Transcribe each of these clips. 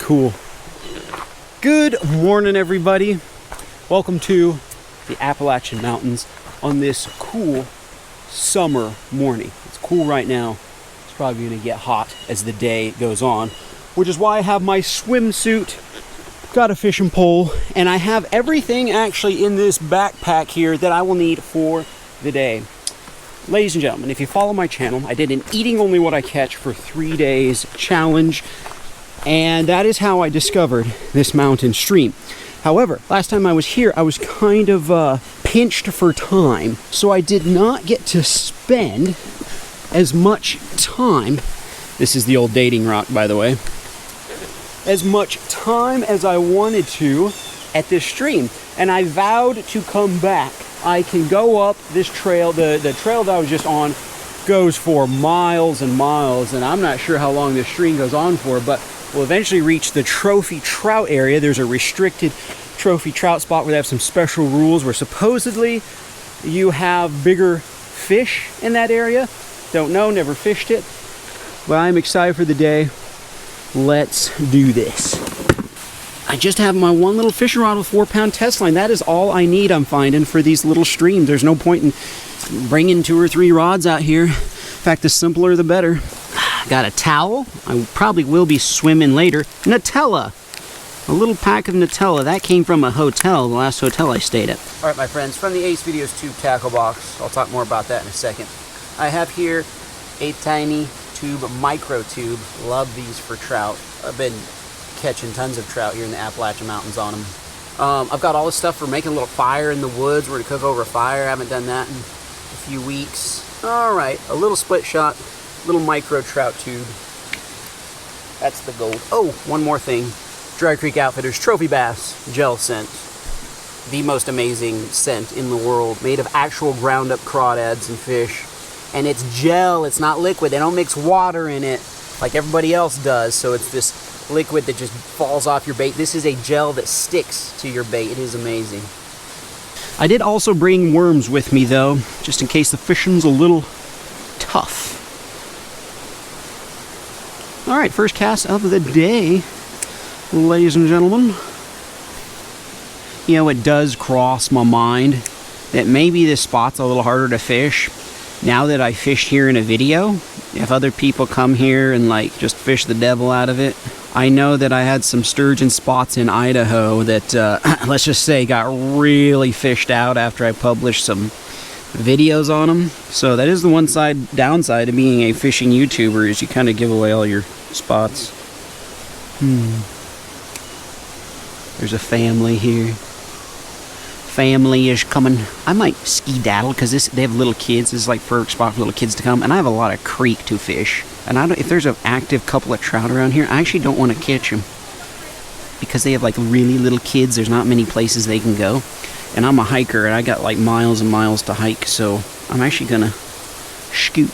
cool. Good morning, everybody. Welcome to the Appalachian Mountains on this cool summer morning. It's cool right now. It's probably going to get hot as the day goes on, which is why I have my swimsuit, got a fishing pole, and I have everything actually in this backpack here that I will need for the day. Ladies and gentlemen, if you follow my channel, I did an eating only what I catch for 3 days challenge, and that is how I discovered this mountain stream. However, last time I was here, I was kind of pinched for time, so I did not get to spend as much time. This is the old dating rock, by the way. As much time as I wanted to at this stream, and I vowed to come back. I can go up this trail. The trail that I was just on goes for miles and miles, and I'm not sure how long this stream goes on for, but we'll eventually reach the trophy trout area. There's a restricted trophy trout spot where they have some special rules where supposedly you have bigger fish in that area. Don't know, never fished it, but I'm excited for the day. Let's do this. I just have my one little fishing rod with 4-pound test line. That is all I need, I'm finding, for these little streams. There's no point in bringing 2 or 3 rods out here. In fact, the simpler the better. Got a towel. I probably will be swimming later. Nutella. A little pack of Nutella. That came from a hotel, the last hotel I stayed at. All right, my friends, from the Ace Videos tube tackle box. I'll talk more about that in a second. I have here a tiny tube, micro tube. Love these for trout. I've been catching tons of trout here in the Appalachian Mountains on them. I've got all this stuff for making a little fire in the woods. We're gonna cook over a fire. I haven't done that in a few weeks. All right, a little split shot, little micro trout tube. That's the gold. Oh, one more thing. Dry Creek Outfitters Trophy Bass Gel Scent. The most amazing scent in the world, made of actual ground up crawdads and fish. And it's gel, it's not liquid. They don't mix water in it like everybody else does. So it's this liquid that just falls off your bait. This is a gel that sticks to your bait. It is amazing. I did also bring worms with me though, just in case the fishing's a little tough. All right, first cast of the day, ladies and gentlemen. You know, it does cross my mind that maybe this spot's a little harder to fish now that I fished here in a video. If other people come here and like just fish the devil out of it. I know that I had some sturgeon spots in Idaho that, let's just say, got really fished out after I published some videos on them. So that is the one downside of being a fishing YouTuber, is you kind of give away all your spots. There's a family here. Family is coming. I might skedaddle because they have little kids. This is like perfect spot for little kids to come, and I have a lot of creek to fish. And if there's an active couple of trout around here, I actually don't want to catch them because they have like really little kids. There's not many places they can go, and I'm a hiker and I got like miles and miles to hike, so I'm actually gonna scoot.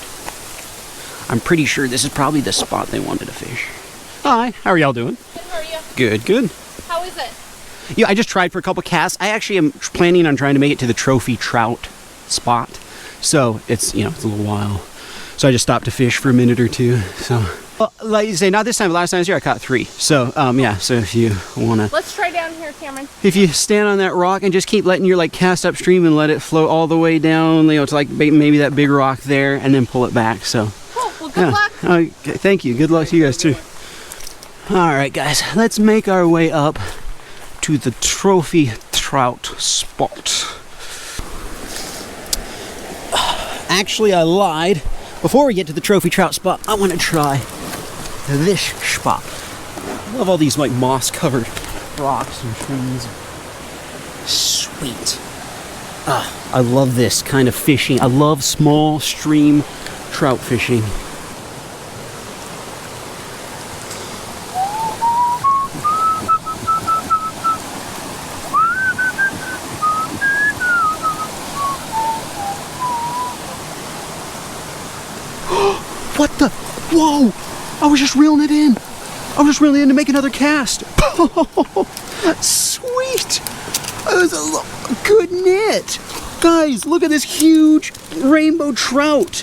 I'm pretty sure this is probably the spot they wanted to fish. Hi, how are y'all doing? Good, how are you? Good, good. How is it? Yeah, I just tried for a couple casts. I actually am planning on trying to make it to the trophy trout spot. So it's, you know, it's a little while. So I just stopped to fish for a minute or two. So, like you say, not this time, but last time I was here, I caught 3. So, yeah, so if you want to... Let's try down here, Cameron. If you stand on that rock and just keep letting your, like, cast upstream and let it float all the way down, you know, to, like, maybe that big rock there, and then pull it back, so... Cool, well, good luck. Okay, thank you. Good luck to you guys, too. All right, guys, let's make our way up to the trophy trout spot. Actually, I lied. Before we get to the trophy trout spot, I want to try this spot. I love all these like moss-covered rocks and trees. Sweet. I love this kind of fishing. I love small stream trout fishing. What the? Whoa! I was just reeling it in. I was just reeling it in to make another cast. Sweet! That was a good net. Guys, look at this huge rainbow trout.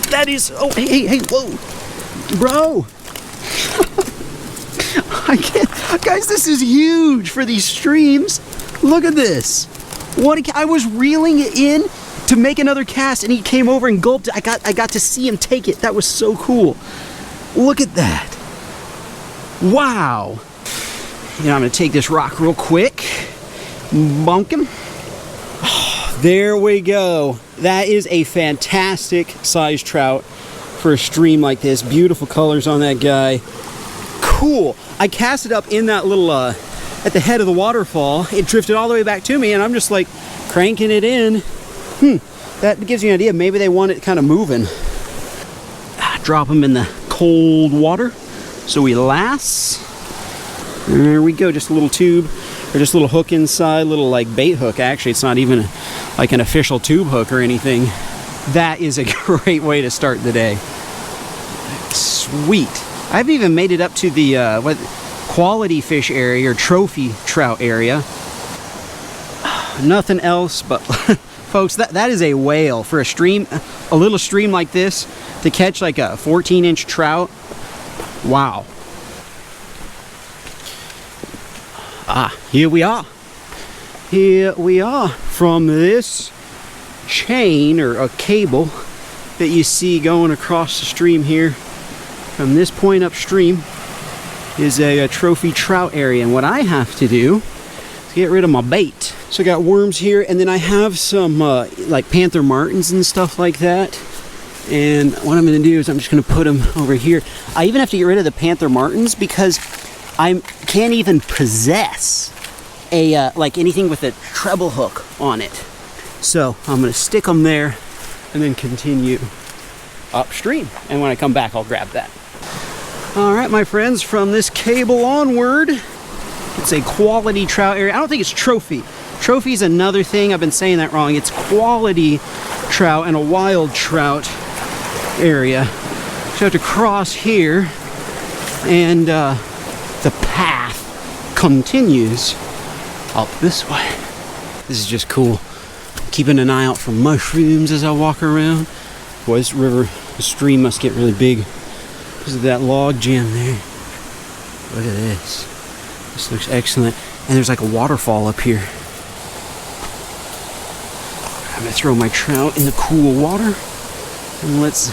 That is, oh, hey, whoa. Bro. I can't, guys, this is huge for these streams. Look at this. I was reeling it in to make another cast, and he came over and gulped it. I got to see him take it. That was so cool. Look at that. Wow. You know, I'm gonna take this rock real quick. Bonk him. Oh, there we go. That is a fantastic size trout for a stream like this. Beautiful colors on that guy. Cool. I cast it up in that little, at the head of the waterfall. It drifted all the way back to me, and I'm just like cranking it in. That gives you an idea. Maybe they want it kind of moving. Drop them in the cold water so we lass. There we go. Just a little tube, or just a little hook inside, little like bait hook. Actually, it's not even like an official tube hook or anything. That is a great way to start the day. Sweet. I've even made it up to the quality fish area or trophy trout area. Nothing else but folks, that is a whale for a stream, a little stream like this, to catch like a 14-inch trout. Wow. Here we are. Here we are from this chain or a cable that you see going across the stream here. From this point upstream is a trophy trout area, and what I have to do is get rid of my bait. So I got worms here, and then I have some like panther martins and stuff like that. And what I'm going to do is I'm just going to put them over here. I even have to get rid of the panther martins because I can't even possess a like anything with a treble hook on it. So I'm going to stick them there and then continue upstream. And when I come back, I'll grab that. All right, my friends, from this cable onward, it's a quality trout area. I don't think it's trophy. Trophy is another thing. I've been saying that wrong. It's quality trout and a wild trout area. So you have to cross here, and the path continues up this way. This is just cool. Keeping an eye out for mushrooms as I walk around. Boy, this river, the stream must get really big because of that log jam there. Look at this. This looks excellent. And there's like a waterfall up here. I'm gonna throw my trout in the cool water, and let's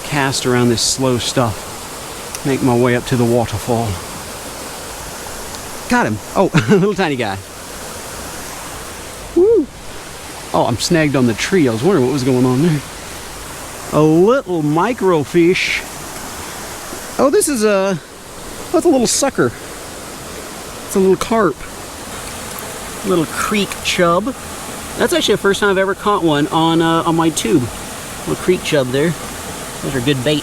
cast around this slow stuff. Make my way up to the waterfall. Got him. Oh, little tiny guy. Woo. Oh, I'm snagged on the tree. I was wondering what was going on there. A little microfish. Oh, this is that's a little sucker. It's a little carp. A little creek chub. That's actually the first time I've ever caught one on my tube. Little creek chub there. Those are good bait.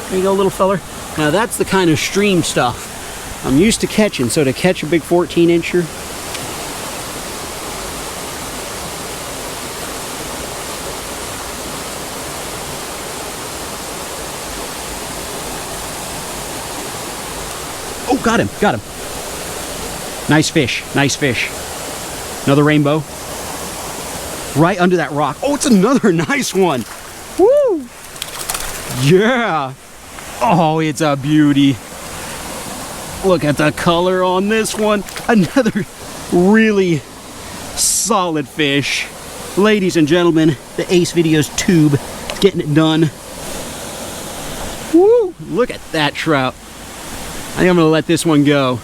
There you go, little feller. Now that's the kind of stream stuff I'm used to catching. So to catch a big 14-incher, oh, got him, got him. Nice fish, nice fish. Another rainbow. Right under that rock. Oh, it's another nice one. Woo! Yeah. Oh, it's a beauty. Look at the color on this one. Another really solid fish. Ladies and gentlemen, the Ace Videos tube getting it done. Woo! Look at that trout. I think I'm gonna let this one go.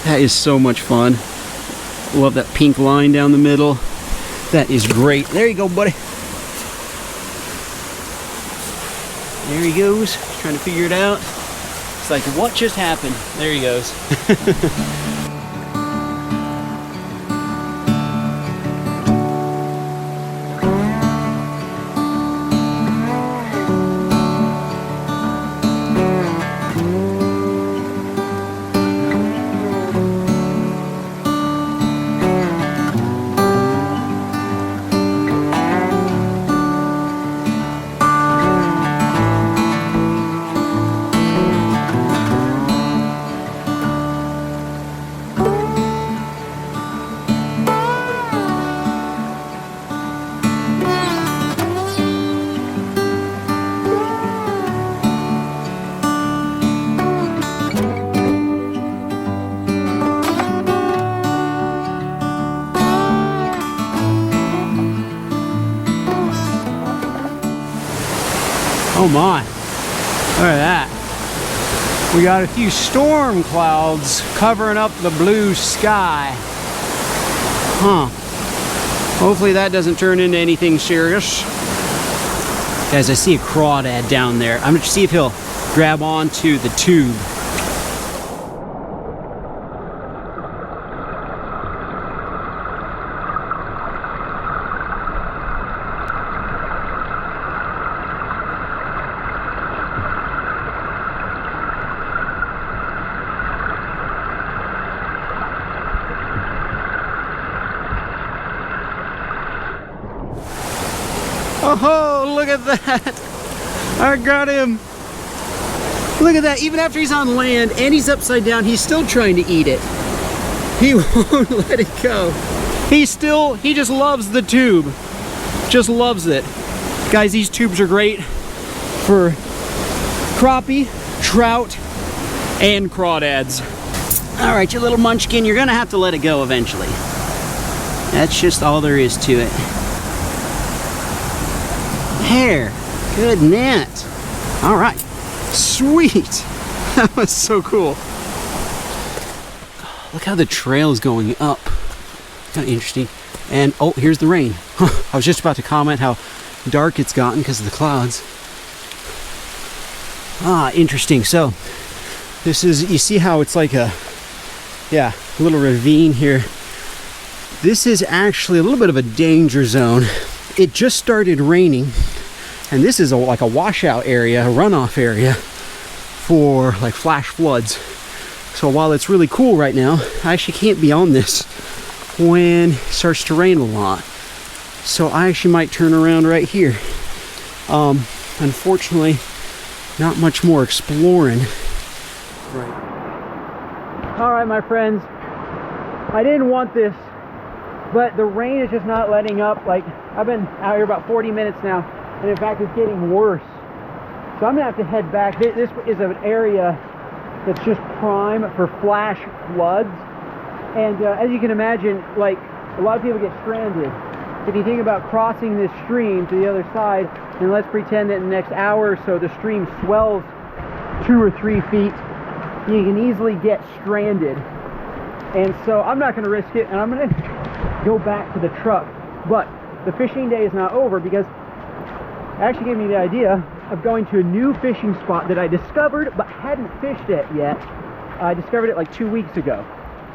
That is so much fun. Love that pink line down the middle. That is great. There you go, buddy. There he goes. Trying to figure it out. It's like, what just happened? There he goes. Oh my, look at that. We got a few storm clouds covering up the blue sky. Huh. Hopefully that doesn't turn into anything serious. Guys, I see a crawdad down there. I'm gonna see if he'll grab onto the tube. Oh, look at that. I got him. Look at that. Even after he's on land and he's upside down, he's still trying to eat it. He won't let it go. He just loves the tube. Just loves it. Guys, these tubes are great for crappie, trout, and crawdads. All right, you little munchkin, you're gonna have to let it go eventually. That's just all there is to it. There, good net. All right, sweet. That was so cool. Look how the trail is going up. Kind of interesting. And oh, here's the rain. I was just about to comment how dark it's gotten because of the clouds. Ah, interesting. So this is, you see how it's like a little ravine here. This is actually a little bit of a danger zone. It just started raining, and this is like a washout area, a runoff area for like flash floods. So while it's really cool right now, I actually can't be on this when it starts to rain a lot. So I actually might turn around right here. Unfortunately, not much more exploring. Right. All right, my friends. I didn't want this, but the rain is just not letting up. Like, I've been out here about 40 minutes now, and in fact, it's getting worse. So I'm gonna have to head back. This is an area that's just prime for flash floods. And as you can imagine, like, a lot of people get stranded. If you think about crossing this stream to the other side, and let's pretend that in the next hour or so the stream swells 2 or 3 feet, you can easily get stranded. And so I'm not going to risk it, and I'm going to go back to the truck. But the fishing day is not over, because it actually gave me the idea of going to a new fishing spot that I discovered but hadn't fished it yet. I discovered it like 2 weeks ago.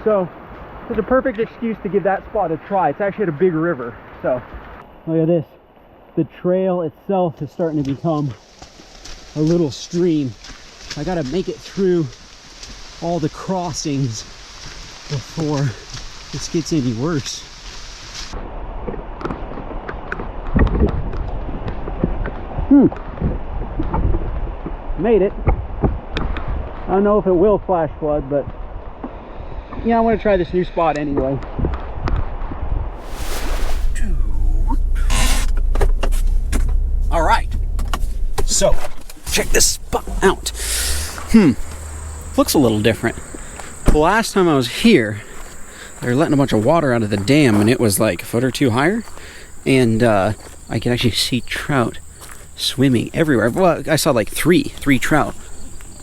So it's a perfect excuse to give that spot a try. It's actually at a big river. So look at this. The trail itself is starting to become a little stream. I got to make it through all the crossings before this gets any worse. Made it. I don't know if it will flash flood, but yeah, I want to try this new spot anyway. All right, so check this spot out. Looks a little different. The last time I was here, they were letting a bunch of water out of the dam, and it was like a foot or two higher, and I could actually see trout swimming everywhere. Well, I saw like three trout,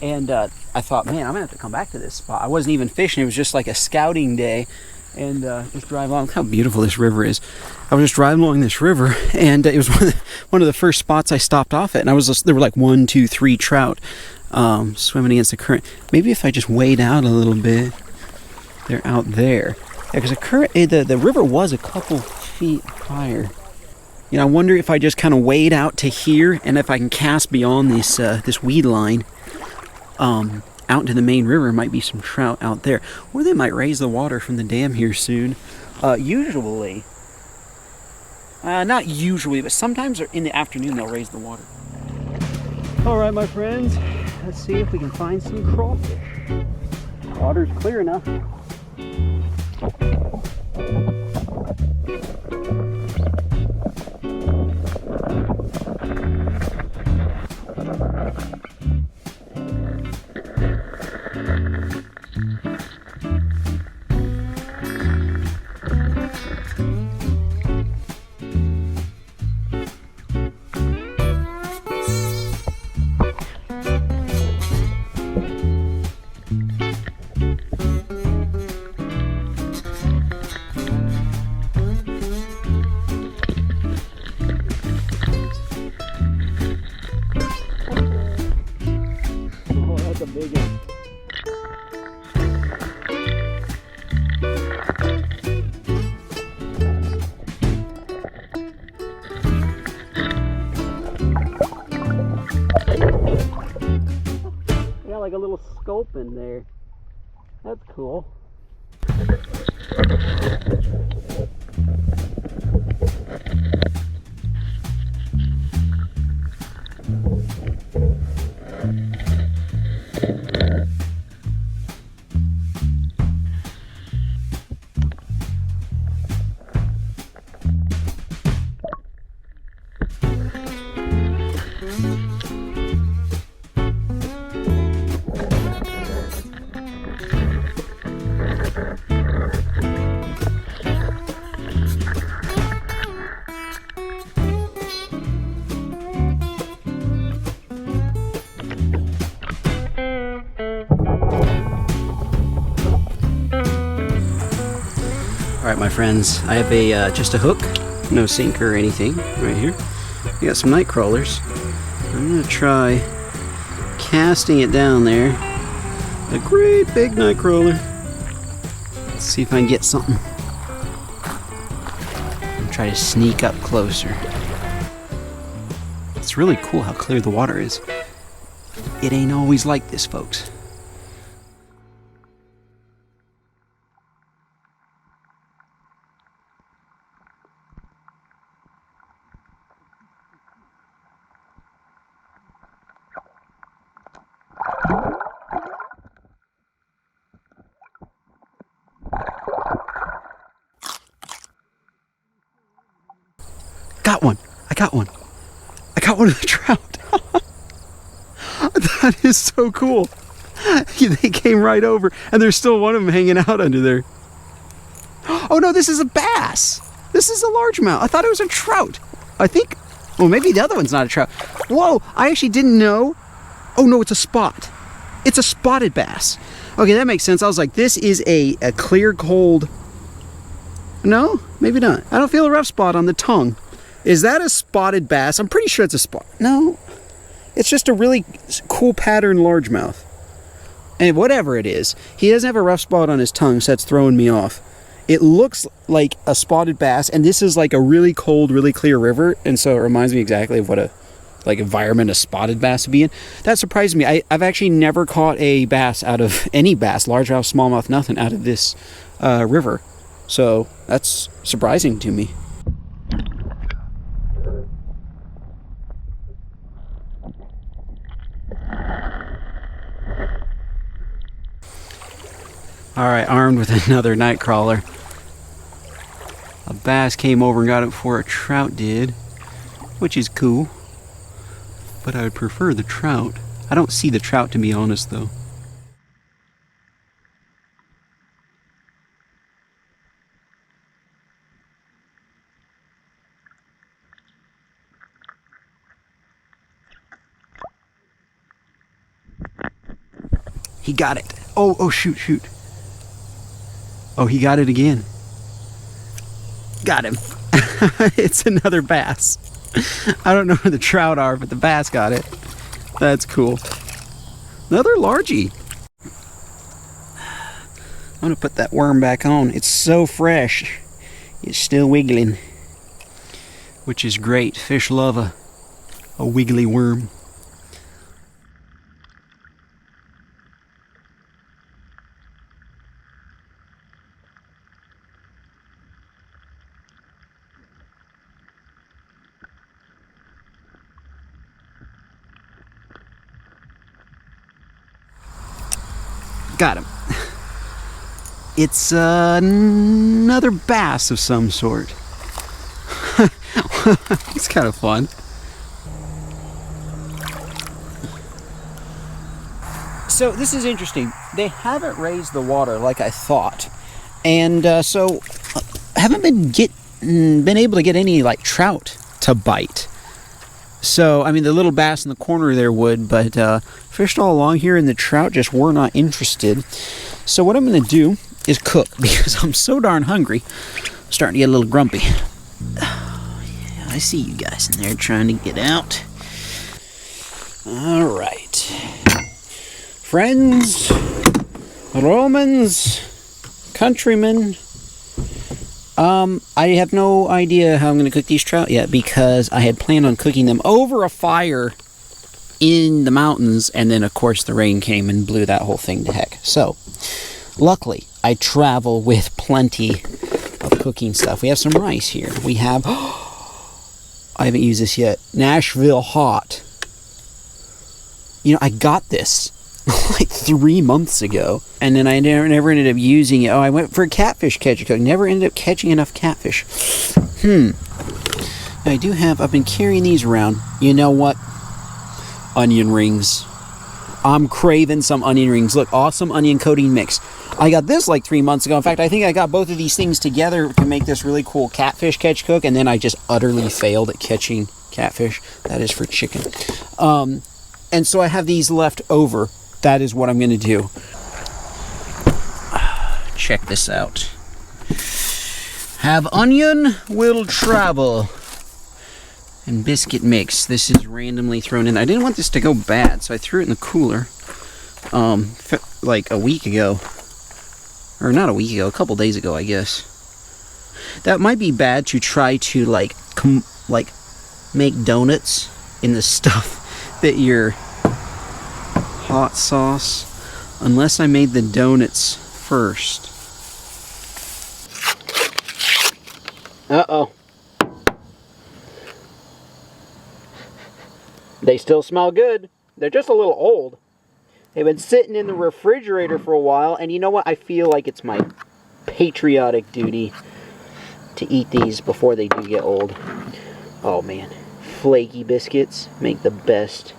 and I thought, man, I'm gonna have to come back to this spot. I wasn't even fishing, it was just like a scouting day, and just drive along. Look how beautiful this river is. I was just driving along this river, and it was one of the first spots I stopped off at, and there were like 1, 2, 3 trout swimming against the current. Maybe if I just wade out a little bit. They're out there. Yeah, because the river was a couple feet higher. You know, I wonder if I just kind of wade out to here, and if I can cast beyond this weed line out into the main river, might be some trout out there. Or they might raise the water from the dam here soon. Usually, not usually, but sometimes in the afternoon they'll raise the water. All right, my friends, let's see if we can find some crawfish. Water's clear enough. Big one. Got like a little scope in there. That's cool. All right, my friends, I have a just a hook, no sinker or anything right here. We got some night crawlers. I'm gonna try casting it down there. A great big night crawler. Let's see if I can get something. I'm try to sneak up closer. It's really cool how clear the water is. It ain't always like this, folks. Got one. I got one. I got one of the trout. That is so cool. They came right over, and there's still one of them hanging out under there. Oh no, this is a bass. This is a largemouth. I thought it was a trout. I think, well, maybe the other one's not a trout. Whoa, I actually didn't know. Oh no, it's a spot. It's a spotted bass. Okay, that makes sense. I was like, this is a clear, cold. No, maybe not. I don't feel a rough spot on the tongue. Is that a spotted bass? I'm pretty sure it's a spot. No, it's just a really cool pattern largemouth. And whatever it is, he doesn't have a rough spot on his tongue, so that's throwing me off. It looks like a spotted bass, and this is like a really cold, really clear river, and so it reminds me exactly of what a environment a spotted bass would be in. That surprised me. I've actually never caught a bass out of any bass, largemouth, smallmouth, nothing out of this river. So that's surprising to me. Alright, armed with another night crawler. A bass came over and got it before a trout did, which is cool. But I would prefer the trout. I don't see the trout, to be honest, though. He got it. Oh, shoot. Oh, he got it again. Got him. It's another bass. I don't know where the trout are, but the bass got it. That's cool. Another largie. I'm gonna put that worm back on. It's so fresh. It's still wiggling, which is great. Fish love a wiggly worm. Got him. It's another bass of some sort. It's kind of fun. So this is interesting. They haven't raised the water like I thought, and so I haven't been able to get any like trout to bite. So, I mean, the little bass in the corner there would, but fished all along here and the trout just were not interested. So what I'm going to do is cook because I'm so darn hungry. I'm starting to get a little grumpy. Oh, yeah, I see you guys in there trying to get out. All right. friends, Romans, countrymen. I have no idea how I'm going to cook these trout yet because I had planned on cooking them over a fire in the mountains, and then of course the rain came and blew that whole thing to heck. So, luckily, I travel with plenty of cooking stuff. We have some rice here. We have, I haven't used this yet, Nashville Hot. You know, I got this like 3 months ago, and then I never ended up using it. Oh, I went for a catfish catch cook. Never ended up catching enough catfish. I've been carrying these around. You know what? Onion rings. I'm craving some onion rings. Look, awesome onion coating mix. I got this like 3 months ago. In fact, I think I got both of these things together to make this really cool catfish catch cook, and then I just utterly failed at catching catfish. That is for chicken. And so I have these left over. That is what I'm going to do. Check this out. Have onion will travel. And biscuit mix. This is randomly thrown in. I didn't want this to go bad, so I threw it in the cooler. Like a week ago. Or not a week ago, a couple days ago, I guess. That might be bad to try to like make donuts in the stuff that you're hot sauce, unless I made the donuts first. Uh-oh. They still smell good. They're just a little old. They've been sitting in the refrigerator for a while, and you know what? I feel like it's my patriotic duty to eat these before they do get old. Oh man, flaky biscuits make the best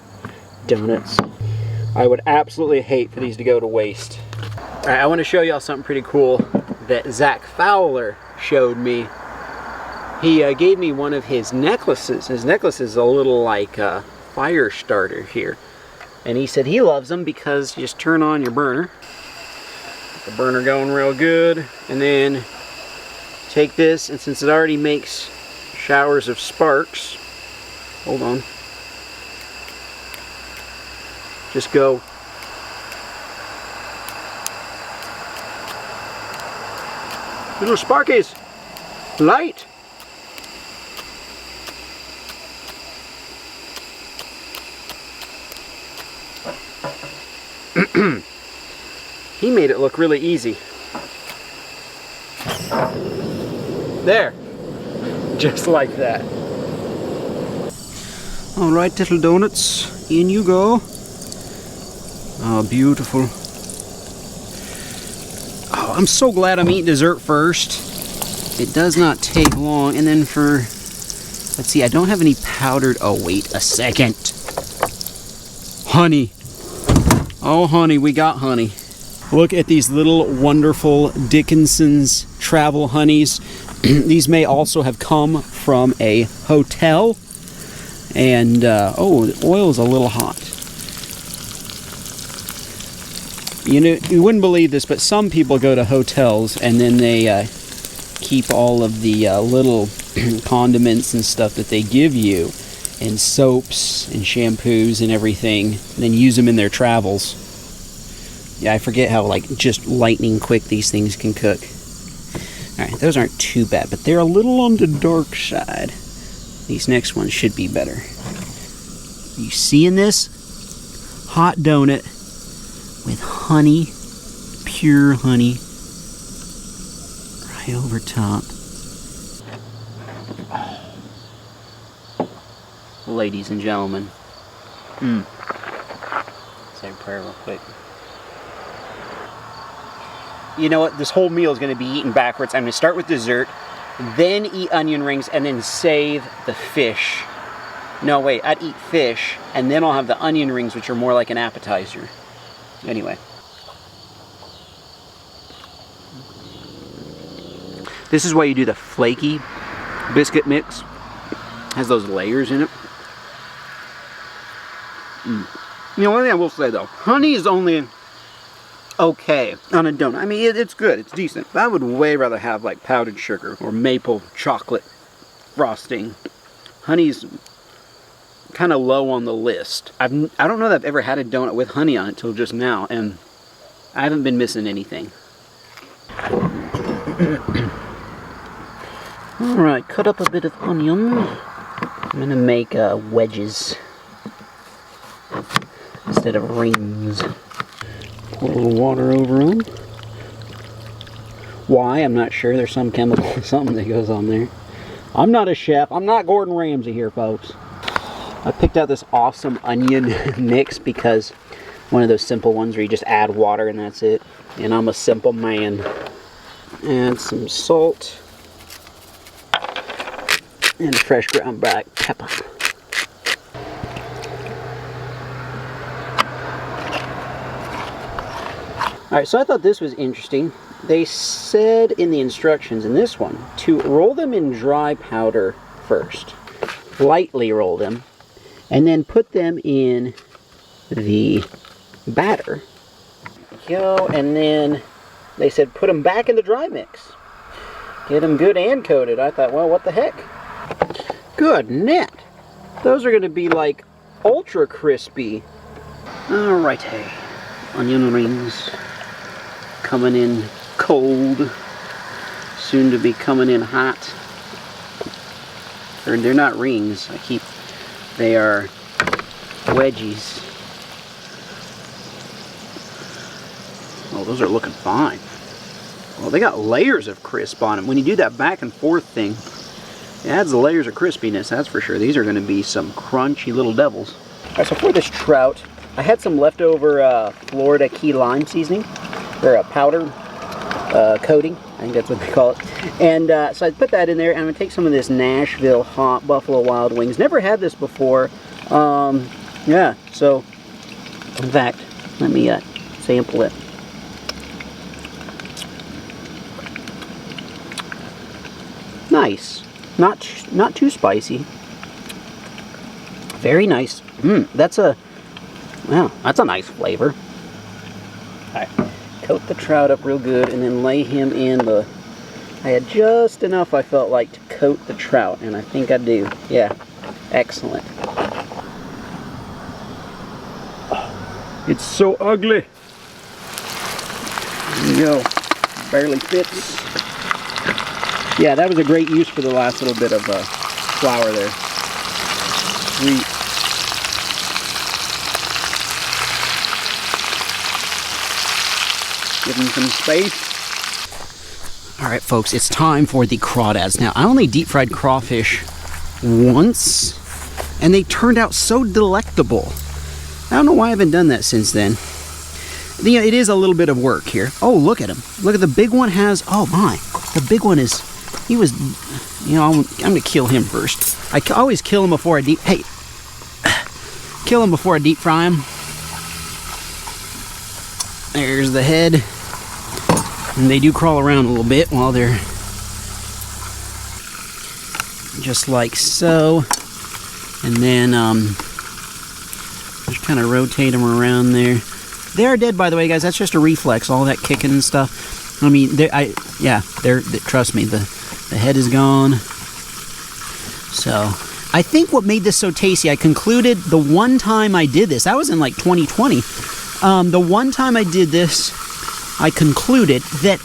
donuts. I would absolutely hate for these to go to waste. Alright, I want to show y'all something pretty cool that Zach Fowler showed me. He gave me one of his necklaces. His necklace is a little like fire starter here. And he said he loves them because you just turn on your burner. Get the burner going real good. And then take this, and since it already makes showers of sparks, hold on. Just go. Little sparkies. Light. He made it look really easy. There. Just like that. Alright, little donuts. In you go. Oh, beautiful. Oh, I'm so glad I'm eating dessert first. It does not take long. And then for... Let's see, I don't have any powdered... Oh, wait a second. Honey. Oh, honey, we got honey. Look at these little wonderful Dickinson's travel honeys. These may also have come from a hotel. And, oh, the oil is a little hot. You know, you wouldn't believe this, but some people go to hotels and then they keep all of the little condiments and stuff that they give you, and soaps and shampoos and everything, and then use them in their travels. Yeah, I forget how like just lightning quick these things can cook. Alright, those aren't too bad, but they're a little on the dark side. These next ones should be better. You seeing this? Hot donut with honey, pure honey, right over top. Ladies and gentlemen. Say a prayer real quick. You know what? This whole meal is going to be eaten backwards. I'm going to start with dessert, then eat onion rings, and then save the fish. No, wait. I'd eat fish, and then I'll have the onion rings, which are more like an appetizer. Anyway. This is why you do the flaky biscuit mix. It has those layers in it. You know, one thing I will say though, honey is only okay on a donut. I mean, it's good, it's decent. But I would way rather have like powdered sugar or maple chocolate frosting. Honey's kind of low on the list. I don't know that I've ever had a donut with honey on it till just now, and I haven't been missing anything. Alright, cut up a bit of onion. I'm gonna make wedges instead of rings. Pour a little water over them. Why? I'm not sure. There's some chemical, something that goes on there. I'm not a chef. I'm not Gordon Ramsay here, folks. I picked out this awesome onion mix because one of those simple ones where you just add water and that's it. And I'm a simple man. Add some salt and fresh ground black pepper. Alright, so I thought this was interesting. They said in the instructions in this one to roll them in dry powder first. Lightly roll them. And then put them in the batter. Go, and then they said put them back in the dry mix. Get them good and coated. I thought, well, what the heck? Good net. Those are going to be like ultra crispy. Alright, hey. Onion rings coming in cold. Soon to be coming in hot. Or they're not rings. They are wedgies. Oh, those are looking fine. Well, they got layers of crisp on them. When you do that back and forth thing, it adds the layers of crispiness, that's for sure. These are going to be some crunchy little devils. Alright, so for this trout, I had some leftover Florida key lime seasoning, or a powder coating. I think that's what they call it. And so I put that in there, and I'm going to take some of this Nashville Hot Buffalo Wild Wings. Never had this before. Yeah, so, in fact, let me sample it. Nice. Not too spicy. Very nice. That's a nice flavor. Alright. Coat the trout up real good and then lay him in the... I had just enough, I felt like, to coat the trout, and I think I do. Yeah. Excellent. It's so ugly. There you go. Barely fits. Yeah, that was a great use for the last little bit of flour there. Sweet. Give them some space. Alright folks, it's time for the crawdads. Now, I only deep fried crawfish once, and they turned out so delectable. I don't know why I haven't done that since then. You know, it is a little bit of work here. Oh, look at him. Look at the big one has, oh my, the big one is, he was, you know, I'm going to kill him first. I always kill him before I deep fry him. There's the head. And they do crawl around a little bit while they're just like so. And then just kind of rotate them around there. They are dead, by the way, guys. That's just a reflex. All that kicking and stuff. I mean, trust me, the head is gone. So, I think what made this so tasty, I concluded the one time I did this, that was in like 2020. The one time I did this, I concluded that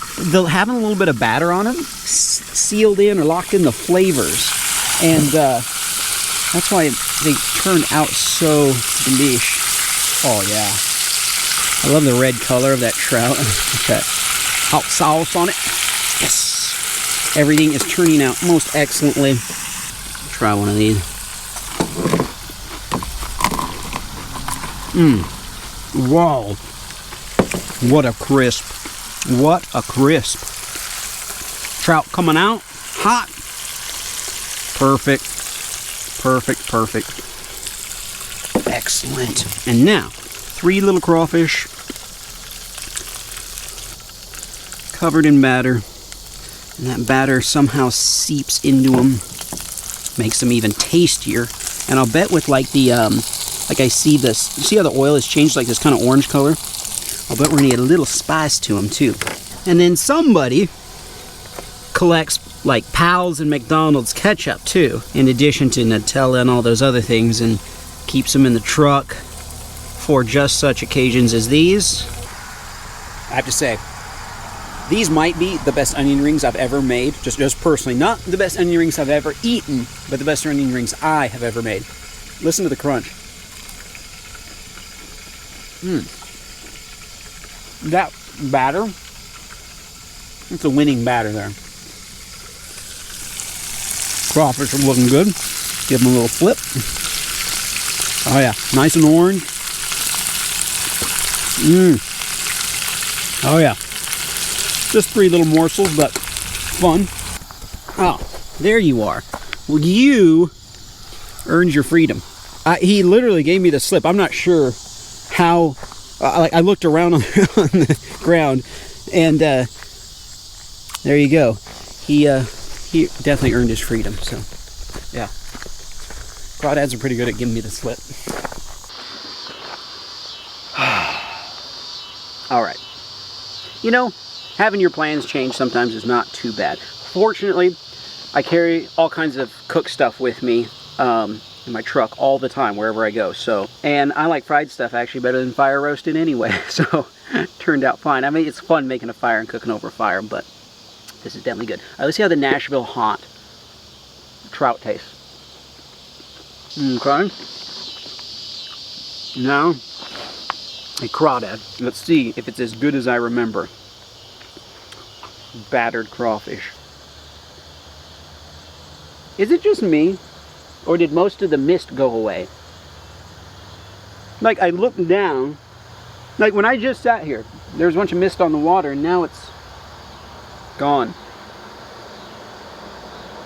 having a little bit of batter on them sealed in or locked in the flavors. And that's why they turned out so delish. Oh, yeah. I love the red color of that trout. That hot sauce on it. Yes. Everything is turning out most excellently. Try one of these. Wow. What a crisp. What a crisp. Trout coming out. Hot. Perfect. Perfect, perfect. Excellent. And now, 3 little crawfish. Covered in batter. And that batter somehow seeps into them. Makes them even tastier. And I'll bet with like the, like I see this, see how the oil has changed like this kind of orange color? I'll bet we're gonna get a little spice to them too. And then somebody collects like Pals and McDonald's ketchup too, in addition to Nutella and all those other things. And Keeps them in the truck for just such occasions as these. I have to say, these might be the best onion rings I've ever made, just personally. Not the best onion rings I've ever eaten, but the best onion rings I have ever made. Listen to the crunch. That batter, it's a winning batter there. Crawfish are looking good. Give them a little flip. Oh yeah, nice and orange. Oh yeah. Just 3 little morsels, but fun. Oh, there you are. Well, you earned your freedom. He literally gave me the slip. I'm not sure how. I looked around on the ground, and there you go. He definitely earned his freedom. So, yeah. Crawdads are pretty good at giving me the slip. All right. You know, having your plans change sometimes is not too bad. Fortunately, I carry all kinds of cook stuff with me in my truck all the time, wherever I go. So, and I like fried stuff actually better than fire roasted anyway. So, turned out fine. I mean, it's fun making a fire and cooking over a fire, but this is definitely good. All right, let's see how the Nashville hot trout tastes. Okay. Now, a crawdad. Let's see if it's as good as I remember. Battered crawfish. Is it just me, or did most of the mist go away? Like, I looked down, like when I just sat here, there was a bunch of mist on the water, and now it's gone.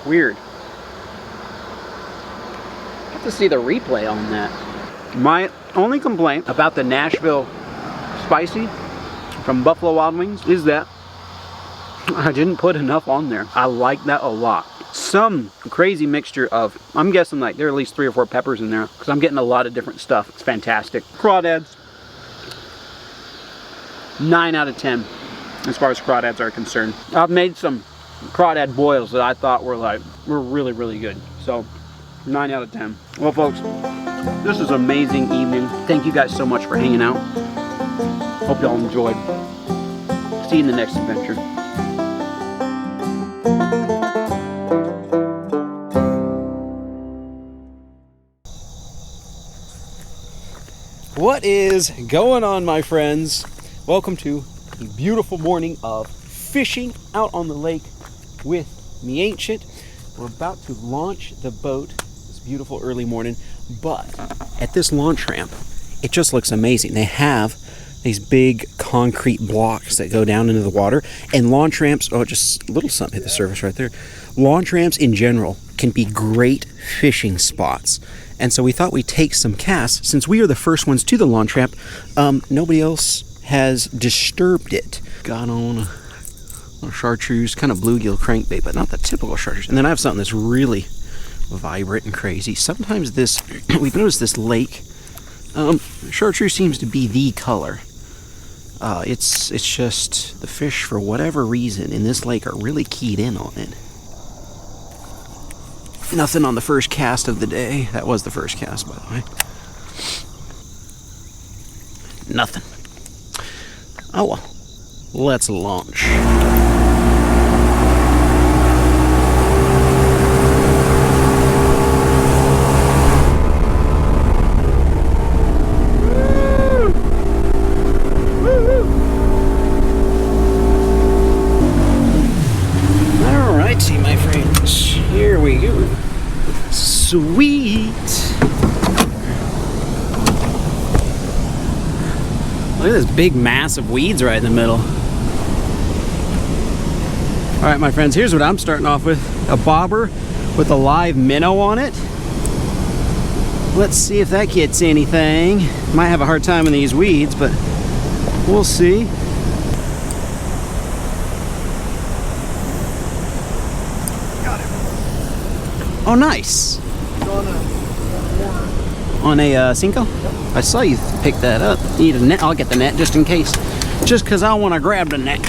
Weird. I have to see the replay on that. My only complaint about the Nashville Spicy from Buffalo Wild Wings is that I didn't put enough on there. I like that a lot. Some crazy mixture of, I'm guessing like there are at least 3 or 4 peppers in there, because I'm getting a lot of different stuff. It's fantastic. Crawdads, 9 out of 10 as far as crawdads are concerned. I've made some crawdad boils that I thought were really, really good. So 9 out of 10. Well, folks, this is an amazing evening. Thank you guys so much for hanging out. Hope y'all enjoyed. See you in the next adventure. What is going on, my friends? Welcome to a beautiful morning of fishing out on the lake with me ancient. We're about to launch the boat this beautiful early morning, but at this launch ramp, it just looks amazing. They have these big concrete blocks that go down into the water, and launch ramps, oh, just a little something hit the surface right there. Launch ramps in general can be great fishing spots. And so we thought we'd take some casts. Since we are the first ones to the launch ramp, nobody else has disturbed it. Got on a chartreuse, kind of bluegill crankbait, but not the typical chartreuse. And then I have something that's really vibrant and crazy. Sometimes this, we've noticed this lake, chartreuse seems to be the color. It's just the fish, for whatever reason, in this lake are really keyed in on it. Nothing on the first cast of the day. That was the first cast, by the way. Nothing. Oh well. Let's launch. Alrighty, my friends. Here we go. Sweet. Look at this big mass of weeds right in the middle. All right, my friends, here's what I'm starting off with. A bobber with a live minnow on it. Let's see if that gets anything. Might have a hard time in these weeds, but we'll see. Got it. Oh, nice. On a Cinco? Yep. I saw you pick that up. You need a net? I'll get the net just in case. Just because I want to grab the net.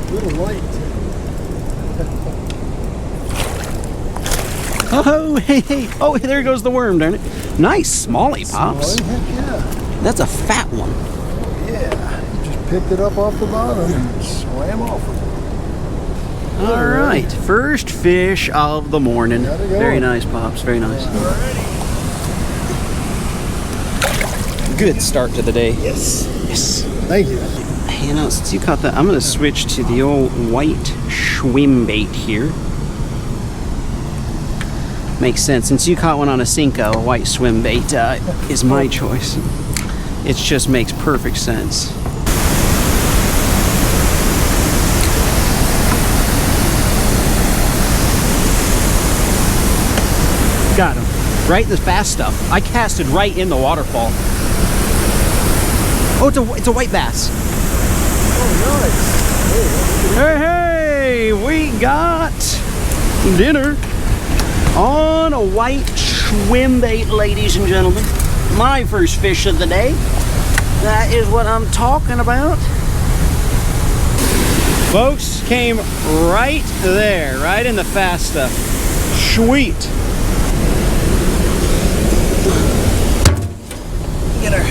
A little light. Oh, hey, hey. Oh, there goes the worm, darn it. Nice smallie, Pops. Smallie, heck yeah. That's a fat one. Yeah, he just picked it up off the bottom and swam off with it. All right, first fish of the morning. Gotta go. Very nice, Pops, very nice. Good start to the day. Yes. Yes. Thank you. Hey, now, since you caught that, I'm gonna switch to the old white swim bait here. Makes sense. Since you caught one on a Cinco, a white swim bait is my choice. It just makes perfect sense. Got him. Right in the fast stuff. I casted right in the waterfall. Oh, it's a white bass. Oh, nice. Hey, hey, we got dinner on a white swim bait, ladies and gentlemen. My first fish of the day. That is what I'm talking about. Folks, came right there, right in the fast stuff. Sweet. Get our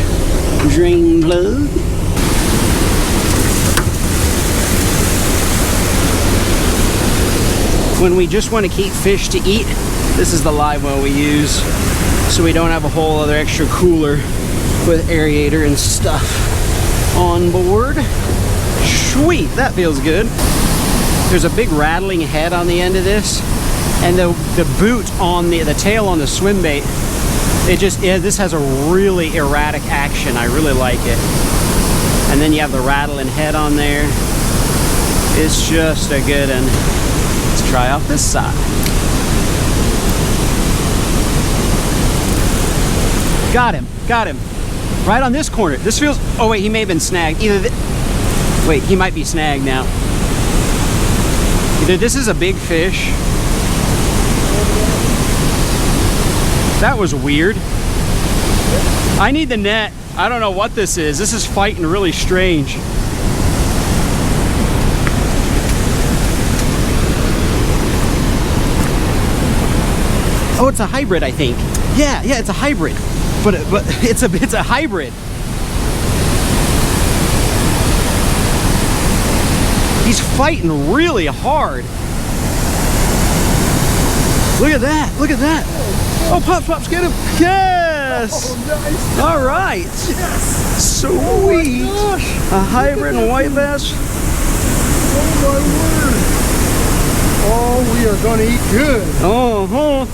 drain plug. When we just want to keep fish to eat, this is the live well we use, so we don't have a whole other extra cooler with aerator and stuff on board. Sweet, that feels good. There's a big rattling head on the end of this, and the boot on the tail on the swim bait, this has a really erratic action. I really like it. And then you have the rattling head on there. It's just a good one. Let's try off this side. Got him, got him. Right on this corner. This feels, oh wait, he may have been snagged. Wait, he might be snagged now. Either this is a big fish. That was weird. I need the net. I don't know what this is. This is fighting really strange. Oh, it's a hybrid, I think. Yeah, it's a hybrid. But it's a hybrid. He's fighting really hard. Look at that. Look at that. Oh, Pops, get him. Yes. Oh, nice. All right. Yes. Sweet. Oh, my gosh. A hybrid and white bass. Oh, my word. Oh, we are going to eat good. Uh-huh.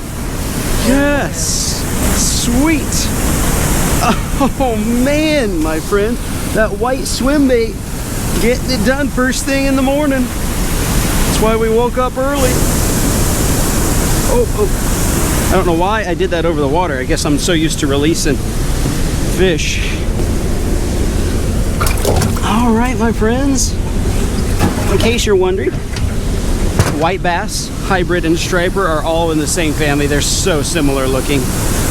Yes. Sweet. Oh, man, my friend. That white swim bait. Getting it done first thing in the morning. That's why we woke up early. Oh. I don't know why I did that over the water. I guess I'm so used to releasing fish. All right, my friends. In case you're wondering, white bass, hybrid, and striper are all in the same family. They're so similar looking,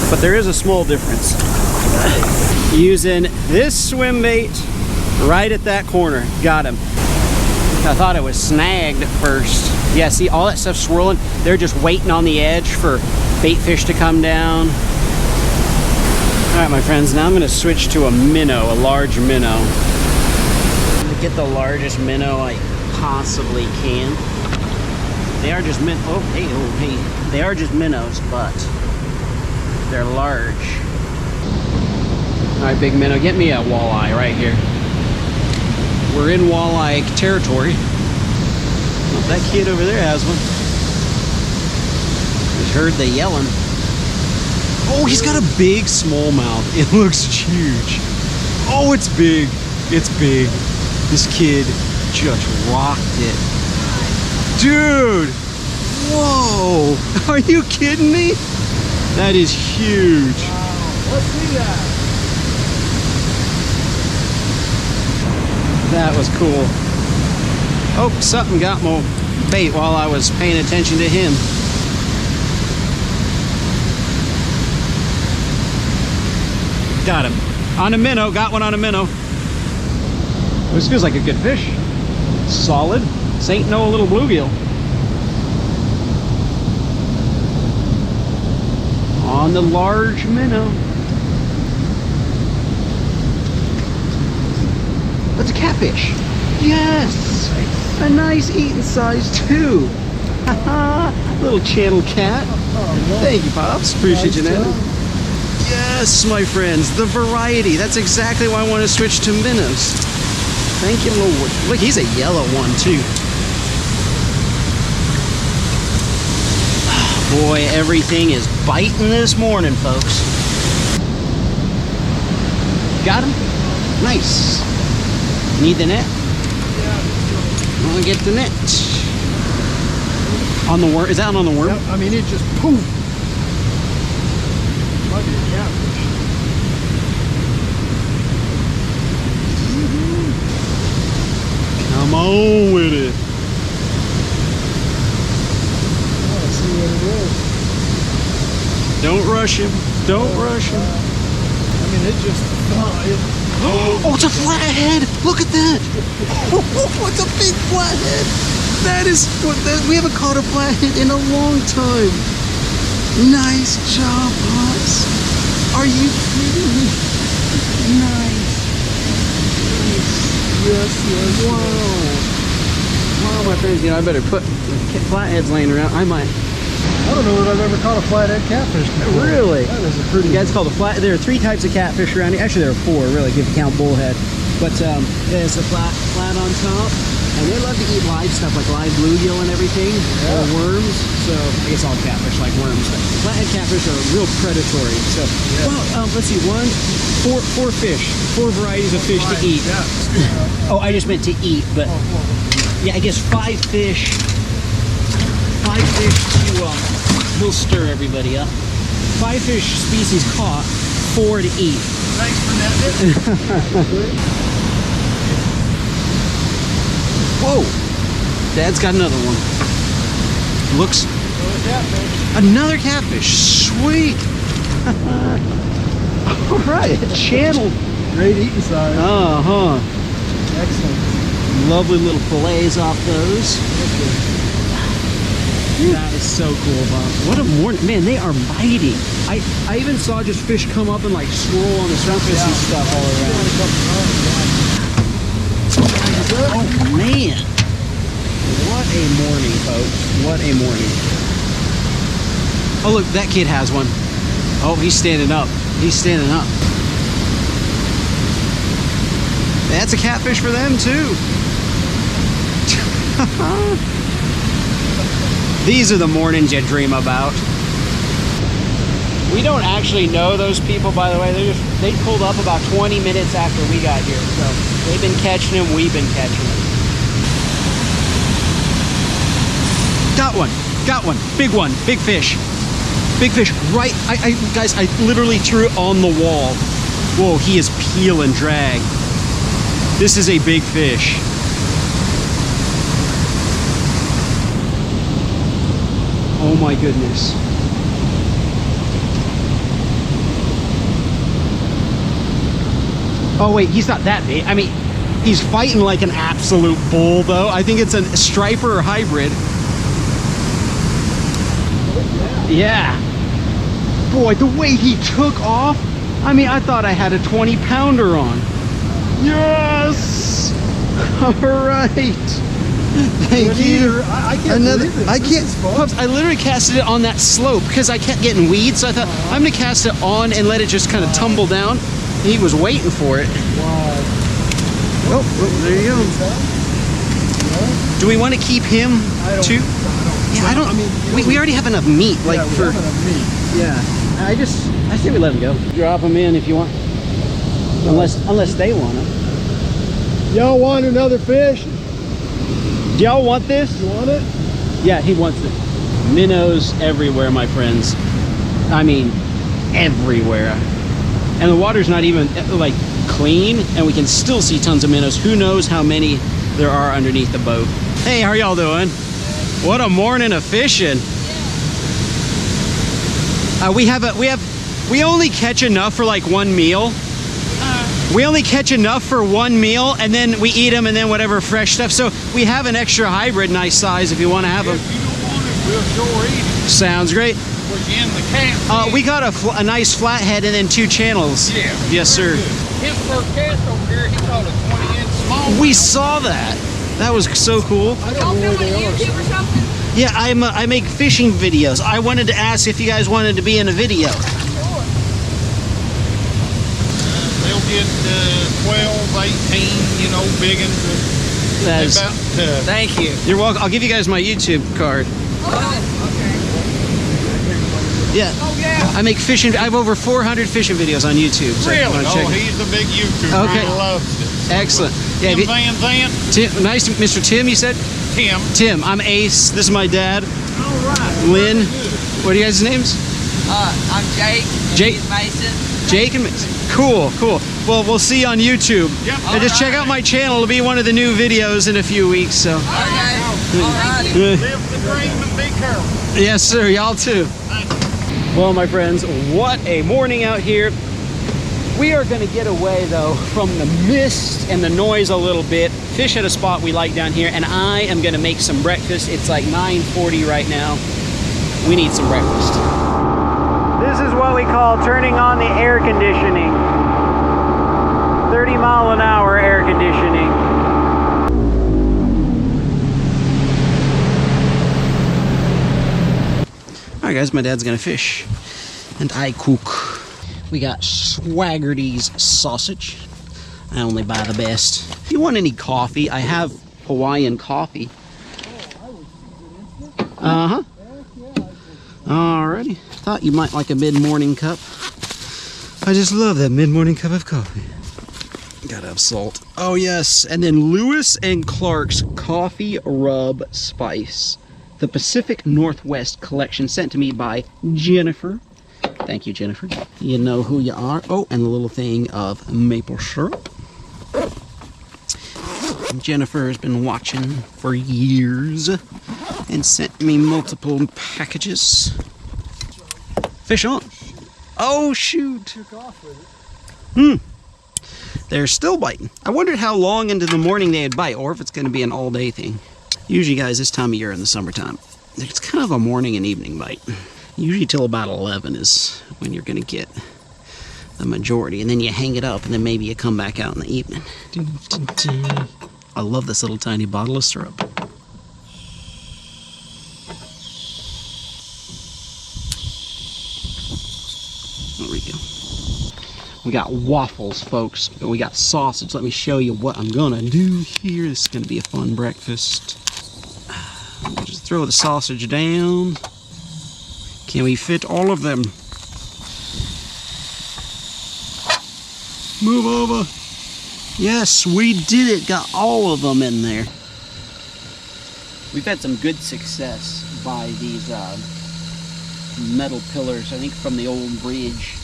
but there is a small difference. Using this swim bait right at that corner. Got him. I thought it was snagged at first. Yeah, see all that stuff swirling? They're just waiting on the edge for bait fish to come down. All right, my friends, now I'm gonna switch to a minnow, a large minnow. To get the largest minnow I possibly can. They are just hey. They are just minnows, but they're large. All right, big minnow, get me a walleye right here. We're in walleye territory. Oh, that kid over there has one. Just heard the yelling. Oh, he's got a big smallmouth. It looks huge. Oh, it's big. It's big. This kid just rocked it. Dude! Whoa! Are you kidding me? That is huge. Wow. Let's see that. That was cool. Oh, something got my bait while I was paying attention to him. Got him. On a minnow. Got one on a minnow. This feels like a good fish. Solid. This ain't no little bluegill. On the large minnow. That's a catfish. Yes! A nice eating size too. Little channel cat. Thank you, Pops. Appreciate you, Nana. Yes, my friends, the variety. That's exactly why I want to switch to minnows. Thank you, Lord. Look, he's a yellow one too. Boy, everything is biting this morning, folks. Got him? Nice. Need the net? I'm gonna get the net. On the worm? Is that on the worm? Yep, I mean, it just poof. Might be a catfish. Come on with it. Let's see what it is. Don't rush him. Don't rush him. I mean, it just. Oh, it's a flathead! Look at that! Oh, it's a big flathead! That is, we haven't caught a flathead in a long time. Nice job, Pops. Are you kidding me? Nice. Yes, yes. Wow. Wow, my friends, you know, I better put flatheads laying around. I might. I don't know that I've ever caught a flathead catfish before. Really? That is a pretty. Yeah, it's called a flat. There are 3 types of catfish around here. Actually, there are 4, really, if you count bullhead. But there's a flat on top, and they love to eat live stuff like live bluegill and everything, or worms. So I guess all catfish like worms. But flathead catfish are real predatory. So, well, let's see, 4 fish, 4 varieties of fish to eat. Yeah. Oh, I just meant to eat, but yeah, I guess 5 fish. 5 fish to we'll stir everybody up. 5 fish species caught, 4 to eat. Thanks for that. Whoa! Dad's got another one. Looks. Another catfish. Sweet. All right, channel. Great eating size. Excellent. Lovely little fillets off those. That is so cool, Bob. What a morning. Man, they are biting. I even saw just fish come up and like swirl on the surface and stuff all around. Oh, man. What a morning, folks. What a morning. Oh, look, that kid has one. Oh, he's standing up. He's standing up. That's a catfish for them, too. These are the mornings you dream about. We don't actually know those people, by the way. They pulled up about 20 minutes after we got here. So they've been catching them, we've been catching them. Got one, big fish. Big fish, right, guys, I literally threw it on the wall. Whoa, he is peel and drag. This is a big fish. Oh my goodness. Oh wait, he's not that big. I mean, he's fighting like an absolute bull though. I think it's a striper or hybrid. Yeah. Boy, the way he took off. I mean, I thought I had a 20-pounder on. Yes! All right. Thank you. I can't believe this. I can't. Pops, I literally casted it on that slope because I kept getting weeds. So I thought I'm gonna cast it on and let it just kind of tumble down. He was waiting for it. Wow. Oh, there you go. Do we want to keep him too? Yeah, I don't. I mean, we already have enough meat. Like yeah, for. we have enough meat. Yeah. I say we let him go. Drop him in if you want. Unless they want him. Y'all want another fish? Do y'all want this? You want it? Yeah, he wants it. Minnows everywhere, my friends. I mean, everywhere. And the water's not even like clean, and we can still see tons of minnows. Who knows how many there are underneath the boat. Hey, how are y'all doing? What a morning of fishing. We only catch enough for like one meal. We only catch enough for one meal, and then we eat them, and then whatever fresh stuff. So we have an extra hybrid, nice size, if you want to have them. If you don't want it, we'll sure eat it. Sounds great. Was you in the camp? We got a nice flathead and then 2 channels. Yeah. Yes, sir. His first cast over here, he caught a 20-inch small. We saw that. That was so cool. I don't know where they are. YouTube or something? Yeah, I make fishing videos. I wanted to ask if you guys wanted to be in a video. They'll get 12, 18, you know, big ones. That's, About, Thank you. you're welcome. I'll give you guys my YouTube card. Yeah. Oh, yeah. I make fishing. I have over 400 fishing videos on YouTube. So if you really? wanna check Oh, it. he's a big YouTuber. Okay. He loves it. Excellent. Yeah, Tim if you- Van Zandt, Tim, nice to Mr. Tim, you said? Tim. Tim, I'm Ace. This is my dad. All right. Lynn. Very good. What are you guys' names? I'm Jake. Jake. He's Mason. Jake and Mason. Cool, cool. Well, we'll see you on YouTube. Yep. And just check out my channel. It'll be one of the new videos in a few weeks. So, Okay. Alrighty. Live the dream and be careful. yes, sir. Y'all too. Well, my friends, what a morning out here. We are going to get away, though, from the mist and the noise a little bit. Fish at a spot we like down here, and I am going to make some breakfast. It's like 9:40 right now. We need some breakfast. This is what we call turning on the air conditioning. 30-mile-an-hour air conditioning. All right, guys, my dad's going to fish, and I cook. We got Swaggerty's sausage. I only buy the best. If you want any coffee, I have Hawaiian coffee. Uh-huh. Alrighty. Thought you might like a mid-morning cup. I just love that mid-morning cup of coffee. Gotta have salt. Oh, yes. And then Lewis and Clark's Coffee Rub Spice. The Pacific Northwest collection sent to me by Jennifer. Thank you, Jennifer. You know who you are. Oh, and a little thing of maple syrup. Jennifer has been watching for years and sent me multiple packages. Fish on. Oh, shoot. They're still biting. I wondered how long into the morning they'd bite, or if it's going to be an all-day thing. Usually, guys, this time of year in the summertime, it's kind of a morning and evening bite. Usually till about 11 is when you're going to get the majority. And then you hang it up, and then maybe you come back out in the evening. I love this little tiny bottle of syrup. There we go. We got waffles, folks. We got sausage. Let me show you what I'm going to do here. This is going to be a fun breakfast. Just throw the sausage down. Can we fit all of them? Move over. Yes, we did it. Got all of them in there. We've had some good success by these metal pillars, I think from the old bridge.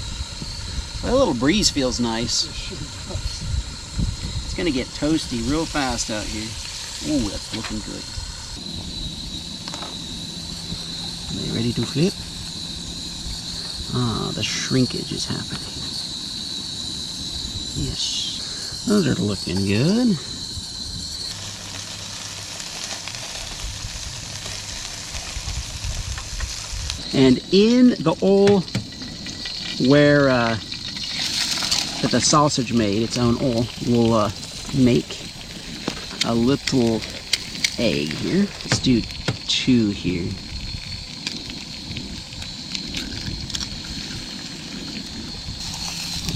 Well, a little breeze feels nice. It's going to get toasty real fast out here. Ooh, that's looking good. Are they ready to flip? Ah, the shrinkage is happening. Yes, those are looking good. And in the oil where that the sausage made its own oil, we'll make a little egg here. Let's do 2 here.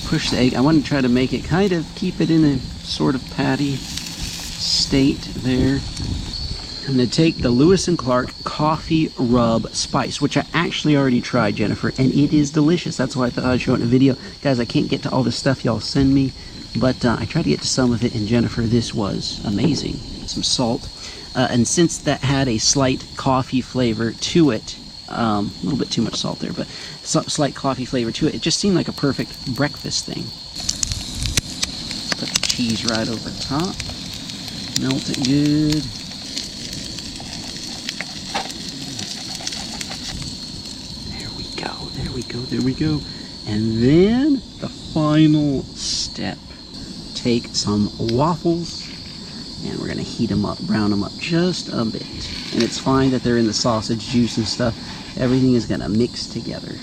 Push the egg. I want to try to make it kind of keep it in a sort of patty state there. I'm going to take the Lewis and Clark Coffee Rub Spice, which I actually already tried, Jennifer, and it is delicious. That's why I thought I'd show it in a video. Guys, I can't get to all the stuff y'all send me, but I tried to get to some of it, and Jennifer, this was amazing. Some salt. And since that had a slight coffee flavor to it, a little bit too much salt there, but slight coffee flavor to it, it just seemed like a perfect breakfast thing. Put the cheese right over top. Melt it good. There we go. And then the final step. Take some waffles and we're going to heat them up, brown them up just a bit. And it's fine that they're in the sausage juice and stuff. Everything is gonna mix together.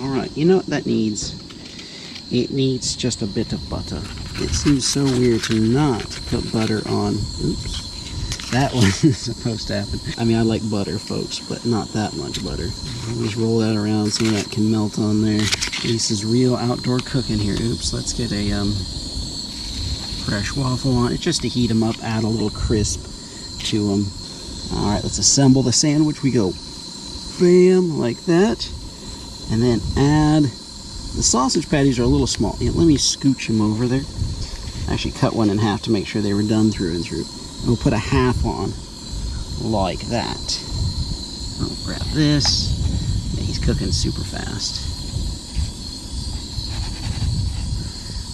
All right, you know what that needs? It needs just a bit of butter. It seems so weird to not put butter on. Oops. That wasn't supposed to happen. I mean, I like butter, folks, but not that much butter. Just roll that around so that can melt on there. This is real outdoor cooking here. Oops, let's get a fresh waffle on it just to heat them up, add a little crisp to them. All right, let's assemble the sandwich. We go bam, like that. And then add, the sausage patties are a little small. Yeah, let me scooch them over there. I actually cut one in half to make sure they were done through and through. And we'll put a half on, like that. I'll grab this. Yeah, he's cooking super fast.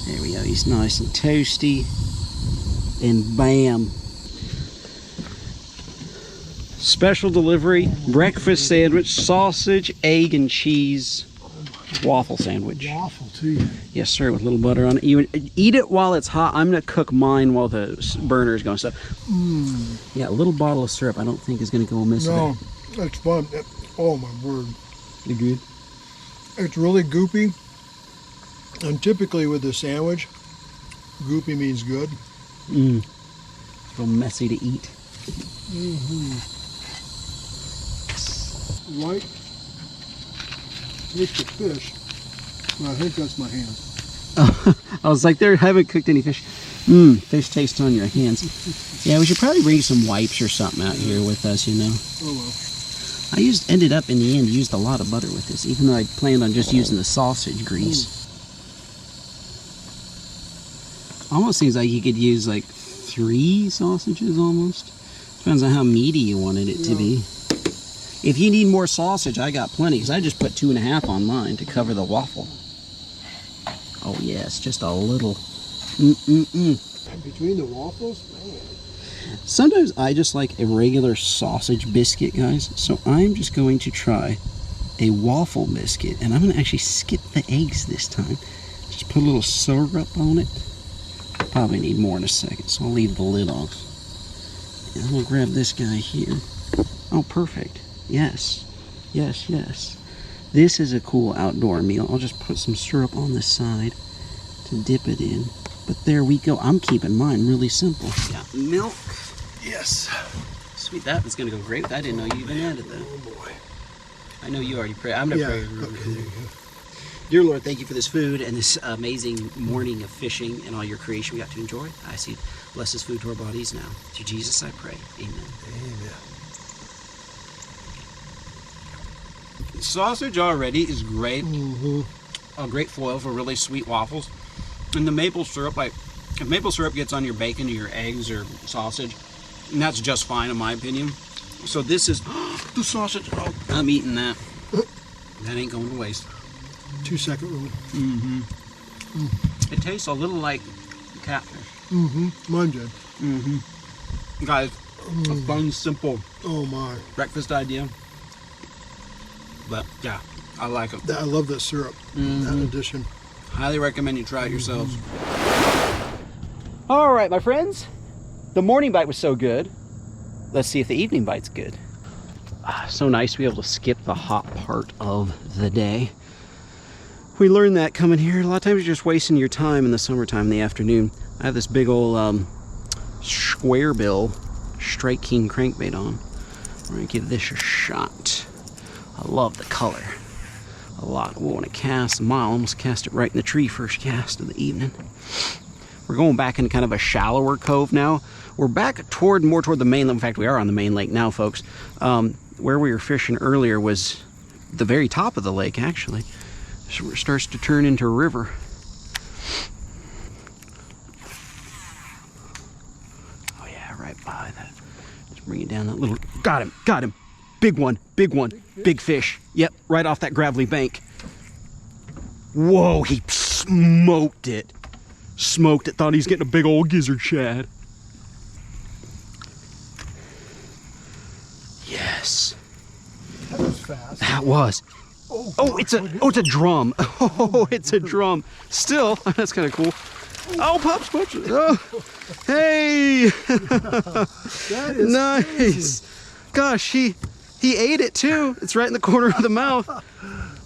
There we go, he's nice and toasty. And bam. Special delivery, breakfast sandwich, sausage, egg, and cheese waffle sandwich. Waffle too. Yes, sir, with a little butter on it. You eat it while it's hot. I'm gonna cook mine while the burner is going. So, yeah, a little bottle of syrup I don't think is gonna go amiss. No, that's fun. Oh my word. You good? It's really goopy. And typically with a sandwich, goopy means good. It's real messy to eat. Right. Taste the fish. Well, I think that's my hands. I was like, they haven't cooked any fish. Fish taste on your hands. Yeah, we should probably bring some wipes or something out here with us, you know. Oh well. I ended up in the end used a lot of butter with this, even though I planned on just using the sausage grease. Almost seems like you could use like 3 sausages almost. Depends on how meaty you wanted it to be. If you need more sausage, I got plenty, because I just put 2.5 on mine to cover the waffle. Oh yes, just a little. Between the waffles, man. Sometimes I just like a regular sausage biscuit, guys. So I'm just going to try a waffle biscuit, and I'm going to actually skip the eggs this time. Just put a little syrup on it. Probably need more in a second, so I'll leave the lid off. And I'm going to grab this guy here. Oh, perfect. Yes, yes, yes. This is a cool outdoor meal. I'll just put some syrup on the side to dip it in. But there we go. I'm keeping mine really simple. Got milk. Yes. Sweet, that was going to go great. I didn't know you even added that. Oh boy. I know you already prayed. I'm going to pray. Okay, there you go. Dear Lord, thank you for this food and this amazing morning of fishing and all your creation we got to enjoy. I ask you to bless this food to our bodies now. Through Jesus I pray. Amen. Amen. Sausage already is great. A great foil for really sweet waffles. And the maple syrup, like, if maple syrup gets on your bacon or your eggs or sausage, and that's just fine in my opinion. So this is the sausage. Oh, I'm eating that. That ain't going to waste. 2-second rule. It tastes a little like catfish. Mine did. Guys, a fun, simple Oh my. breakfast idea. But yeah, I like it. I love that syrup. That addition. Highly recommend you try it yourselves. All right, my friends. The morning bite was so good. Let's see if the evening bite's good. So nice to be able to skip the hot part of the day. We learned that coming here. A lot of times you're just wasting your time in the summertime in the afternoon. I have this big old square bill Strike King crankbait on. We're gonna give this a shot. I love the color a lot. We want to cast a mile. Almost cast it right in the tree first cast of the evening. We're going back in kind of a shallower cove now. We're back more toward the main lake. In fact, we are on the main lake now, folks. Where we were fishing earlier was the very top of the lake, actually. So it starts to turn into a river. Oh yeah, right by that. Let's bring it down that little. Got him. Big one. Big fish. Yep, right off that gravelly bank. Whoa, he smoked it. Thought he was getting a big old gizzard shad. Yes. That was fast. That was. Oh, it's a drum. Oh, it's a drum. Still, that's kind of cool. Oh, pops. Oh, hey. That is nice. crazy. gosh, he ate it too. It's right in the corner of the mouth.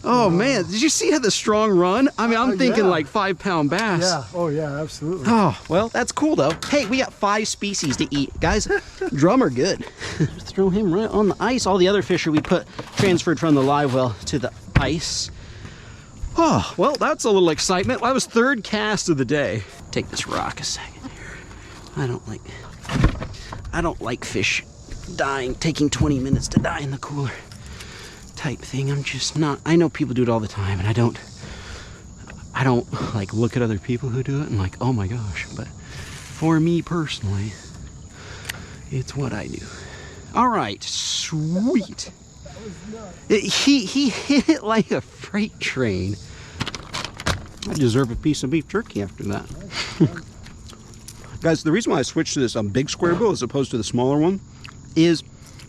Oh man, did you see how the strong run? I mean, I'm thinking yeah. like 5-pound bass. Yeah, oh yeah, absolutely. Oh, well, that's cool though. Hey, we got 5 species to eat. Guys, drum are good. Just throw him right on the ice. All the other fish we transferred from the live well to the ice. Oh, well, that's a little excitement. That was 3rd cast of the day. Take this rock a second here. I don't like fish dying, taking 20 minutes to die in the cooler type thing. I'm just not. I know people do it all the time, and I don't like look at other people who do it and like, oh my gosh. But for me personally, it's what I do. All right, sweet. He hit it like a freight train. I deserve a piece of beef jerky after that. Guys, the reason why I switched to this big square bill as opposed to the smaller one is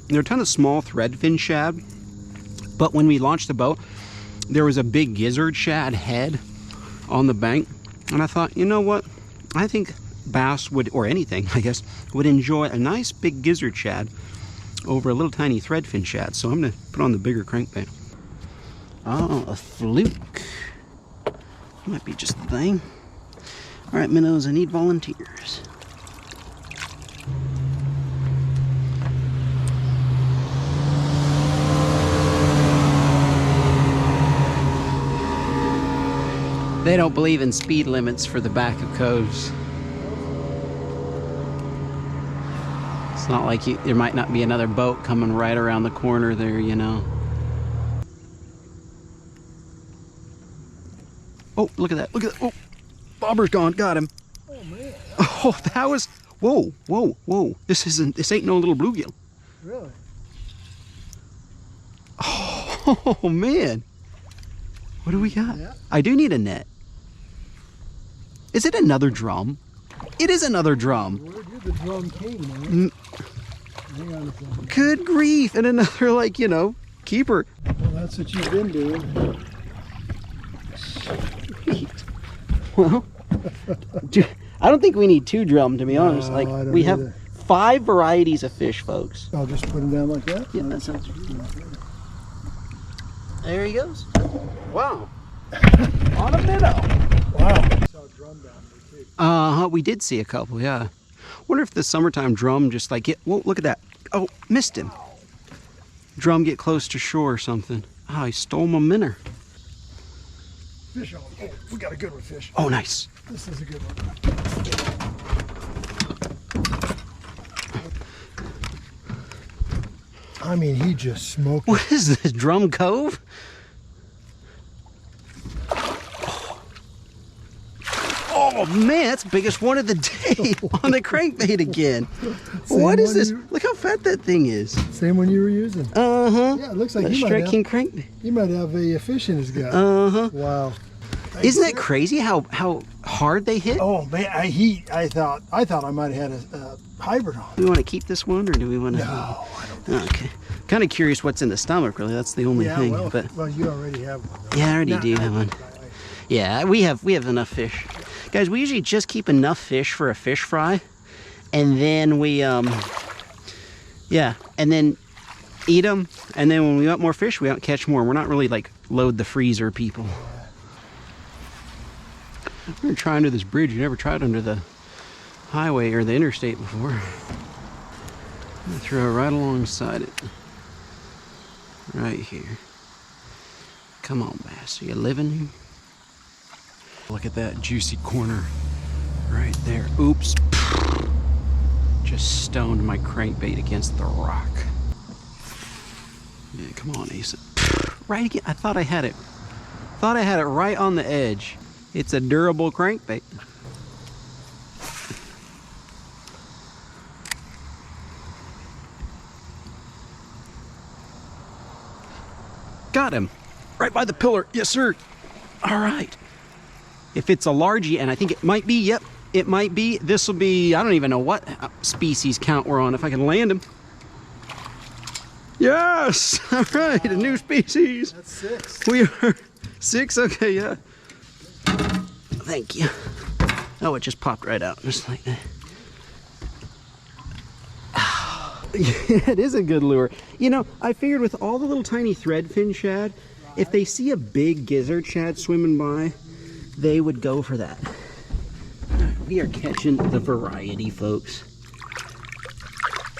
there are a ton of small threadfin shad, but when we launched the boat, there was a big gizzard shad head on the bank, and I thought, you know what? I think bass would, or anything, I guess, would enjoy a nice big gizzard shad over a little tiny threadfin shad, so I'm going to put on the bigger crankbait. Oh, a fluke. Might be just the thing. All right, minnows, I need volunteers. They don't believe in speed limits for the back of coves. It's not like there might not be another boat coming right around the corner there, you know. Oh, look at that. Look at that. Oh, bobber's gone. Got him. Oh, man. Oh, that was... Whoa, whoa, whoa. This ain't no little bluegill. Really? Oh, man. What do we got? Yeah. I do need a net. Is it another drum? It is another drum. You're the drum king, man. Hang on a second. Good grief. And another, like, you know, keeper. Well, that's what you've been doing. Sweet. Well, I don't think we need 2 drum, to be honest. No, Like, I don't we have either. 5 varieties of fish, folks. I'll just put them down like that? Yeah, that sounds good. There he goes. Wow. On a minnow. Wow. I saw a drum down there, too. We did see a couple, yeah. Wonder if the summertime drum just like whoa, look at that. Oh, missed him. Drum get close to shore or something. Oh, he stole my minnow. Fish on. Oh, we got a good one, fish. Oh, nice. This is a good one. I mean, he just smoked it. What is this, Drum Cove? Oh man, that's the biggest one of the day on the crankbait again. What is this? Look how fat that thing is. Same one you were using. Uh-huh. Yeah, it looks like a he Strike King crankbait. might have a fish in his gut. Uh-huh. Wow. Isn't that crazy how hard they hit? Oh man, I thought I might have had a hybrid on. Do we want to keep this one or do we want to? No, I don't think. Okay. Kind of curious what's in the stomach, really. That's the only thing. Well, you already have one. Though. Yeah, I already do have one. Yeah, we have enough fish. Guys, we usually just keep enough fish for a fish fry, and then we and then eat them, and then when we want more fish, we don't catch more. We're not really like load the freezer people. I've been trying under this bridge. You never tried under the highway or the interstate before. I'm gonna throw it right alongside it. Right here. Come on, bass. Are you living? Look at that juicy corner right there. Oops. Just stoned my crankbait against the rock. Yeah, come on, Asa. Right again. I thought I had it. Thought I had it right on the edge. It's a durable crankbait. Got him. Right by the pillar. Yes, sir. All right. If it's a largie, and I think it might be, yep, it might be. This will be, I don't even know what species count we're on, if I can land him. Yes! All right, a new species. That's 6. We are 6, okay, yeah. Thank you. Oh, it just popped right out, just like that. It is a good lure. You know, I figured with all the little tiny threadfin shad, if they see a big gizzard shad swimming by, they would go for that. We are catching the variety, folks.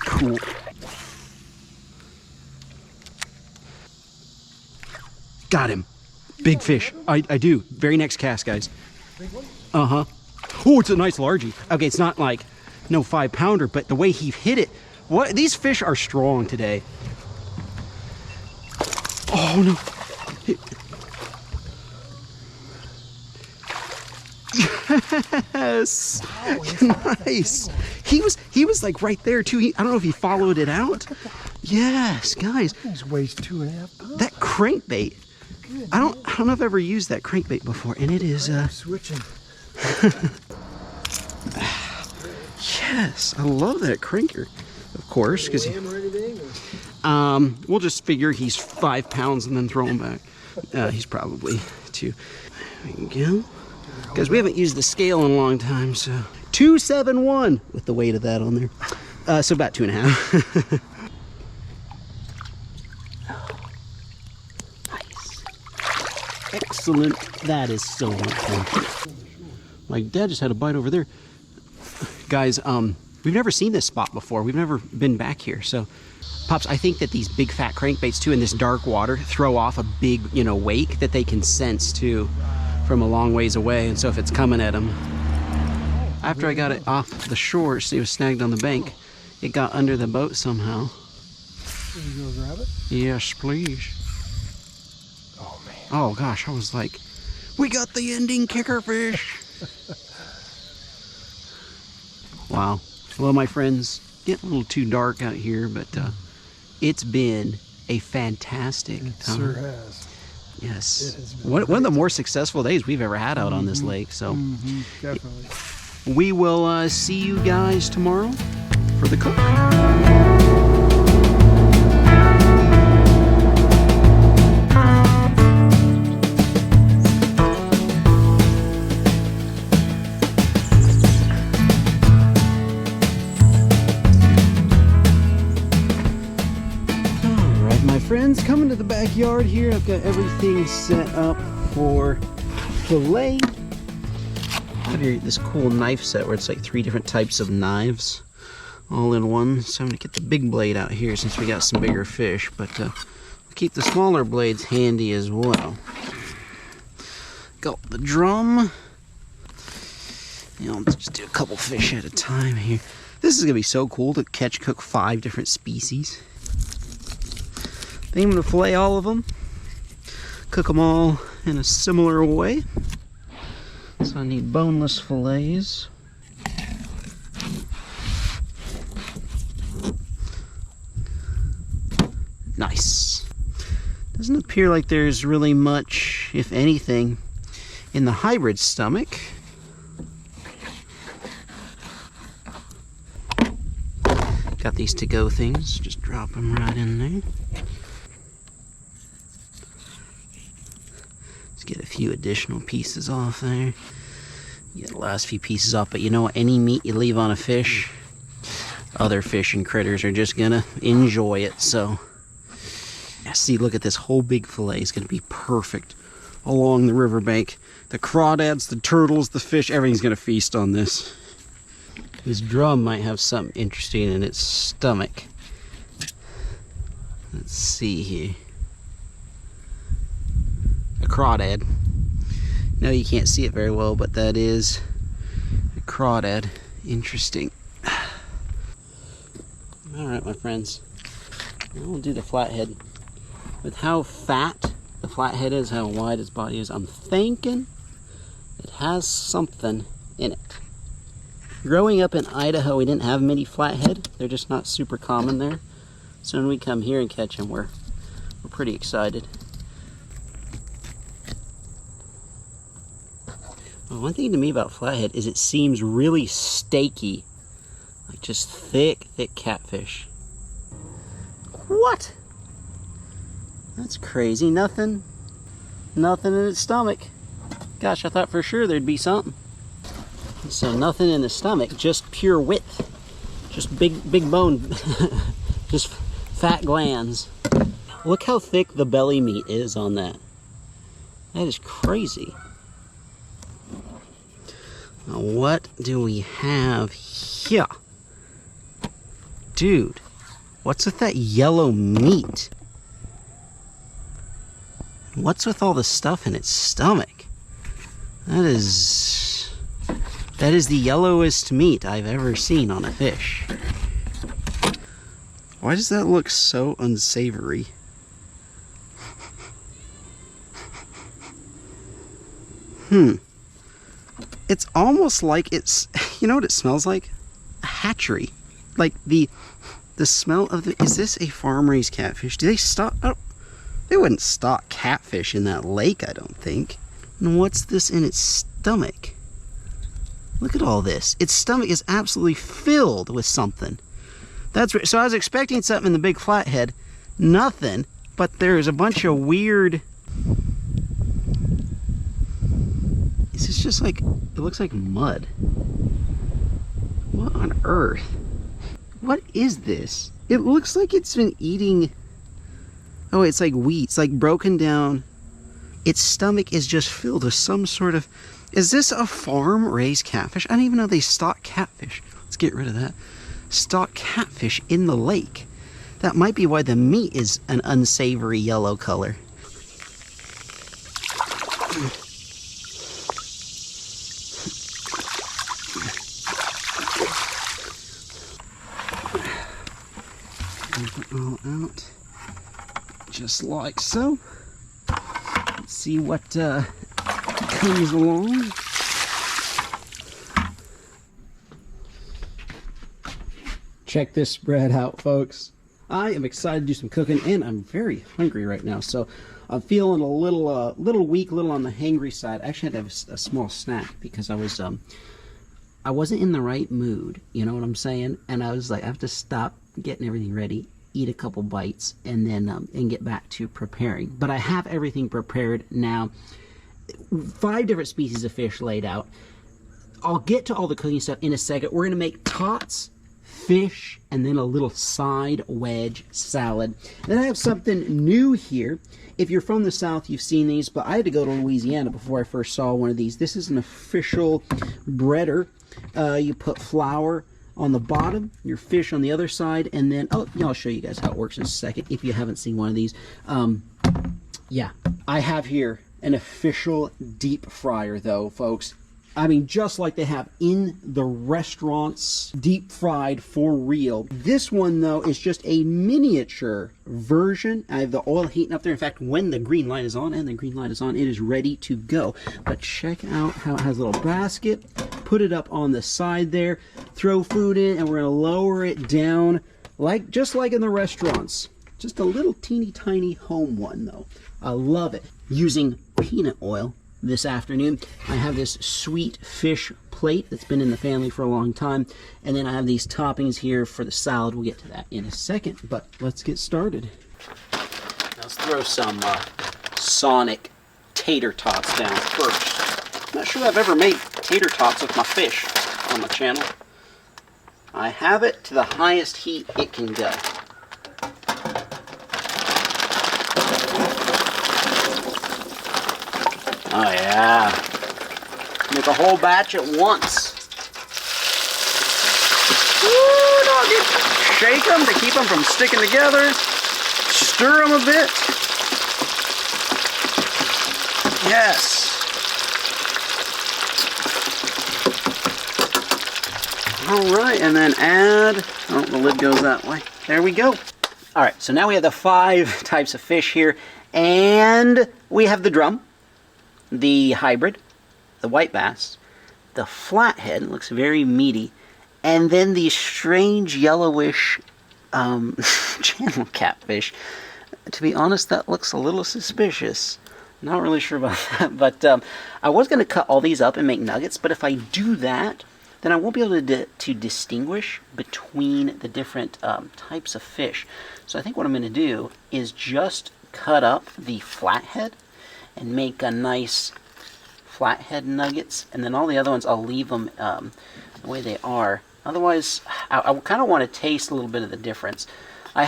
Cool. Got him. Big fish. I do. Very next cast, guys. Uh-huh. Oh, it's a nice largie. Okay, it's not like no 5-pounder, but the way he hit it, what? These fish are strong today. Oh no. Yes. Nice. He was like right there too. I don't know if he followed it out. Yes, guys. This weighs 2.5 pounds. That crankbait. I don't know if I've ever used that crankbait before, and it is Switching. Yes, I love that cranker. Of course, because we'll just figure he's 5 pounds and then throw him back. He's probably 2. There we go. Because we haven't used the scale in a long time, so 271 with the weight of that on there. So about 2.5. Nice. Excellent. That is so much fun. My dad just had a bite over there. Guys, we've never seen this spot before. We've never been back here. So, Pops, I think that these big fat crankbaits too in this dark water throw off a big, wake that they can sense too from a long ways away. And so if it's coming at them, after I got it off the shore, so it was snagged on the bank, it got under the boat somehow. Can you go grab it? Yes, please. Oh man. Oh gosh, I was like, we got the ending kicker fish. Wow. Well, my friends, getting a little too dark out here, but it's been a fantastic time. It sure has. Yes. It has been One of the more successful days we've ever had out on this lake. So Definitely. we will see you guys tomorrow for the cook. Friends, coming to the backyard here. I've got everything set up for fillet. Got here this cool knife set where it's like 3 different types of knives all in one. So I'm gonna get the big blade out here since we got some bigger fish, but we'll keep the smaller blades handy as well. Got the drum. Let's just do a couple fish at a time here. This is gonna be so cool to catch cook 5 different species. I think I'm going to fillet all of them, cook them all in a similar way. So I need boneless fillets. Nice. Doesn't appear like there's really much, if anything, in the hybrid stomach. Got these to-go things, just drop them right in there. Get a few additional pieces off there. Get the last few pieces off, but you know what? Any meat you leave on a fish, other fish and critters are just gonna enjoy it. So, yeah, see, look at this whole big fillet. It's gonna be perfect along the riverbank. The crawdads, the turtles, the fish, everything's gonna feast on this. This drum might have something interesting in its stomach. Let's see here. A crawdad. No, you can't see it very well, but that is a crawdad. Interesting. Alright, my friends. We'll do the flathead. With how fat the flathead is, how wide its body is, I'm thinking it has something in it. Growing up in Idaho, we didn't have many flathead. They're just not super common there. So when we come here and catch them, we're pretty excited. Well, one thing to me about flathead is it seems really steaky. Like just thick catfish. What? That's crazy. Nothing in its stomach. Gosh, I thought for sure there'd be something. So nothing in the stomach, just pure width. Just big bone Just fat glands. Look how thick the belly meat is on that. That is crazy. Now what do we have here? Dude, what's with that yellow meat? What's with all the stuff in its stomach? That is the yellowest meat I've ever seen on a fish. Why does that look so unsavory? It's almost like it's, you know what it smells like? A hatchery. Like the smell of the, is this a farm-raised catfish? Do they stock, they wouldn't stock catfish in that lake, I don't think. And what's this in its stomach? Look at all this. Its stomach is absolutely filled with something. So I was expecting something in the big flathead. Nothing, but there's a bunch of weird... Is this just like, it looks like mud. What on earth? What is this? It looks like it's been eating... Oh, it's like wheat. It's like broken down. Its stomach is just filled with some sort of... Is this a farm-raised catfish? I didn't even know they stock catfish. Let's get rid of that. Stock catfish in the lake. That might be why the meat is an unsavory yellow color. All out, just like so. Let's see what comes along. Check this spread out, folks. I am excited to do some cooking, and I'm very hungry right now, so I'm feeling a little weak, a little on the hangry side. I actually had to have a small snack because I wasn't in the right mood, you know what I'm saying? And I was like, I have to stop getting everything ready, eat a couple bites, and then and get back to preparing. But I have everything prepared now. 5 different species of fish laid out. I'll get to all the cooking stuff in a second. We're gonna make tots, fish, and then a little side wedge salad. Then I have something new here. If you're from the South, you've seen these, but I had to go to Louisiana before I first saw one of these. This is an official breader. You put flour on the bottom, your fish on the other side, and then, oh, yeah, I'll show you guys how it works in a second if you haven't seen one of these. Yeah, I have here an official deep fryer, though, folks. I mean, just like they have in the restaurants, deep fried for real. This one, though, is just a miniature version. I have the oil heating up there. In fact, when the green light is on, and the green light is on, it is ready to go. But check out how it has a little basket. Put it up on the side there. Throw food in, and we're going to lower it down, just like in the restaurants. Just a little teeny tiny home one, though. I love it. Using peanut oil. This afternoon, I have this sweet fish plate that's been in the family for a long time, and then I have these toppings here for the salad. We'll get to that in a second, but let's get started. Let's throw some Sonic tater tots down first. I'm not sure I've ever made tater tots with my fish on my channel. I have it to the highest heat it can go. Oh yeah, make a whole batch at once. Woo, doggy. Shake them to keep them from sticking together. Stir them a bit. Yes. All right, and then add, oh, the lid goes that way. There we go. All right, so now we have the 5 types of fish here, and we have the drum, the hybrid, the white bass, the flathead, looks very meaty, and then the strange yellowish channel catfish. To be honest, that looks a little suspicious. Not really sure about that, but I was going to cut all these up and make nuggets, but if I do that, then I won't be able to distinguish between the different types of fish. So I think what I'm going to do is just cut up the flathead and make a nice flathead nuggets, and then all the other ones I'll leave them the way they are. Otherwise, I kind of want to taste a little bit of the difference.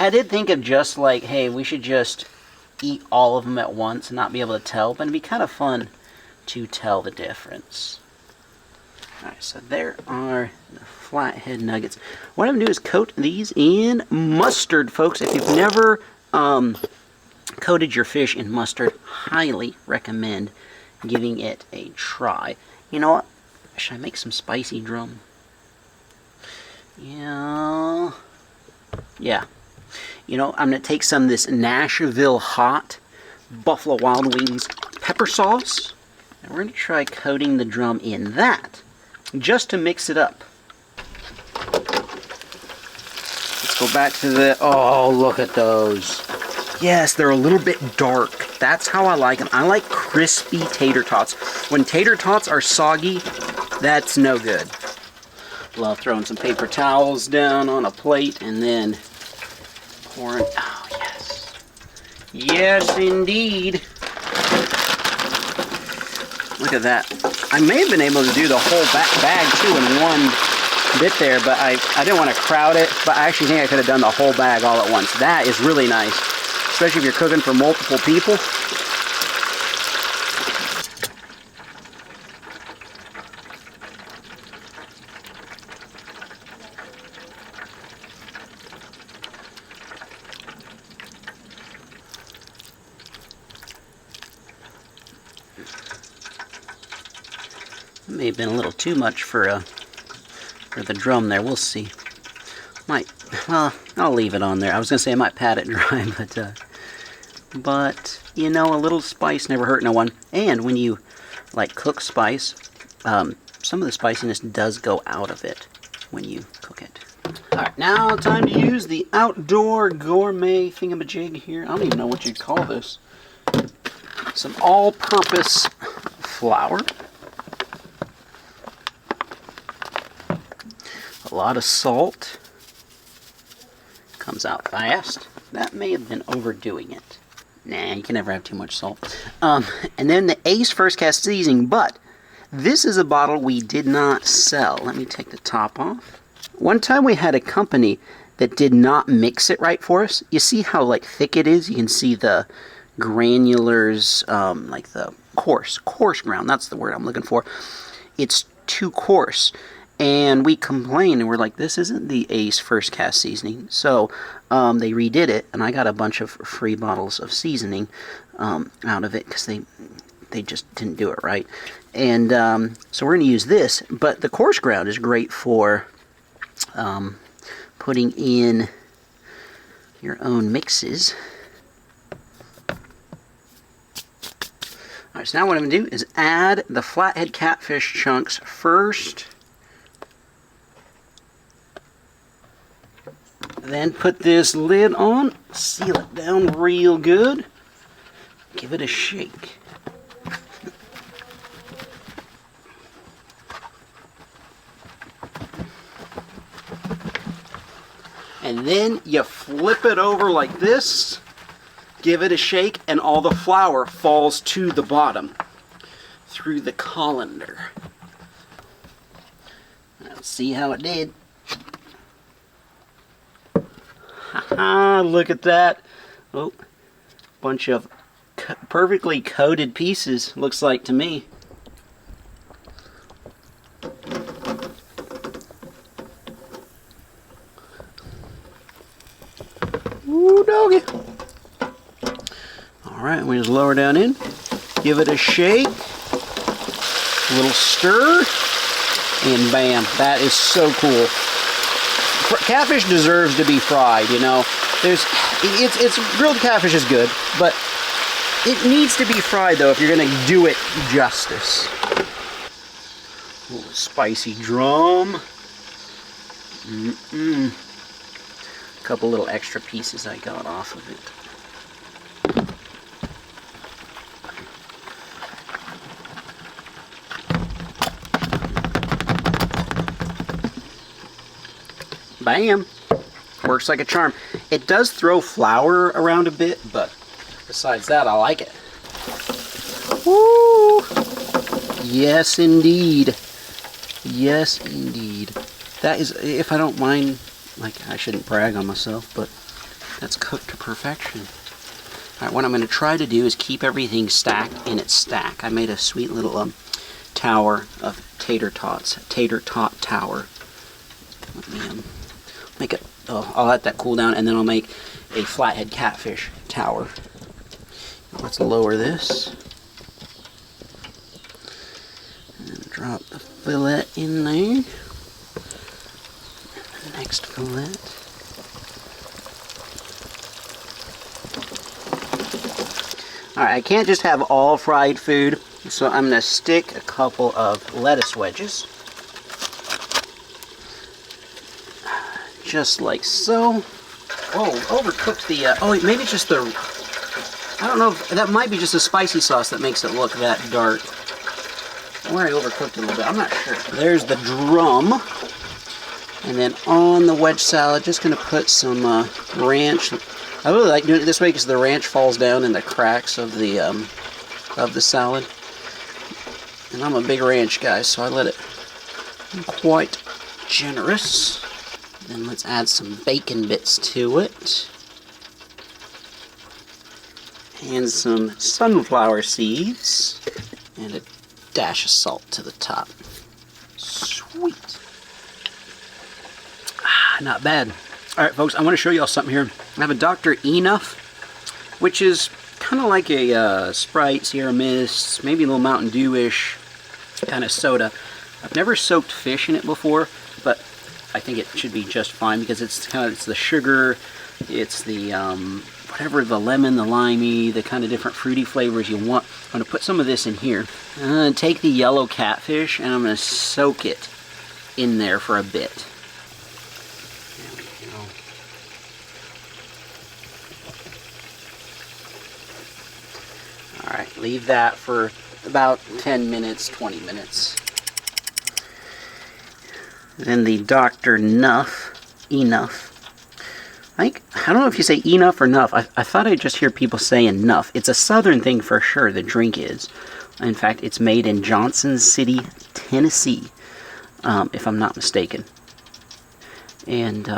I did think of just like, hey, we should just eat all of them at once and not be able to tell, but it'd be kind of fun to tell the difference. Alright, so there are the flathead nuggets. What I'm going to do is coat these in mustard, folks. If you've never coated your fish in mustard, highly recommend giving it a try. You know what? Should I make some spicy drum? Yeah. You know, I'm going to take some of this Nashville Hot Buffalo Wild Wings pepper sauce, and we're going to try coating the drum in that, just to mix it up. Let's go back to the... Oh, look at those. Yes, they're a little bit dark. That's how I like them. I like crispy tater tots. When tater tots are soggy, that's no good. Love throwing some paper towels down on a plate and then pouring... Oh, yes. Yes, indeed. Look at that. I may have been able to do the whole bag, too, in one bit there, but I didn't want to crowd it, but I actually think I could have done the whole bag all at once. That is really nice, especially if you're cooking for multiple people. It may have been a little too much for the drum there. We'll see. Well, I'll leave it on there. I was gonna say I might pat it dry, but you know, a little spice never hurt no one. And when you like cook spice, some of the spiciness does go out of it when you cook it. All right, now time to use the outdoor gourmet thingamajig here. I don't even know what you'd call this. Some all-purpose flour. A lot of salt. Comes out fast. That may have been overdoing it. Nah, you can never have too much salt. And then the Ace First Cast seasoning, but this is a bottle we did not sell. Let me take the top off. One time we had a company that did not mix it right for us. You see how like thick it is? You can see the granulars, like the coarse ground. That's the word I'm looking for. It's too coarse. And we complained, and we're like, this isn't the Ace First Cast seasoning. So they redid it, and I got a bunch of free bottles of seasoning out of it because they just didn't do it right. And so we're going to use this, but the coarse ground is great for putting in your own mixes. Alright, so now what I'm going to do is add the flathead catfish chunks first. Then put this lid on, seal it down real good, give it a shake. And then you flip it over like this, give it a shake, and all the flour falls to the bottom through the colander. Let's see how it did. Haha, look at that. Oh, bunch of perfectly coated pieces, looks like to me. Ooh, doggy. Alright, we just lower down in, give it a shake, a little stir, and bam, that is so cool. Catfish deserves to be fried, you know. It's grilled catfish is good, but it needs to be fried though if you're gonna do it justice. Ooh, spicy drum. A couple little extra pieces I got off of it. Bam! Works like a charm. It does throw flour around a bit, but besides that, I like it. Woo! Yes, indeed. Yes, indeed. That is, if I don't mind, like, I shouldn't brag on myself, but That's cooked to perfection. All right, what I'm going to try to do is keep everything stacked in its stack. I made a sweet little tower of tater tots, tater tot tower. Let me make it. Oh, I'll let that cool down, and then I'll make a flathead catfish tower. Let's lower this. And drop the fillet in there. And the next fillet. Alright, I can't just have all fried food, so I'm going to stick a couple of lettuce wedges. Just like so. Oh, overcooked the, oh, maybe just the, I don't know, that might be just the spicy sauce that makes it look that dark. Or I overcooked it a little bit, I'm not sure. There's the drum. And then on the wedge salad, just going to put some ranch. I really like doing it this way because the ranch falls down in the cracks of the salad. And I'm a big ranch guy, so I let it be quite generous. Then let's add some bacon bits to it. And some sunflower seeds. And a dash of salt to the top. Sweet. Ah, not bad. Alright folks, I want to show y'all something here. I have a Dr. Enough, which is kind of like a Sprite, Sierra Mist, maybe a little Mountain Dew-ish kind of soda. I've never soaked fish in it before, but I think it should be just fine because it's the sugar, it's the whatever, the lemon, the limey, the kind of different fruity flavors you want. I'm going to put some of this in here. I'm going to take the yellow catfish and I'm going to soak it in there for a bit. Alright, leave that for about 10 minutes, 20 minutes. Then the Dr. Enough. I don't know if you say enough or nuff. I thought I'd just hear people say enough. It's a southern thing for sure, the drink is. In fact, it's made in Johnson City, Tennessee, if I'm not mistaken. And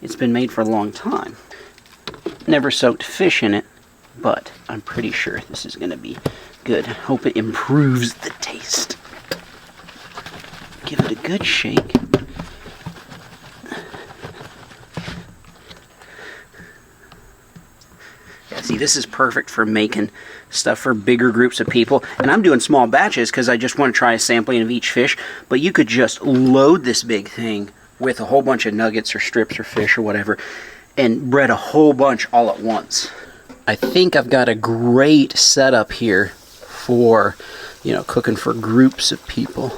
it's been made for a long time. Never soaked fish in it, but I'm pretty sure this is going to be good. Hope it improves the taste. Give it a good shake. Yeah, see, this is perfect for making stuff for bigger groups of people. And I'm doing small batches because I just want to try a sampling of each fish. But you could just load this big thing with a whole bunch of nuggets or strips or fish or whatever and bread a whole bunch all at once. I think I've got a great setup here for, you know, cooking for groups of people.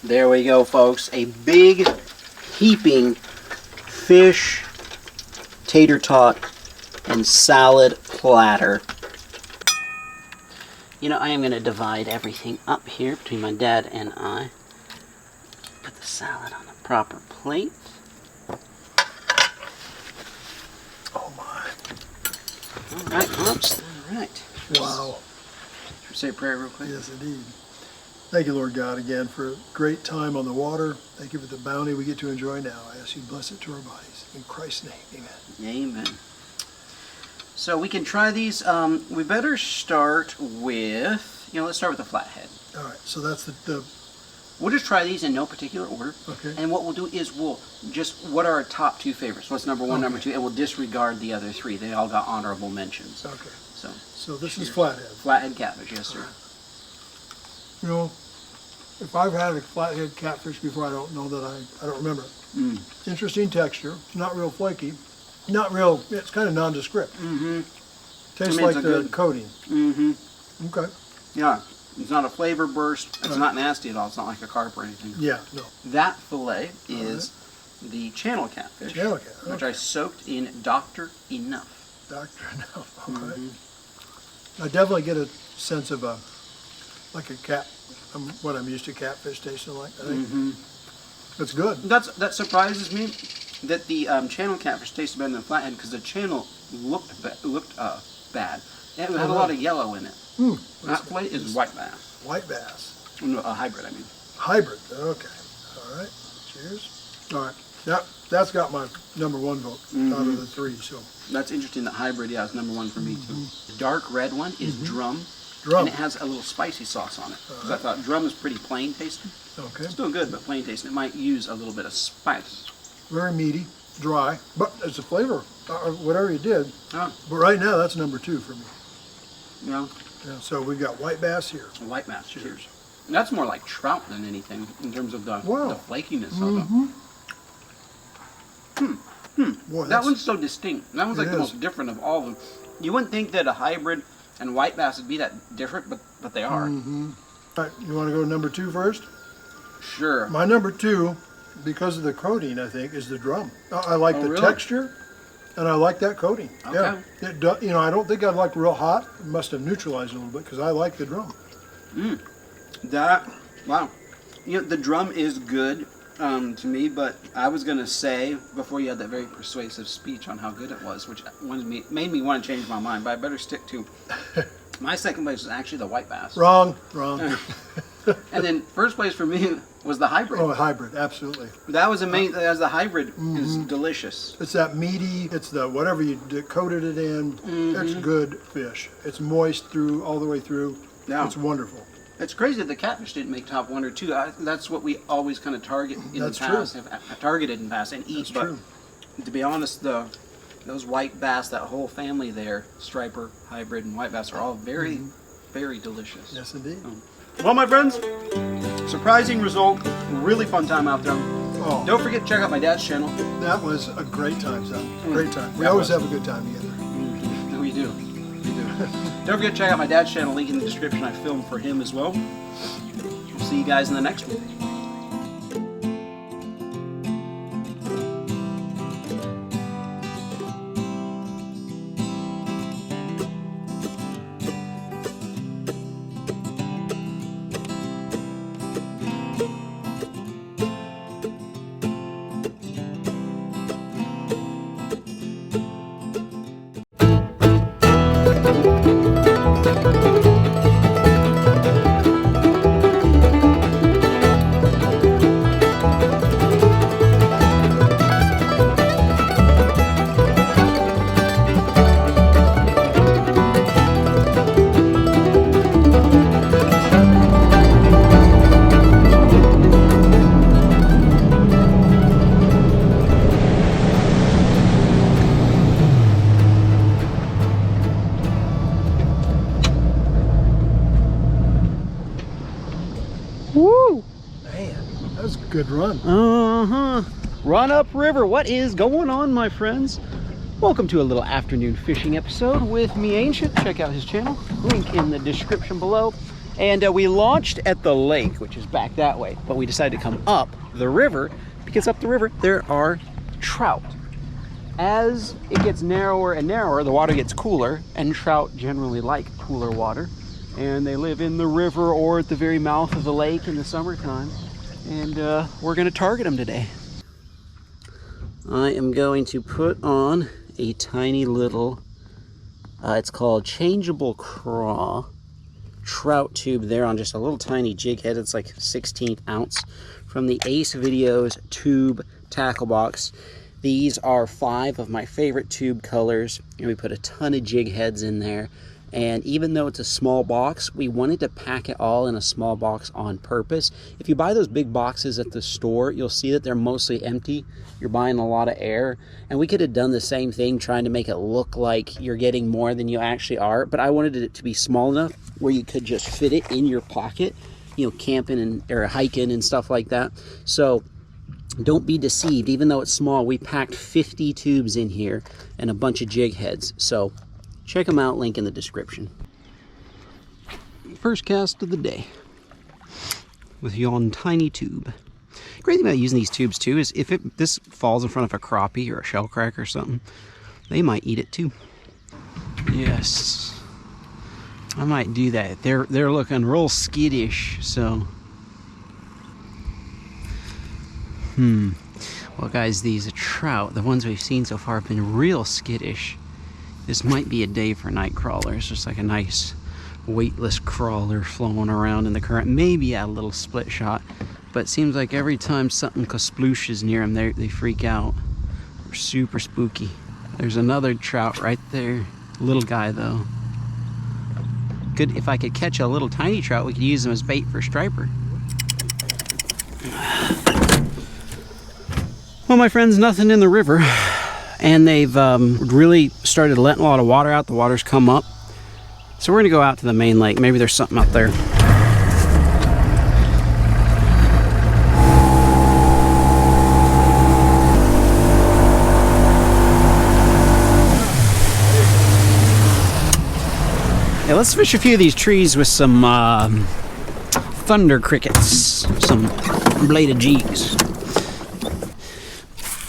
There we go, folks. A big, heaping fish, tater tot, and salad platter. You know, I am going to divide everything up here between my dad and I. Put the salad on the proper plate. Oh my. Alright, oops. Alright. Wow. Should we say a prayer real quick? Yes, indeed. Thank you, Lord God, again for a great time on the water. Thank you for the bounty we get to enjoy now. I ask you to bless it to our bodies. In Christ's name, amen. Amen. So we can try these. We better start with, let's start with the flathead. All right, so that's the We'll just try these in no particular order. Okay. And what we'll do is what are our top two favorites? What's number one, Okay. number two, and we'll disregard the other three. They all got honorable mentions. Okay. So this is flathead. Flathead catfish, yes sir. You know, if I've had a flathead catfish before, I don't know that I don't remember it. Mm. Interesting texture. It's not real flaky. Not real, it's kind of nondescript. Mm-hmm. Tastes like the coating. Mm-hmm. Okay. Yeah. It's not a flavor burst. It's not nasty at all. It's not like a carp or anything. Yeah, no. That fillet is the channel catfish, Channel cat, which okay. I soaked in Dr. Enough. Dr. Enough, okay. I definitely get a sense of like a cat, what I'm used to catfish tasting like, I think. It's good. That surprises me that the channel catfish tasted better than flathead because the channel looked bad. It had a lot of yellow in it. That plate is white bass. White bass. No, a hybrid, I mean. Hybrid. Okay. All right. Cheers. All right. That's got my number one vote out of the three. So That's interesting that hybrid, is number one for me too. The dark red one is drum. Drum. And it has a little spicy sauce on it. Because I thought drum is pretty plain tasting. okay. Still good, but plain tasting. It might use a little bit of spice. Very meaty, dry, but it's a flavor. Whatever you did. Oh, But right now, that's number two for me. you know, Yeah, so we've got white bass here. white bass. Cheers. And that's more like trout than anything in terms of the Wow. flakiness of it. Boy, That that's, one's so distinct. That one's like It the is. most different of all of them. You wouldn't think that a hybrid and white bass would be that different, but they are. All right, you want to go to number two first? Sure. My number two, because of the coating, I think, is the drum. I like Oh, the really? texture, and I like that coating. Okay. Yeah, it do, I don't think I'd like real hot. It must have neutralized a little bit because I like the drum. Wow. You know, the drum is good to me, but I was going to say, before you had that very persuasive speech on how good it was, which made me want to change my mind, but I better stick to my second place was actually the white bass. Wrong. And then first place for me was the hybrid. Oh, hybrid, absolutely. That was amazing. As the hybrid is delicious. It's that meaty. It's the whatever you coated it in. It's good fish. It's moist all the way through. Yeah. It's wonderful. It's crazy that the catfish didn't make top one or two. That's what we always kind of target in That's the past, have targeted in the past and eat. That's but true. to be honest, those white bass, that whole family there, striper, hybrid, and white bass, are all very, very delicious. Yes, indeed. Well, my friends, surprising result. Really fun time out there. Oh, Don't forget to check out my dad's channel. that was a great time, son. Great time. We That always was. have a good time together. No, we do. We do. Don't forget to check out my dad's channel. Link in the description. I filmed for him as well. We'll see you guys in the next one. Woo! Man, that was a good run. Run up river. What is going on, my friends? Welcome to a little afternoon fishing episode with me, Ancient. Check out his channel. Link in the description below. And we launched at the lake, which is back that way. But we decided to come up the river because up the river there are trout. As it gets narrower and narrower, the water gets cooler, and trout generally like cooler water. And they live in the river or at the very mouth of the lake in the summertime. And we're going to target them today. I am going to put on a tiny little, it's called changeable craw trout tube there on just a little tiny jig head. It's like 1/16 ounce from the Ace Videos tube tackle box. These are 5 of my favorite tube colors, and we put a ton of jig heads in there. And even though it's a small box, we wanted to pack it all in a small box on purpose. If you buy those big boxes at the store, you'll see that they're mostly empty. You're buying a lot of air. And we could have done the same thing, trying to make it look like you're getting more than you actually are. But I wanted it to be small enough where you could just fit it in your pocket, you know, camping or hiking and stuff like that. So don't be deceived. Even though it's small, we packed 50 tubes in here and a bunch of jig heads. So check them out, link in the description. First cast of the day with yon tiny tube. Great thing about using these tubes too is if this falls in front of a crappie or a shell crack or something, they might eat it too. Yes, I might do that. They're looking real skittish, so. Well, guys, these trout, the ones we've seen so far, have been real skittish. This might be a day for night crawlers, just like a nice weightless crawler flowing around in the current. Maybe a little split shot, but it seems like every time something splooshes near them, they freak out. They're super spooky. There's another trout right there. Little guy though. Good, if I could catch a little tiny trout, we could use them as bait for striper. Well, my friends, nothing in the river, and they've really started letting a lot of water out. The water's come up, so we're gonna go out to the main lake. Maybe there's something out there. Yeah, let's fish a few of these trees with some thunder crickets, some bladed jigs.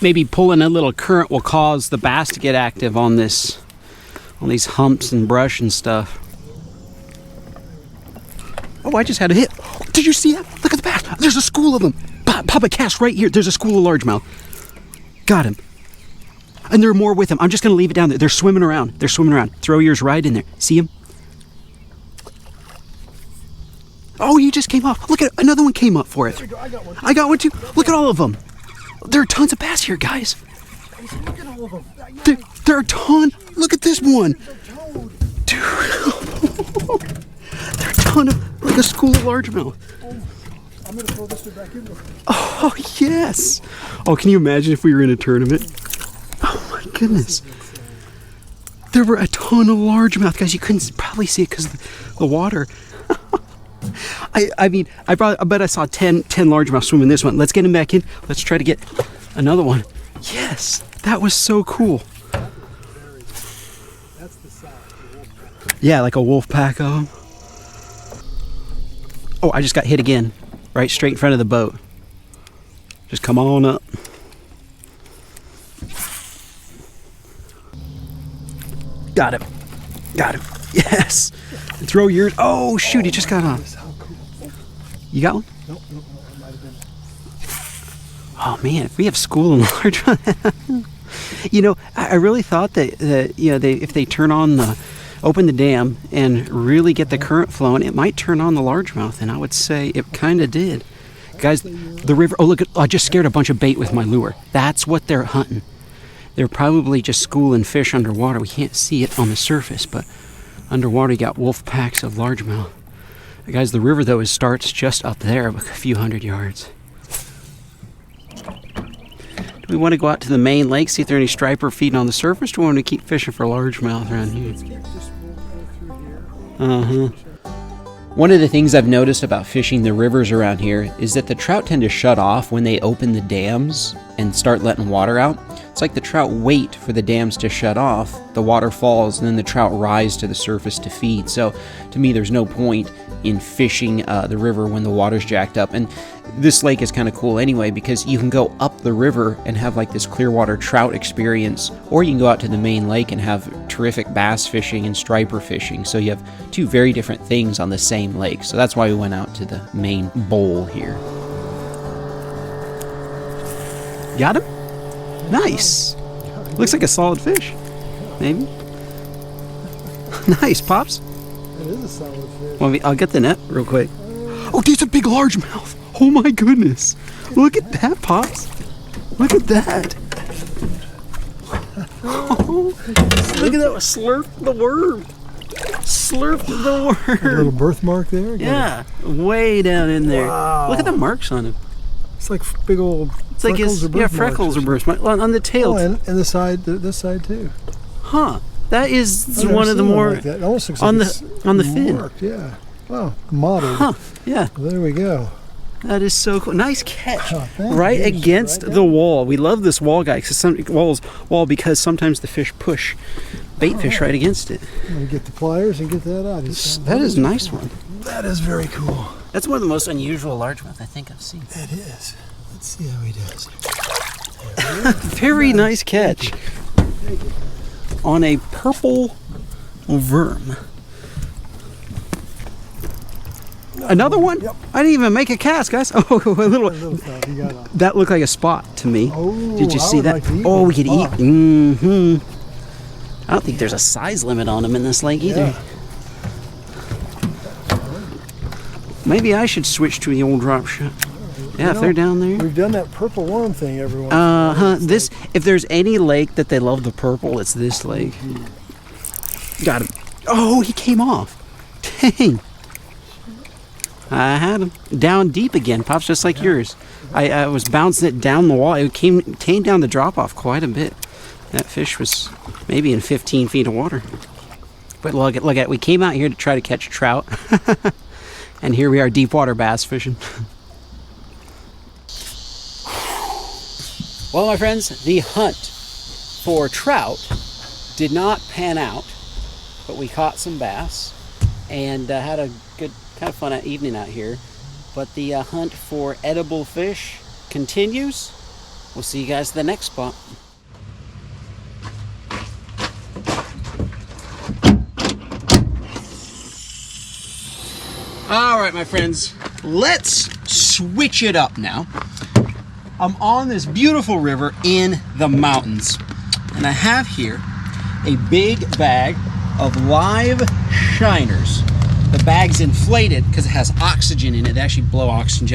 Maybe pulling a little current will cause the bass to get active on these humps and brush and stuff. Oh, I just had a hit. Did you see that? Look at the bass. There's a school of them. Pop a cast right here. There's a school of largemouth. Got him. And there are more with him. I'm just going to leave it down there. They're swimming around. They're swimming around. Throw yours right in there. See him? Oh, he just came off. Look at it. Another one came up for it. I got one too. Look at all of them. There are tons of bass here, guys. Look at all of them. There are a ton. Look at this one. Dude. There are a ton of, like a school of largemouth. I'm going to throw this back in there. Oh, yes. Oh, can you imagine if we were in a tournament? Oh, my goodness. There were a ton of largemouth. Guys, you couldn't probably see it because of the water. I mean, I bet I saw 10 largemouth swim in this one. Let's get him back in. Let's try to get another one. Yes, that was so cool. That's the size. Yeah, like a wolf pack of them. Oh, I just got hit again. Right straight in front of the boat. Just come on up. Got him. Got him. Yes. Throw yours. Oh, shoot, he just got on. You got one? Nope, it might have been. Oh man, if we have school and large, you know, I really thought that you know, if they turn on open the dam and really get the current flowing, it might turn on the largemouth, and I would say it kind of did. Guys, the river. Oh look, I just scared a bunch of bait with my lure. That's what they're hunting. They're probably just schooling fish underwater. We can't see it on the surface, but underwater you got wolf packs of largemouth. Guys, the river though starts just up there, a few hundred yards. Do we want to go out to the main lake, see if there are any striper feeding on the surface, or do we want to keep fishing for largemouth around here? One of the things I've noticed about fishing the rivers around here is that the trout tend to shut off when they open the dams and start letting water out. It's like the trout wait for the dams to shut off, the water falls, and then the trout rise to the surface to feed. So to me, there's no point in fishing the river when the water's jacked up. And this lake is kind of cool anyway, because you can go up the river and have like this clear water trout experience, or you can go out to the main lake and have terrific bass fishing and striper fishing. So you have two very different things on the same lake. So that's why we went out to the main bowl here. Got him? Nice. Looks like a solid fish. Maybe. Nice, Pops. It is a solid fish. Well, I'll get the net real quick. Oh, there's a big largemouth. Oh my goodness. Look at that, Pops. Look at that. Oh, look at that. Slurped the worm. Slurped the worm. A little birthmark there. Yeah, way down in there. Wow. Look at the marks on him. It's like big old It's like freckles his, or birthmarks. freckles or birthmarks on the tail. Oh, and the side, this side too. Huh. That is I've never one of the seen one more like that. It almost looks on like the it's fin. marked, yeah. Wow, modeled. Huh. Yeah. Well, there we go. That is so cool. Nice catch. Oh, thank Right you. against Right the down. wall. We love this wall, guy, because sometimes the fish push bait fish right against it. I'm gonna get the pliers and get that out. That is a nice one. That is very cool. That's one of the most unusual largemouth I think I've seen. It is. Let's see how he does. Very nice catch on a purple worm. Another one? Yep. I didn't even make a cast, guys. Oh, a little. Stuff you got on. That looked like a spot to me. Oh, Did you I see would that? like to eat Oh, one. we could eat. Fuck. Mm-hmm. I don't think there's a size limit on them in this lake either. Yeah. Maybe I should switch to the old drop shot. Yeah, if they're down there. We've done that purple worm thing every once in a while. This, if there's any lake that they love the purple, it's this lake. Got him. Oh, he came off. Dang. I had him. Down deep again. Pops just like yours. I was bouncing it down the wall. It came down the drop off quite a bit. That fish was maybe in 15 feet of water. But look at, we came out here to try to catch trout. And here we are, deep water bass fishing. Well, my friends, the hunt for trout did not pan out, but we caught some bass and had a good, kind of fun evening out here. But the hunt for edible fish continues. We'll see you guys at the next spot. All right, my friends, let's switch it up now. I'm on this beautiful river in the mountains, and I have here a big bag of live shiners. The bag's inflated because it has oxygen in it. They actually blow oxygen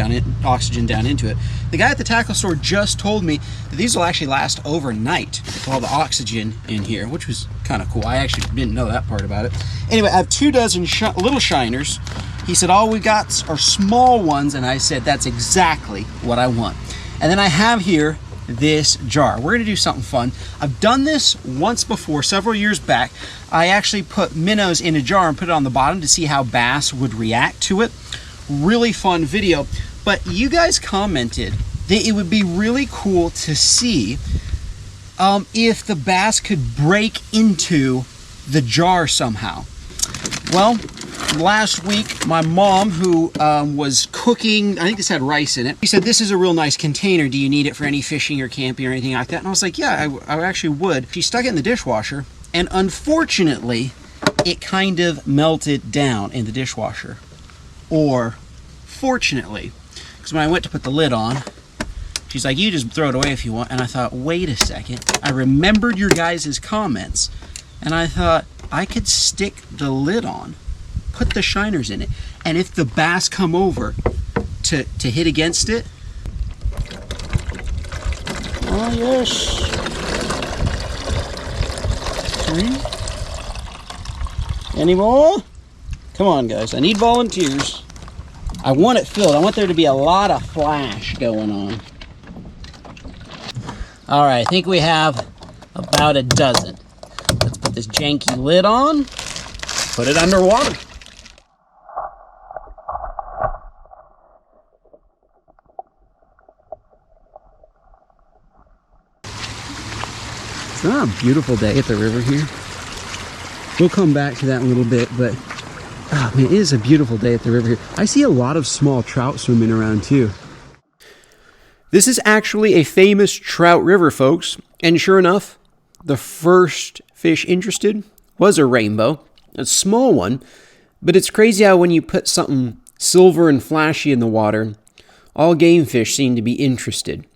down into it. The guy at the tackle store just told me that these will actually last overnight with all the oxygen in here, which was kind of cool. I actually didn't know that part about it. Anyway, I have 24 little shiners. He said, all we got are small ones, and I said, that's exactly what I want. And then I have here this jar. We're gonna do something fun. I've done this once before, several years back. I actually put minnows in a jar and put it on the bottom to see how bass would react to it. Really fun video. But you guys commented that it would be really cool to see if the bass could break into the jar somehow. Well, last week, my mom, who was cooking, I think this had rice in it, she said, this is a real nice container. Do you need it for any fishing or camping or anything like that? And I was like, yeah, I actually would. She stuck it in the dishwasher, and unfortunately, it kind of melted down in the dishwasher. Or, fortunately, because when I went to put the lid on, she's like, you just throw it away if you want. And I thought, wait a second. I remembered your guys' comments, and I thought, I could stick the lid on, put the shiners in it, and if the bass come over to hit against it, oh yes, 3, any more? Come on guys, I need volunteers. I want it filled. I want there to be a lot of flash going on. All right, I think we have about a dozen. Let's put this janky lid on, put it underwater. It's not a beautiful day at the river here. We'll come back to that in a little bit, but oh man, it is a beautiful day at the river here. I see a lot of small trout swimming around too. This is actually a famous trout river, folks, and sure enough, the first fish interested was a rainbow, a small one, but it's crazy how when you put something silver and flashy in the water, all game fish seem to be interested.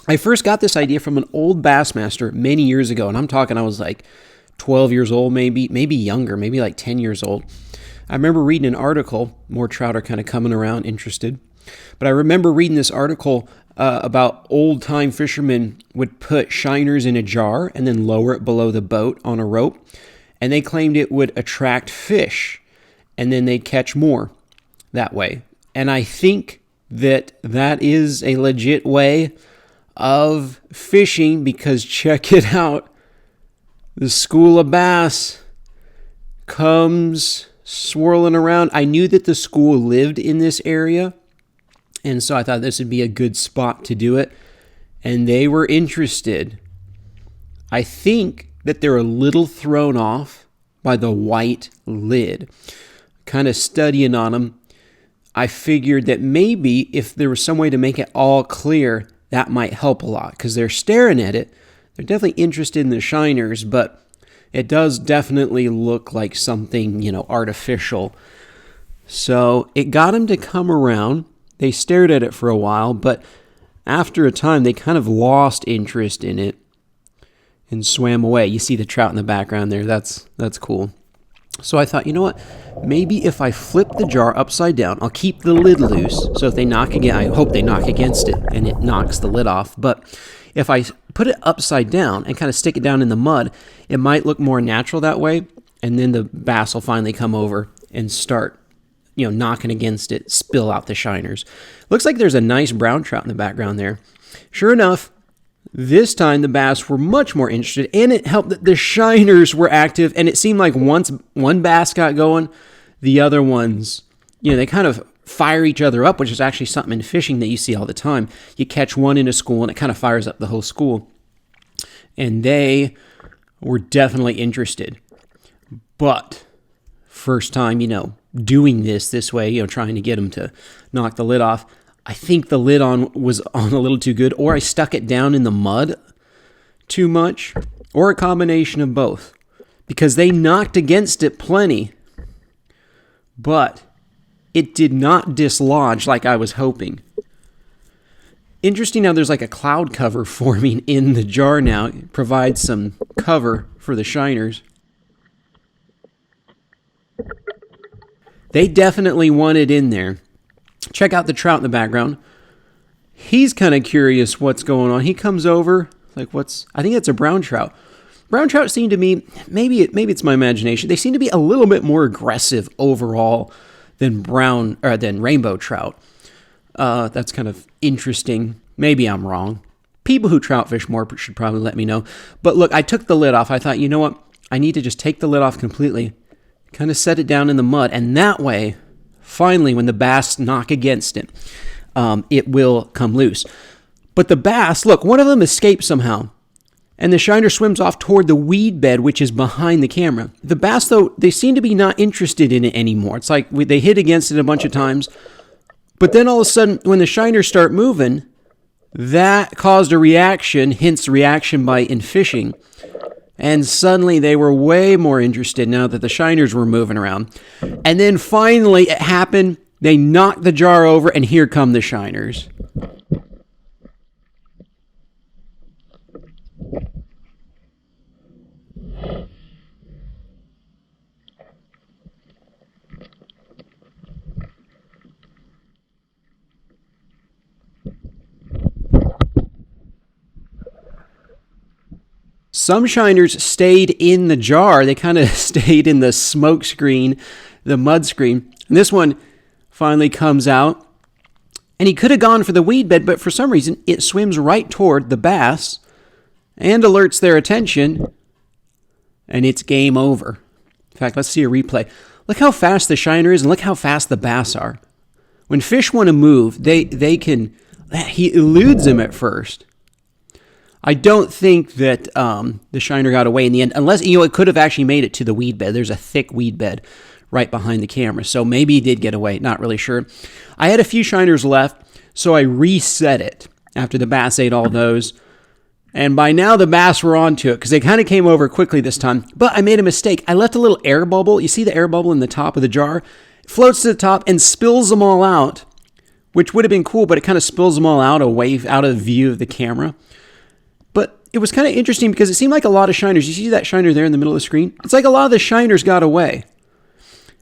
I first got this idea from an old Bassmaster many years ago, and I'm talking I was like 12 years old, maybe younger, maybe like 10 years old. I remember reading an article, more trout are kind of coming around interested, but I remember reading this article about old-time fishermen would put shiners in a jar and then lower it below the boat on a rope, and they claimed it would attract fish, and then they'd catch more that way. And I think that that is a legit way of fishing, because check it out. The school of bass comes swirling around. I knew that the school lived in this area, and so I thought this would be a good spot to do it. And they were interested. I think that they're a little thrown off by the white lid. Kind of studying on them, I figured that maybe if there was some way to make it all clear, that might help a lot, because they're staring at it. They're definitely interested in the shiners, but it does definitely look like something, artificial. So it got them to come around. They stared at it for a while, but after a time, they kind of lost interest in it and swam away. You see the trout in the background there. That's cool. So I thought, you know what? Maybe if I flip the jar upside down, I'll keep the lid loose. So if they knock again, I hope they knock against it and it knocks the lid off. But if I put it upside down and kind of stick it down in the mud, it might look more natural that way. And then the bass will finally come over and start, knocking against it, spill out the shiners. Looks like there's a nice brown trout in the background there. Sure enough, this time the bass were much more interested, and it helped that the shiners were active, and it seemed like once one bass got going, the other ones, they kind of fire each other up, which is actually something in fishing that you see all the time. You catch one in a school, and it kind of fires up the whole school. And they were definitely interested. But first time, doing this way, trying to get them to knock the lid off, I think the lid was on a little too good, or I stuck it down in the mud too much, or a combination of both, because they knocked against it plenty, but it did not dislodge like I was hoping. Interesting how there's like a cloud cover forming in the jar now. It provides some cover for the shiners. They definitely want it in there. Check out the trout in the background. He's kind of curious what's going on. He comes over, I think it's a brown trout. Brown trout seem to me, maybe it's my imagination, they seem to be a little bit more aggressive overall than rainbow trout. That's kind of interesting. Maybe I'm wrong. People who trout fish more should probably let me know. But look, I took the lid off. I thought, you know what? I need to just take the lid off completely, kind of set it down in the mud, and that way, finally, when the bass knock against it, it will come loose. But the bass, look, one of them escaped somehow, and the shiner swims off toward the weed bed, which is behind the camera. The bass, though, they seem to be not interested in it anymore. It's like they hit against it a bunch of times, but then all of a sudden, when the shiners start moving, that caused a reaction, hence reaction bite in fishing. And suddenly they were way more interested now that the shiners were moving around. And then finally it happened. They knocked the jar over, and here come the shiners. Some shiners stayed in the jar. They kind of stayed in the smoke screen, the mud screen. And this one finally comes out. And he could have gone for the weed bed, but for some reason, it swims right toward the bass and alerts their attention. And it's game over. In fact, let's see a replay. Look how fast the shiner is, and look how fast the bass are. When fish want to move, they can... He eludes them at first. I don't think that the shiner got away in the end, unless, it could have actually made it to the weed bed. There's a thick weed bed right behind the camera, so maybe he did get away. Not really sure. I had a few shiners left, so I reset it after the bass ate all those. And by now, the bass were onto it, because they kind of came over quickly this time. But I made a mistake. I left a little air bubble. You see the air bubble in the top of the jar? It floats to the top and spills them all out, which would have been cool, but it kind of spills them all out of view of the camera. But it was kind of interesting because it seemed like a lot of shiners. You see that shiner there in the middle of the screen? It's like a lot of the shiners got away.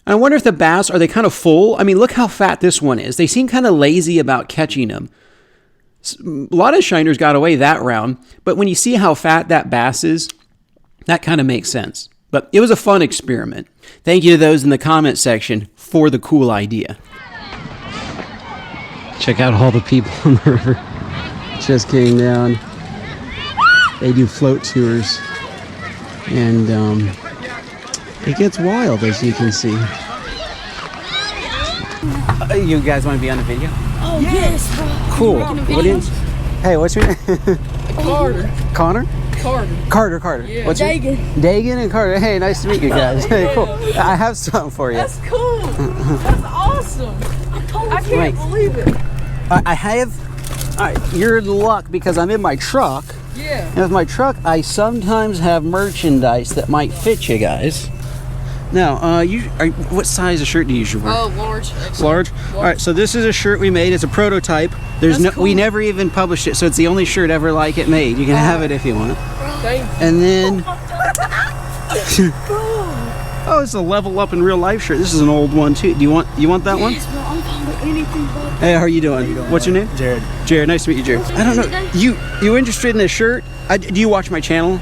And I wonder if the bass, are they kind of full? I mean, look how fat this one is. They seem kind of lazy about catching them. A lot of shiners got away that round. But when you see how fat that bass is, that kind of makes sense. But it was a fun experiment. Thank you to those in the comment section for the cool idea. Check out all the people on the river. Just came down. They do float tours, and it gets wild, as you can see. You guys want to be on the video? Oh, yes. Cool. What is? Hey, what's your name? Carter. Connor? Carter. Yeah. What's Dagan. Dagan and Carter. Hey, nice to meet you guys. Hey, cool. I have something for you. That's cool. That's awesome. I can't believe it. I have. All right, you're in luck because I'm in my truck. Yeah. And with my truck, I sometimes have merchandise that might fit you guys. Now, what size of shirt do you usually wear? Oh, large. Large? All right, so this is a shirt we made. It's a prototype. Cool. We never even published it, so it's the only shirt ever like it made. You can have it if you want. Thank you. And then... Oh, it's a level up in real life shirt. This is an old one too. Do you want that one? Yes, bro, I'm fine with anything, bro. Hey, how are you doing? What's your name? Jared. Jared, nice to meet you, Jared. I don't know. You interested in this shirt? Do you watch my channel?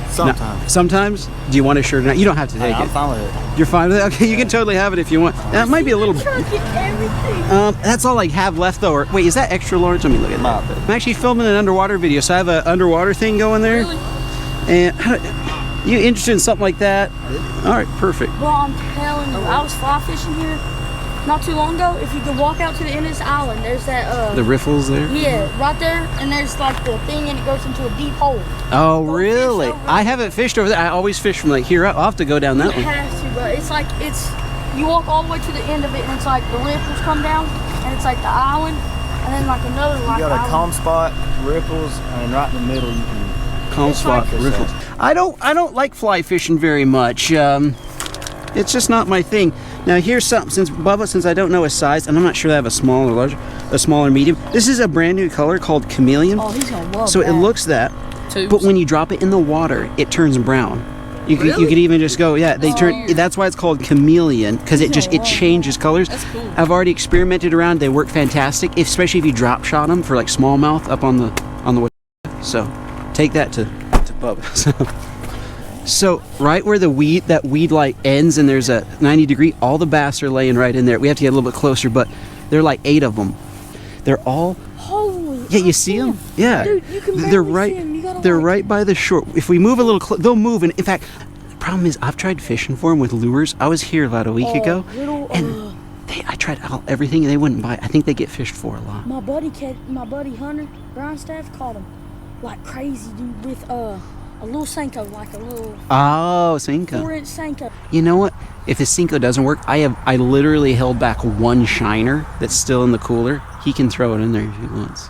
Sometimes. No. Sometimes? Do you want a shirt or not? You don't have to take I'm it. fine with it. You're fine with it? Okay, you can totally have it if you want. That might be a little... Trying to get everything. That's all I have left though. Wait, is that extra large? Let me look at that. Might be. I'm actually filming an underwater video, so I have an underwater thing going there. Really? And you interested in something like that? All right, perfect. Bro, I'm telling you, I was fly fishing here not too long ago. If you could walk out to the end of this island, there's that The riffles there? yeah, right there, and there's like the thing and it goes into a deep hole. Oh, Go really? fish over I haven't fished over there. I always fish from like here up. I'll have to go down that You one. have to, bro. It's like, you walk all the way to the end of it and it's like the ripples come down and it's like the island and then like another like You got a island. calm spot, ripples, and right in the middle you can. Calm It's spot, like- riffles. I don't like fly fishing very much. It's just not my thing. Now here's something, since I don't know his size, and I'm not sure they have a small or large, a small or medium. This is a brand new color called chameleon. Oh, he's gonna love So that. it looks that, but when you drop it in the water, it turns brown. You could even just go, yeah, they turn. That's why it's called chameleon, because it changes colors. That's cool. I've already experimented around. They work fantastic, especially if you drop shot them for like smallmouth up on the. So, take that to Bubba. So right where that weed light ends and there's a 90-degree, all the bass are laying right in there. We have to get a little bit closer, but there are like 8 of them. They're all. Holy. Yeah, you see them? Yeah. Dude, you can they're barely right. see 'em. You gotta They're like- right by the shore. If we move a little, they'll move. And in fact, the problem is I've tried fishing for them with lures. I was here about a week ago, and I tried everything and they wouldn't bite. I think they get fished for a lot. My buddy Hunter Grindstaff caught him like crazy, dude, with a little Senko, like a little Oh, Cinco. 4-inch Senko. You know what? If the Cinco doesn't work, I literally held back one shiner that's still in the cooler. He can throw it in there if he wants.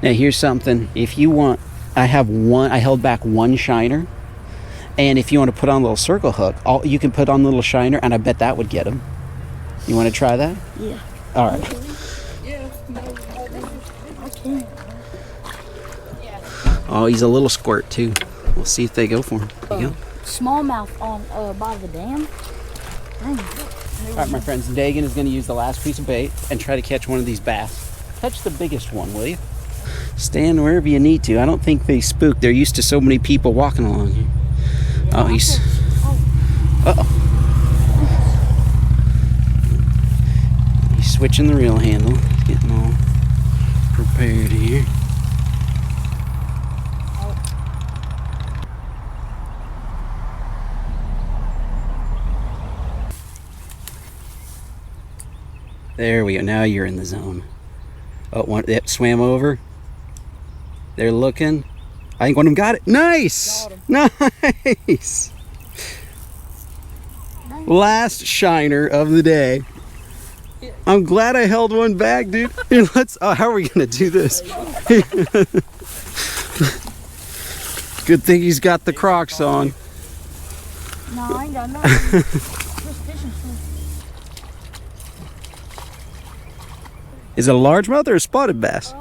Now here's something. If you want, I held back one shiner, and if you want to put on a little circle hook, you can put on a little shiner, and I bet that would get him. You want to try that? Yeah. All right. I can't. Oh, he's a little squirt too. We'll see if they go for him. There you go. Smallmouth on by the dam. Dang. All right, my friends, Dagan is going to use the last piece of bait and try to catch one of these bass. Catch the biggest one, will you? Stand wherever you need to. I don't think they spook. They're used to so many people walking along here. Oh, he's... Uh-oh. He's switching the reel handle. He's getting all prepared here. There we go. Now you're in the zone. Oh, one that swam over. They're looking. I think one of them got it. Nice. Nice. Last shiner of the day. I'm glad I held one back, dude. Here, how are we gonna do this? Good thing he's got the Crocs on. No, I ain't got nothing. Just fishing for. Is it a largemouth or a spotted bass?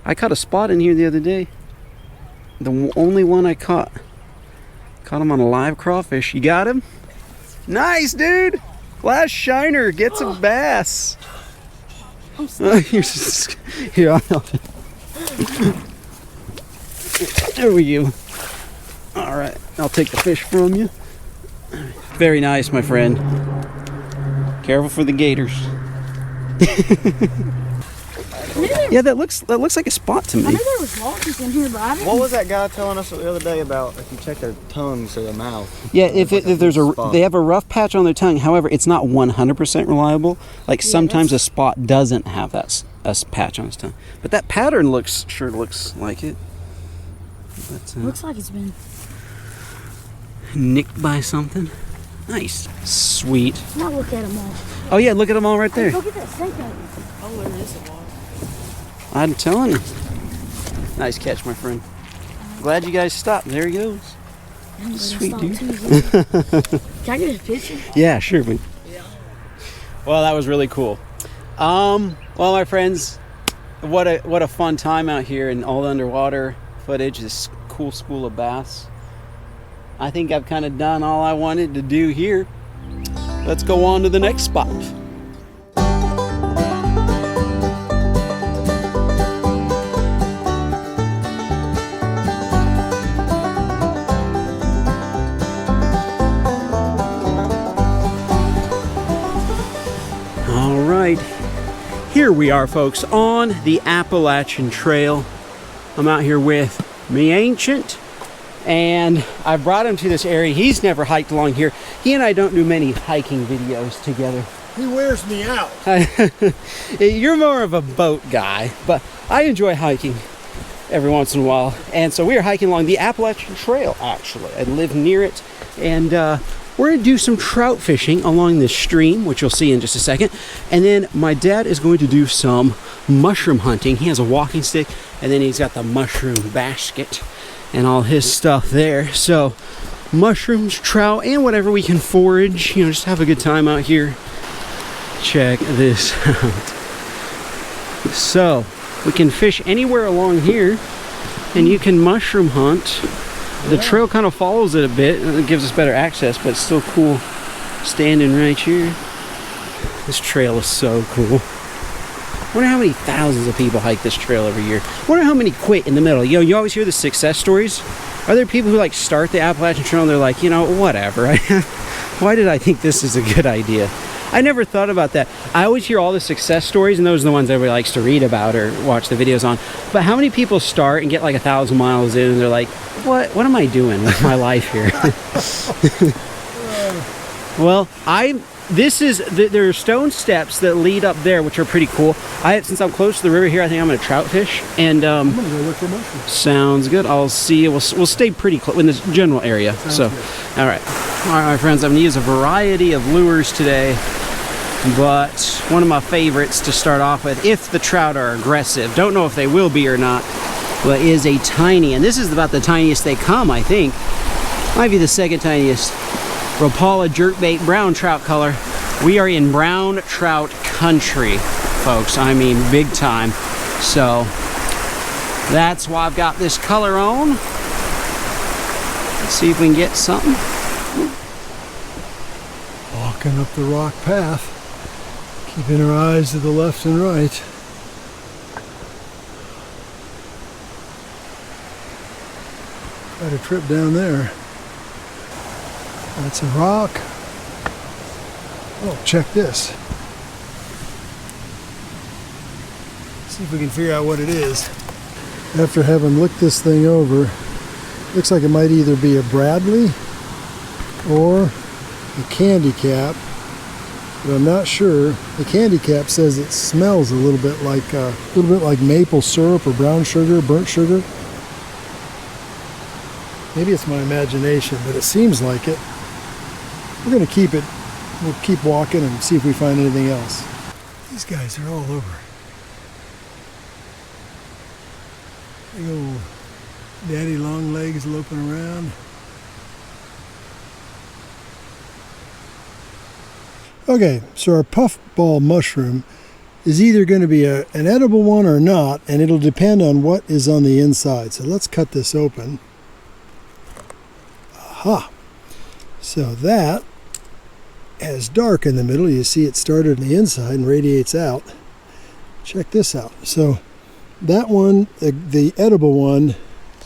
I caught a spot in here the other day. The only one I caught. Caught him on a live crawfish. You got him? Nice, dude. Last shiner gets a bass. Here, I'll help you. There we go. All right, I'll take the fish from you. Very nice, my friend. Careful for the gators. Yeah, that looks like a spot to I me. knew there was larges in here, but I didn't. What was that guy telling us the other day about if you check their tongues or their mouth? Yeah, if there's spot. they have a rough patch on their tongue. However, it's not 100% reliable. Like sometimes a spot doesn't have that patch on its tongue, but that pattern sure looks like it. But, Looks like it's been. nicked by something. Nice, sweet. Now look at them all. Oh yeah, look at them all right there. Go get that Senko. Oh, there is a lot. I'm telling you. Nice catch, my friend. Glad you guys stopped. There he goes. Sweet dude. Can I get a picture? Yeah, sure. Yeah. Well, that was really cool. Well, my friends, what a fun time out here and all the underwater footage. This cool school of bass. I think I've kind of done all I wanted to do here. Let's go on to the next spot. All right, here we are, folks, on the Appalachian Trail. I'm out here with me Ancient, and I brought him to this area. He's never hiked along here. He and I don't do many hiking videos together. He wears me out. You're more of a boat guy, but I enjoy hiking every once in a while. And so we are hiking along the Appalachian Trail, actually. I live near it, and we're gonna do some trout fishing along this stream, which you'll see in just a second. And then my dad is going to do some mushroom hunting. He has a walking stick, and then he's got the mushroom basket and all his stuff there. So mushrooms, trout, and whatever we can forage, you know, just have a good time out here. Check this out. So we can fish anywhere along here, and you can mushroom hunt. The trail kind of follows it a bit, and it gives us better access, but it's still cool standing right here. This trail is so cool. I wonder how many thousands of people hike this trail every year. I wonder how many quit in the middle. You know, you always hear the success stories. Are there people who like start the Appalachian Trail and they're like, you know, whatever. Why did I think this is a good idea? I never thought about that. I always hear all the success stories, and those are the ones everybody likes to read about or watch the videos on. But how many people start and get like 1,000 miles in and they're like, what am I doing with my life here? Well, there are stone steps that lead up there, which are pretty cool. Since I'm close to the river here, I think I'm gonna trout fish. And I'm gonna go look for mushrooms. sounds good. I'll see you. We'll stay pretty close in this general area. All right, my friends. I'm gonna use a variety of lures today, but one of my favorites to start off with, if the trout are aggressive, don't know if they will be or not, but is a tiny, and this is about the tiniest they come, I think. Might be the second tiniest. Rapala jerkbait brown trout color. We are in brown trout country, folks. I mean, big time. So that's why I've got this color on. Let's see if we can get something. Walking up the rock path, keeping our eyes to the left and right. Quite a trip down there. That's a rock. Oh, check this. See if we can figure out what it is. After having looked this thing over, looks like it might either be a Bradley or a candy cap, but I'm not sure. The candy cap says it smells a little bit like maple syrup or brown sugar, burnt sugar. Maybe it's my imagination, but it seems like it. We're going to keep it. We'll keep walking and see if we find anything else. These guys are all over. Big old daddy long legs loping around. Okay, so our puffball mushroom is either going to be an edible one or not, and it'll depend on what is on the inside. So let's cut this open. Aha! So that has dark in the middle. You see it started on the inside and radiates out. Check this out. So that one, the edible one,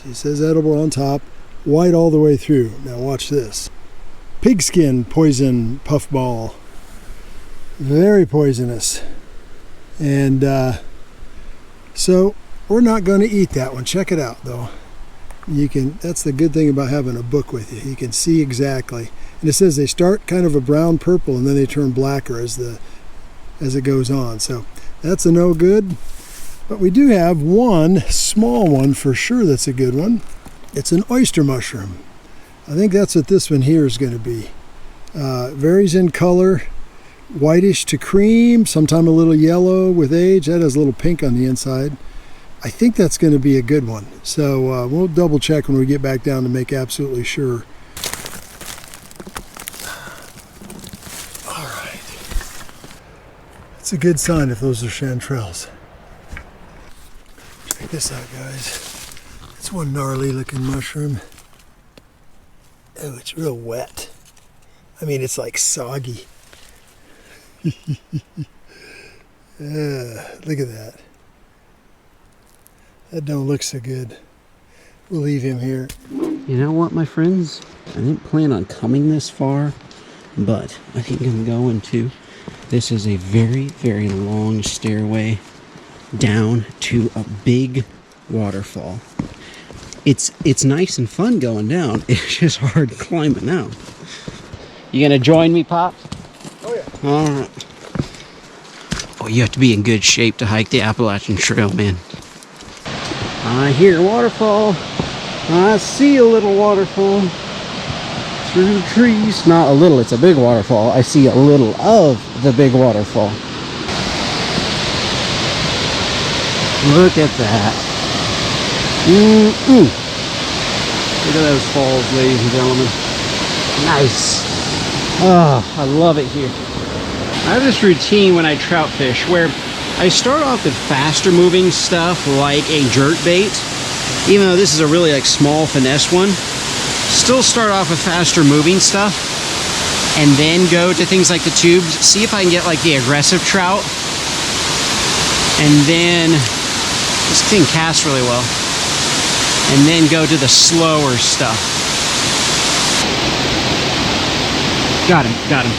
it says edible on top, white all the way through. Now watch this. Pigskin poison puffball. Very poisonous. And so we're not going to eat that one. Check it out though. That's the good thing about having a book with you. You can see exactly. And it says they start kind of a brown purple and then they turn blacker as it goes on. So that's a no good. But we do have one small one for sure that's a good one. It's an oyster mushroom. I think that's what this one here is going to be. Varies in color, whitish to cream, sometime a little yellow with age. That has a little pink on the inside. I think that's going to be a good one. So we'll double check when we get back down to make absolutely sure. All right. It's a good sign if those are chanterelles. Check this out, guys. It's one gnarly looking mushroom. Oh, it's real wet. I mean, it's like soggy. Look at that. That don't look so good. We'll leave him here. You know what, my friends? I didn't plan on coming this far, but I think I'm going to. This is a very, very long stairway down to a big waterfall. It's nice and fun going down. It's just hard climbing out. You gonna join me, Pop? Oh yeah. All right. Oh, you have to be in good shape to hike the Appalachian Trail, man. I hear a waterfall. I see a little waterfall through the trees. Not a little, it's a big waterfall. I see a little of the big waterfall. Look at that. Look at those falls, ladies and gentlemen. Nice. Oh, I love it here. I have this routine when I trout fish where I start off with faster moving stuff like a jerk bait. Even though this is a really like small finesse one, still start off with faster moving stuff and then go to things like the tubes. See if I can get like the aggressive trout. And then this thing casts really well. And then go to the slower stuff. Got him, got him.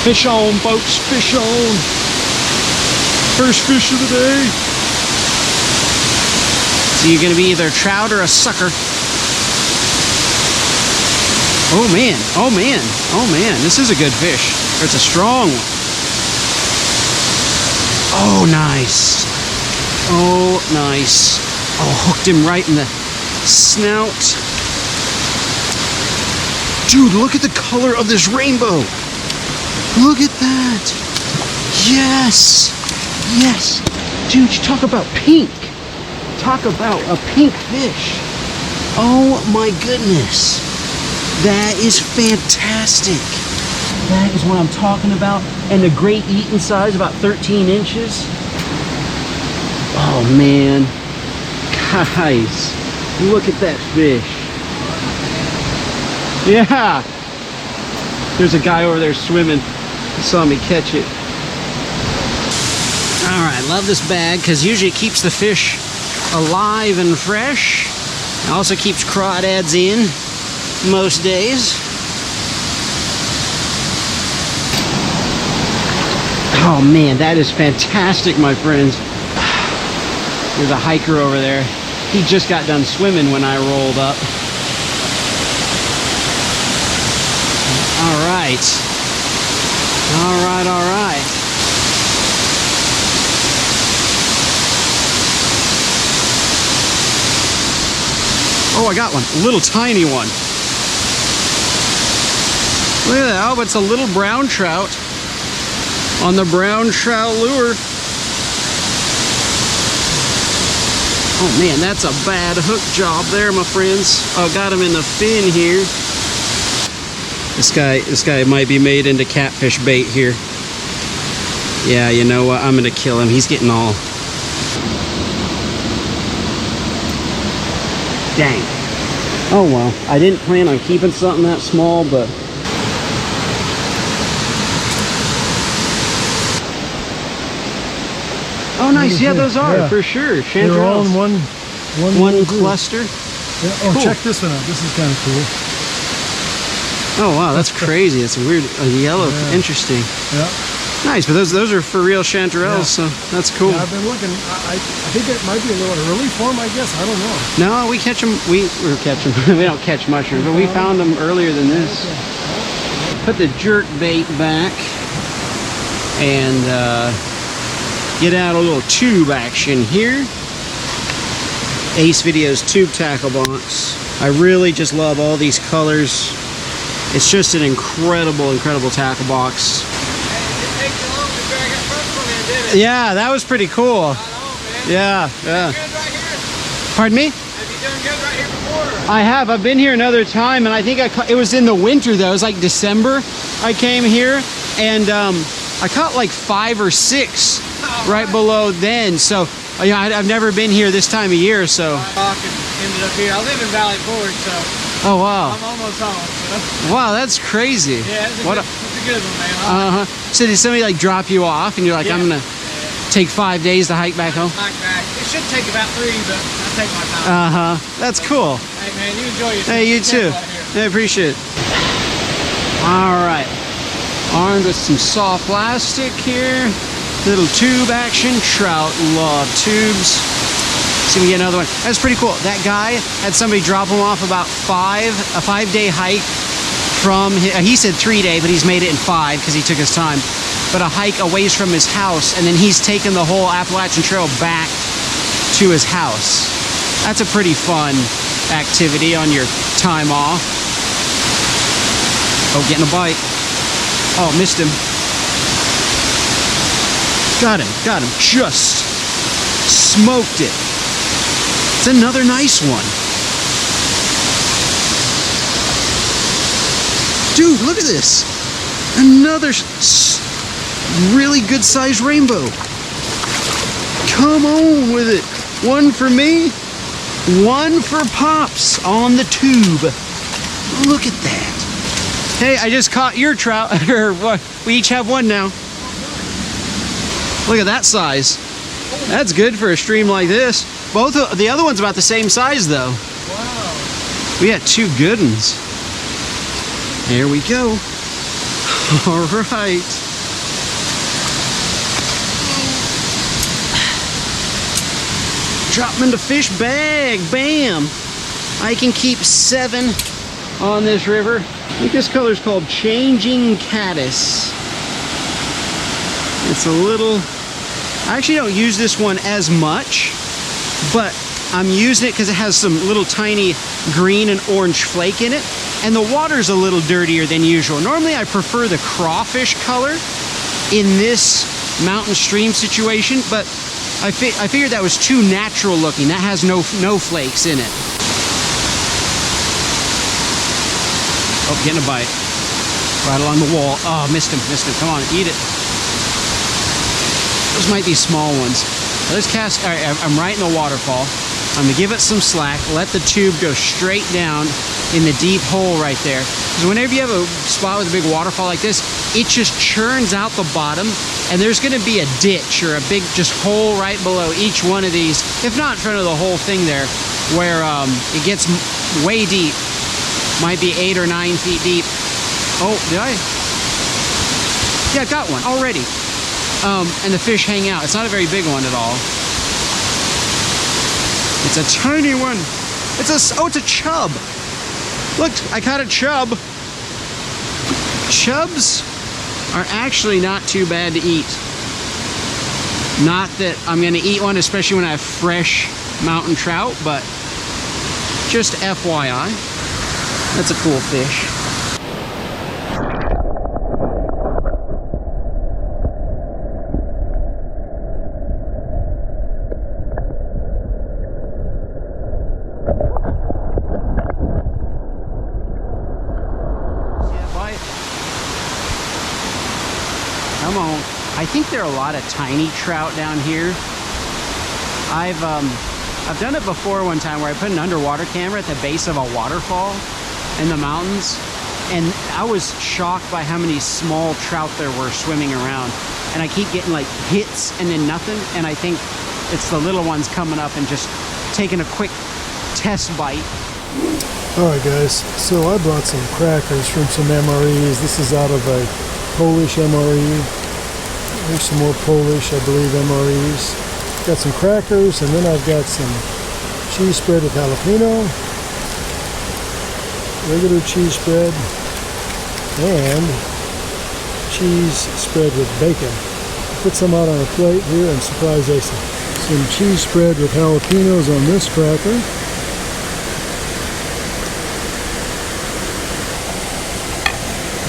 Fish on, folks, fish on. First fish of the day. So you're gonna be either a trout or a sucker. Oh man, oh man, oh man, this is a good fish. Or it's a strong one. Oh, nice. Oh, nice. Oh, hooked him right in the snout. Dude, look at the color of this rainbow. Look at that. Yes. Yes. Dude, you talk about pink. Talk about a pink fish. Oh my goodness. That is fantastic. That is what I'm talking about. And the great eating size, about 13 inches. Oh man. Guys, look at that fish. Yeah. There's a guy over there swimming. He saw me catch it. All right, love this bag because usually it keeps the fish alive and fresh. It also keeps crawdads in most days. Oh man, that is fantastic, my friends. There's a hiker over there. He just got done swimming when I rolled up. All right. All right, all right. Oh, I got one. A little tiny one. Look at that. Oh, it's a little brown trout on the brown trout lure. Oh man, that's a bad hook job there, my friends. Oh, got him in the fin here. This guy might be made into catfish bait here. Yeah, you know what? I'm gonna kill him. He's getting all... Dang. Oh well, I didn't plan on keeping something that small, but... Oh nice, yeah, those are, for sure. They're all in one cluster. Yeah. Oh, Cool. Check this one out. This is kind of cool. Oh wow, that's crazy. It's a weird, yellow, interesting. Yeah. Nice, but those are for real chanterelles, so that's cool. Yeah, I've been looking. I think it might be a little early for them, I guess. I don't know. No, we catch them. We catch them. We don't catch mushrooms, but we found them earlier than this. Put the jerk bait back and get out a little tube action here. Ace Video's tube tackle box. I really just love all these colors. It's just an incredible, incredible tackle box. Yeah, that was pretty cool. Yeah, yeah. Pardon me? Have you done good right here before? I have. I've been here another time, and I think it was in the winter though. It was like December. I came here, and I caught like 5 or 6 right below then. So yeah, I've never been here this time of year. So. ended up here. I live in Valley Forge, so Oh, wow. I'm almost home. So. Wow, that's crazy. Yeah, it's a, What good, it's a good one, man. So did somebody like drop you off and you're like, Yeah. I'm gonna take 5 days to hike back home? Hike back. It should take about 3, but I take my time. That's cool. Hey man, you enjoy yourself. Hey, you Be too. careful out here. I appreciate it. All right, armed with some soft plastic here. Little tube action. Trout love tubes. See if we get another one. That's pretty cool. That guy had somebody drop him off about a 5-day hike from, he said 3-day, but he's made it in 5 because he took his time. But a hike a ways from his house, and then he's taken the whole Appalachian Trail back to his house. That's a pretty fun activity on your time off. Oh, getting a bite. Oh, missed him. Got him, just smoked it. It's another nice one. Dude, look at this. Another really good sized rainbow. Come on with it. One for me, one for Pops on the tube. Look at that. Hey, I just caught your trout. We each have one now. Look at that size. That's good for a stream like this. Both of the other one's about the same size though. Wow. We got 2 good ones. There we go. All right. Drop them in the fish bag. Bam. I can keep 7 on this river. I think this color's called Changing Caddis. It's a little, I actually don't use this one as much, but I'm using it because it has some little tiny green and orange flake in it, and the water's a little dirtier than usual. Normally I prefer the crawfish color in this mountain stream situation, but I figured that was too natural looking. That has no flakes in it. Oh, getting a bite. Right along the wall. Oh, missed him. Come on, eat it. Those might be small ones. Let's cast, all right, I'm right in the waterfall. I'm gonna give it some slack, let the tube go straight down in the deep hole right there. Because whenever you have a spot with a big waterfall like this, it just churns out the bottom, and there's gonna be a ditch or a big just hole right below each one of these, if not in front of the whole thing there, where it gets way deep. Might be 8 or 9 feet deep. Oh, did I? Yeah, got one already. And the fish hang out. It's not a very big one at all. It's a tiny one. It's a chub. Look, I caught a chub. Chubs are actually not too bad to eat. Not that I'm gonna eat one, especially when I have fresh mountain trout, but just FYI. That's a cool fish. Come on. I think there are a lot of tiny trout down here. I've done it before one time where I put an underwater camera at the base of a waterfall in the mountains, and I was shocked by how many small trout there were swimming around, and I keep getting like hits and then nothing, and I think it's the little ones coming up and just taking a quick test bite. Alright guys, so I brought some crackers from some MREs. This is out of a Polish MRE. There's some more Polish, I believe, MREs. Got some crackers, and then I've got some cheese spread with jalapeno, regular cheese spread, and cheese spread with bacon. Put some out on a plate here and surprise Asa. Some cheese spread with jalapenos on this cracker.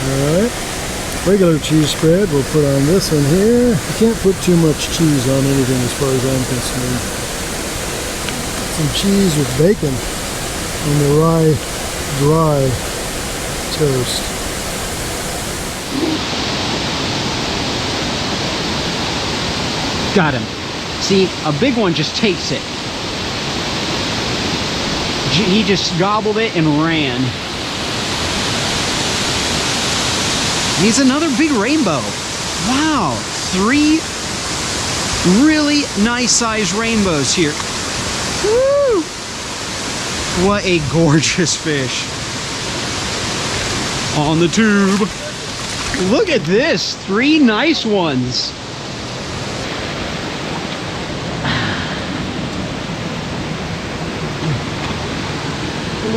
Alright. Regular cheese spread we'll put on this one here. You can't put too much cheese on anything as far as I'm concerned. Some cheese with bacon on the rye dry toast. Got him. See, a big one just takes it. he just gobbled it and ran. He's another big rainbow. Wow, 3 really nice sized rainbows here. Woo! What a gorgeous fish. On the tube. Look at this, 3 nice ones.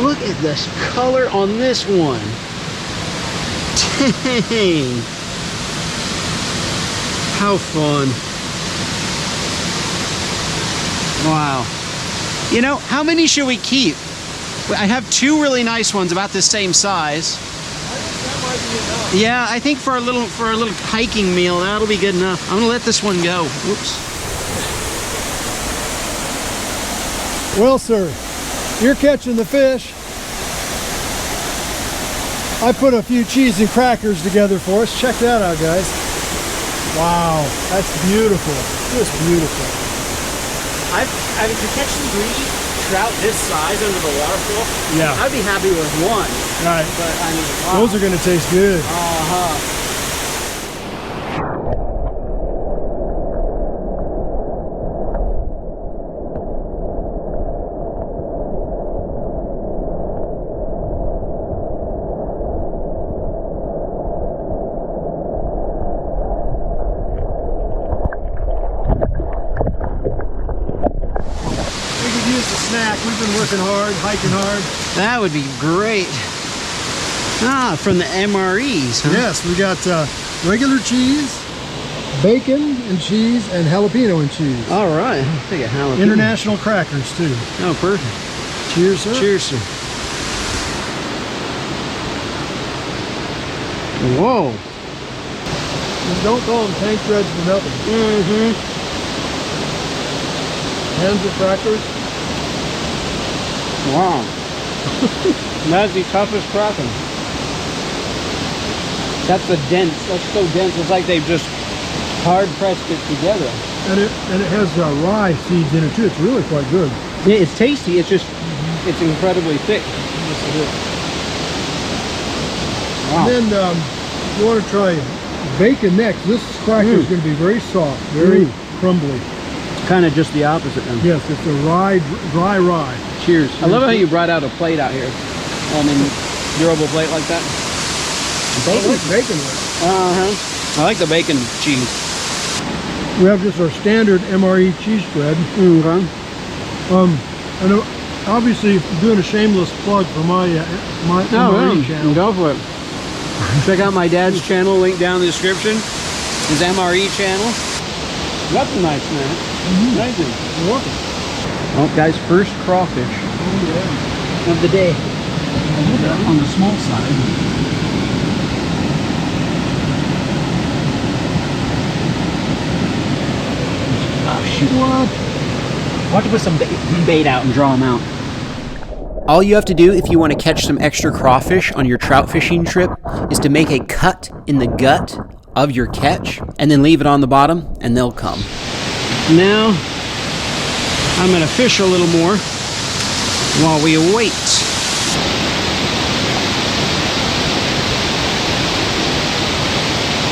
Look at this color on this one. Dang. How fun. Wow. You know, how many should we keep? I have 2 really nice ones about the same size. Yeah, I think for a little hiking meal, that'll be good enough. I'm gonna let this one go. Whoops. Well, sir, you're catching the fish. I put a few cheese and crackers together for us. Check that out, guys. Wow, that's beautiful. Just beautiful. I mean, to catch some greedy trout this size under the waterfall, Yeah. I'd be happy with 1. Right. But I mean, wow. Those are going to taste good. Uh-huh. We could use the snack. We've been working hard, hiking hard. That would be great. Ah, from the MREs, huh? Yes, we got regular cheese, bacon and cheese, and jalapeno and cheese. All right. I'll take a jalapeno. International crackers, too. Oh, perfect. Cheers, sir. Cheers, sir. Whoa. Don't call them tank threads for nothing. Mm-hmm. Hands of crackers. Wow. That's the toughest cracking. That's the dense. That's so dense. It's like they've just hard pressed it together. And it has rye seeds in it, too. It's really quite good. Yeah, it's tasty. It's just, it's incredibly thick. Yes, it is. Wow. And then you want to try bacon next. This cracker is going to be very soft, very crumbly. Kind of just the opposite then. Yes, it's a dry rye. Cheers. I love how you brought out a plate out here. I mean, durable plate like that. I like bacon with it. Uh-huh. I like the bacon cheese. We have just our standard MRE cheese spread. Okay. And obviously doing a shameless plug for my MRE channel. Go for it. Check out my dad's channel, link down in the description. His MRE channel. That's a nice snack. Thank you. You're welcome. Well, guys, first crawfish of the day. On the small side. Oh, shoot. What? I'll have to put some bait out and draw them out. All you have to do if you want to catch some extra crawfish on your trout fishing trip is to make a cut in the gut of your catch and then leave it on the bottom and they'll come. Now, I'm going to fish a little more while we wait.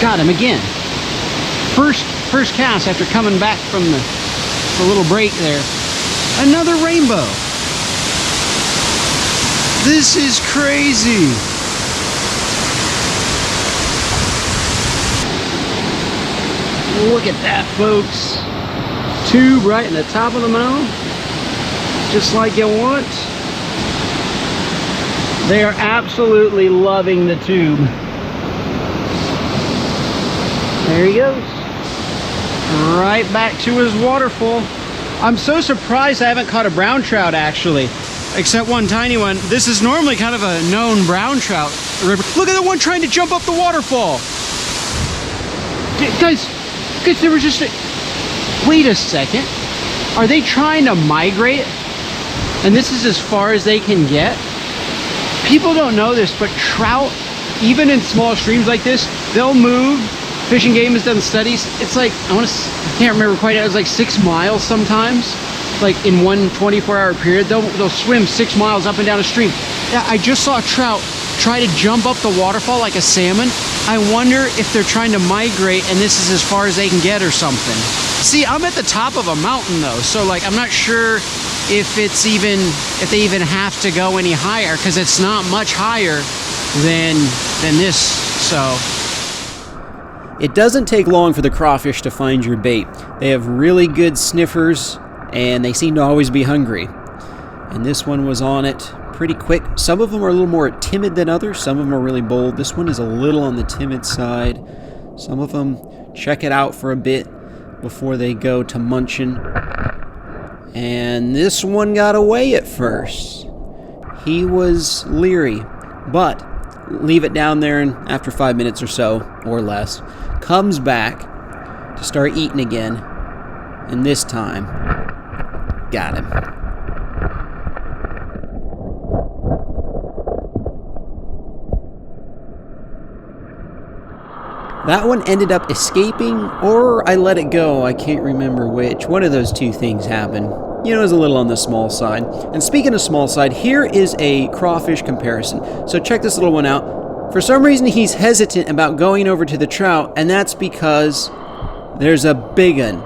Got him again. First cast after coming back from the little break there. Another rainbow. This is crazy. Look at that, folks. Tube right in the top of the mouth. Just like you want. They are absolutely loving the tube. There he goes. Right back to his waterfall. I'm so surprised I haven't caught a brown trout actually. Except one tiny one. This is normally kind of a known brown trout river. Look at the one trying to jump up the waterfall. Guys, there was just a... Wait a second. Are they trying to migrate? And this is as far as they can get? People don't know this, but trout, even in small streams like this, they'll move. Fish and Game has done studies. It's like, I can't remember quite, it was like 6 miles sometimes. like in one 24-hour period, they'll swim 6 miles up and down a stream. Yeah, I just saw a trout try to jump up the waterfall like a salmon. I wonder if they're trying to migrate and this is as far as they can get or something. See, I'm at the top of a mountain though, so like I'm not sure if they even have to go any higher, because it's not much higher than this. So it doesn't take long for the crawfish to find your bait. They have really good sniffers and they seem to always be hungry. And this one was on it pretty quick. Some of them are a little more timid than others. Some of them are really bold. This one is a little on the timid side. Some of them check it out for a bit before they go to munching. And this one got away at first. He was leery, but leave it down there, and after 5 minutes or so, or less, comes back to start eating again, and this time, got him. That one ended up escaping, or I let it go. I can't remember which. One of those two things happened. You know, it was a little on the small side. And speaking of small side, here is a crawfish comparison. So check this little one out. For some reason, he's hesitant about going over to the trout, and that's because there's a big one.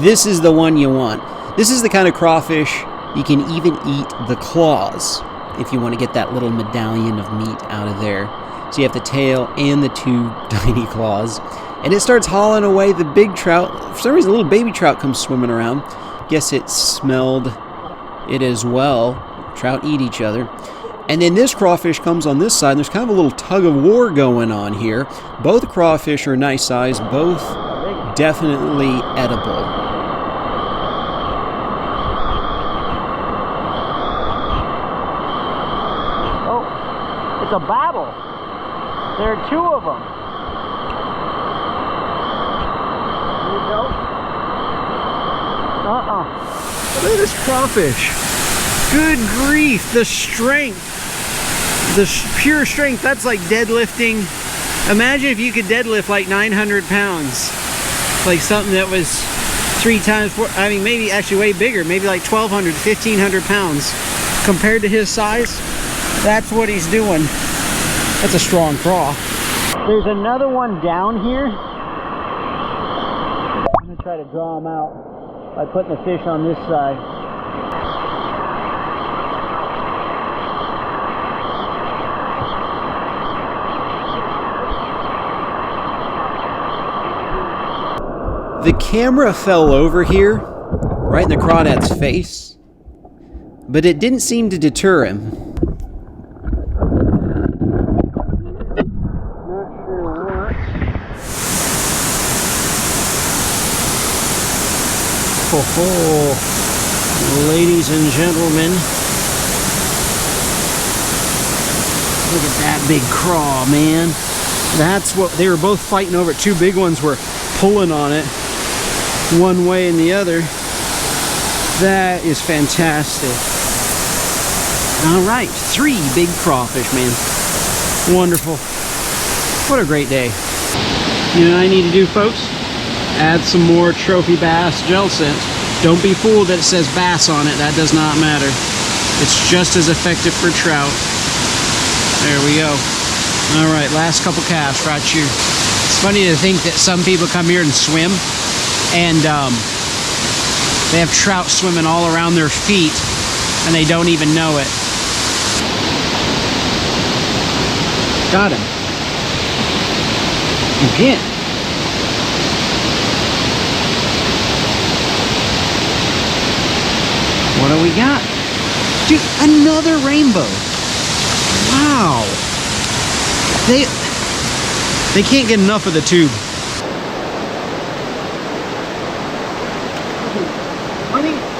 This is the one you want. This is the kind of crawfish you can even eat the claws if you want to get that little medallion of meat out of there. So you have the tail and the two tiny claws. And it starts hauling away the big trout. For some reason, a little baby trout comes swimming around. Guess it smelled it as well. Trout eat each other. And then this crawfish comes on this side. And there's kind of a little tug of war going on here. Both crawfish are nice size. Both definitely edible. Oh, it's a battle. There are two of them. Here you go. Look at this crawfish. Good grief, the strength. The pure strength, that's like deadlifting. Imagine if you could deadlift like 900 pounds. Like something that was 3 times, I mean maybe actually way bigger, maybe like 1,200, 1,500 pounds. Compared to his size, that's what he's doing. That's a strong craw. There's another one down here. I'm gonna try to draw him out by putting the fish on this side. The camera fell over here, right in the crawdad's face, but it didn't seem to deter him. Oh, ladies and gentlemen, look at that big craw, man. That's what they were both fighting over. Two big ones were pulling on it one way and the other. That is fantastic. All right, 3 big crawfish, man. Wonderful. What a great day. You know what I need to do, folks? Add some more trophy bass gel scent. Don't be fooled that it says bass on it. That does not matter. It's just as effective for trout. There we go. All right, last couple casts right here. It's funny to think that some people come here and swim, and they have trout swimming all around their feet, and they don't even know it. Got him. Again. What do we got? Dude, another rainbow. Wow. They can't get enough of the tube.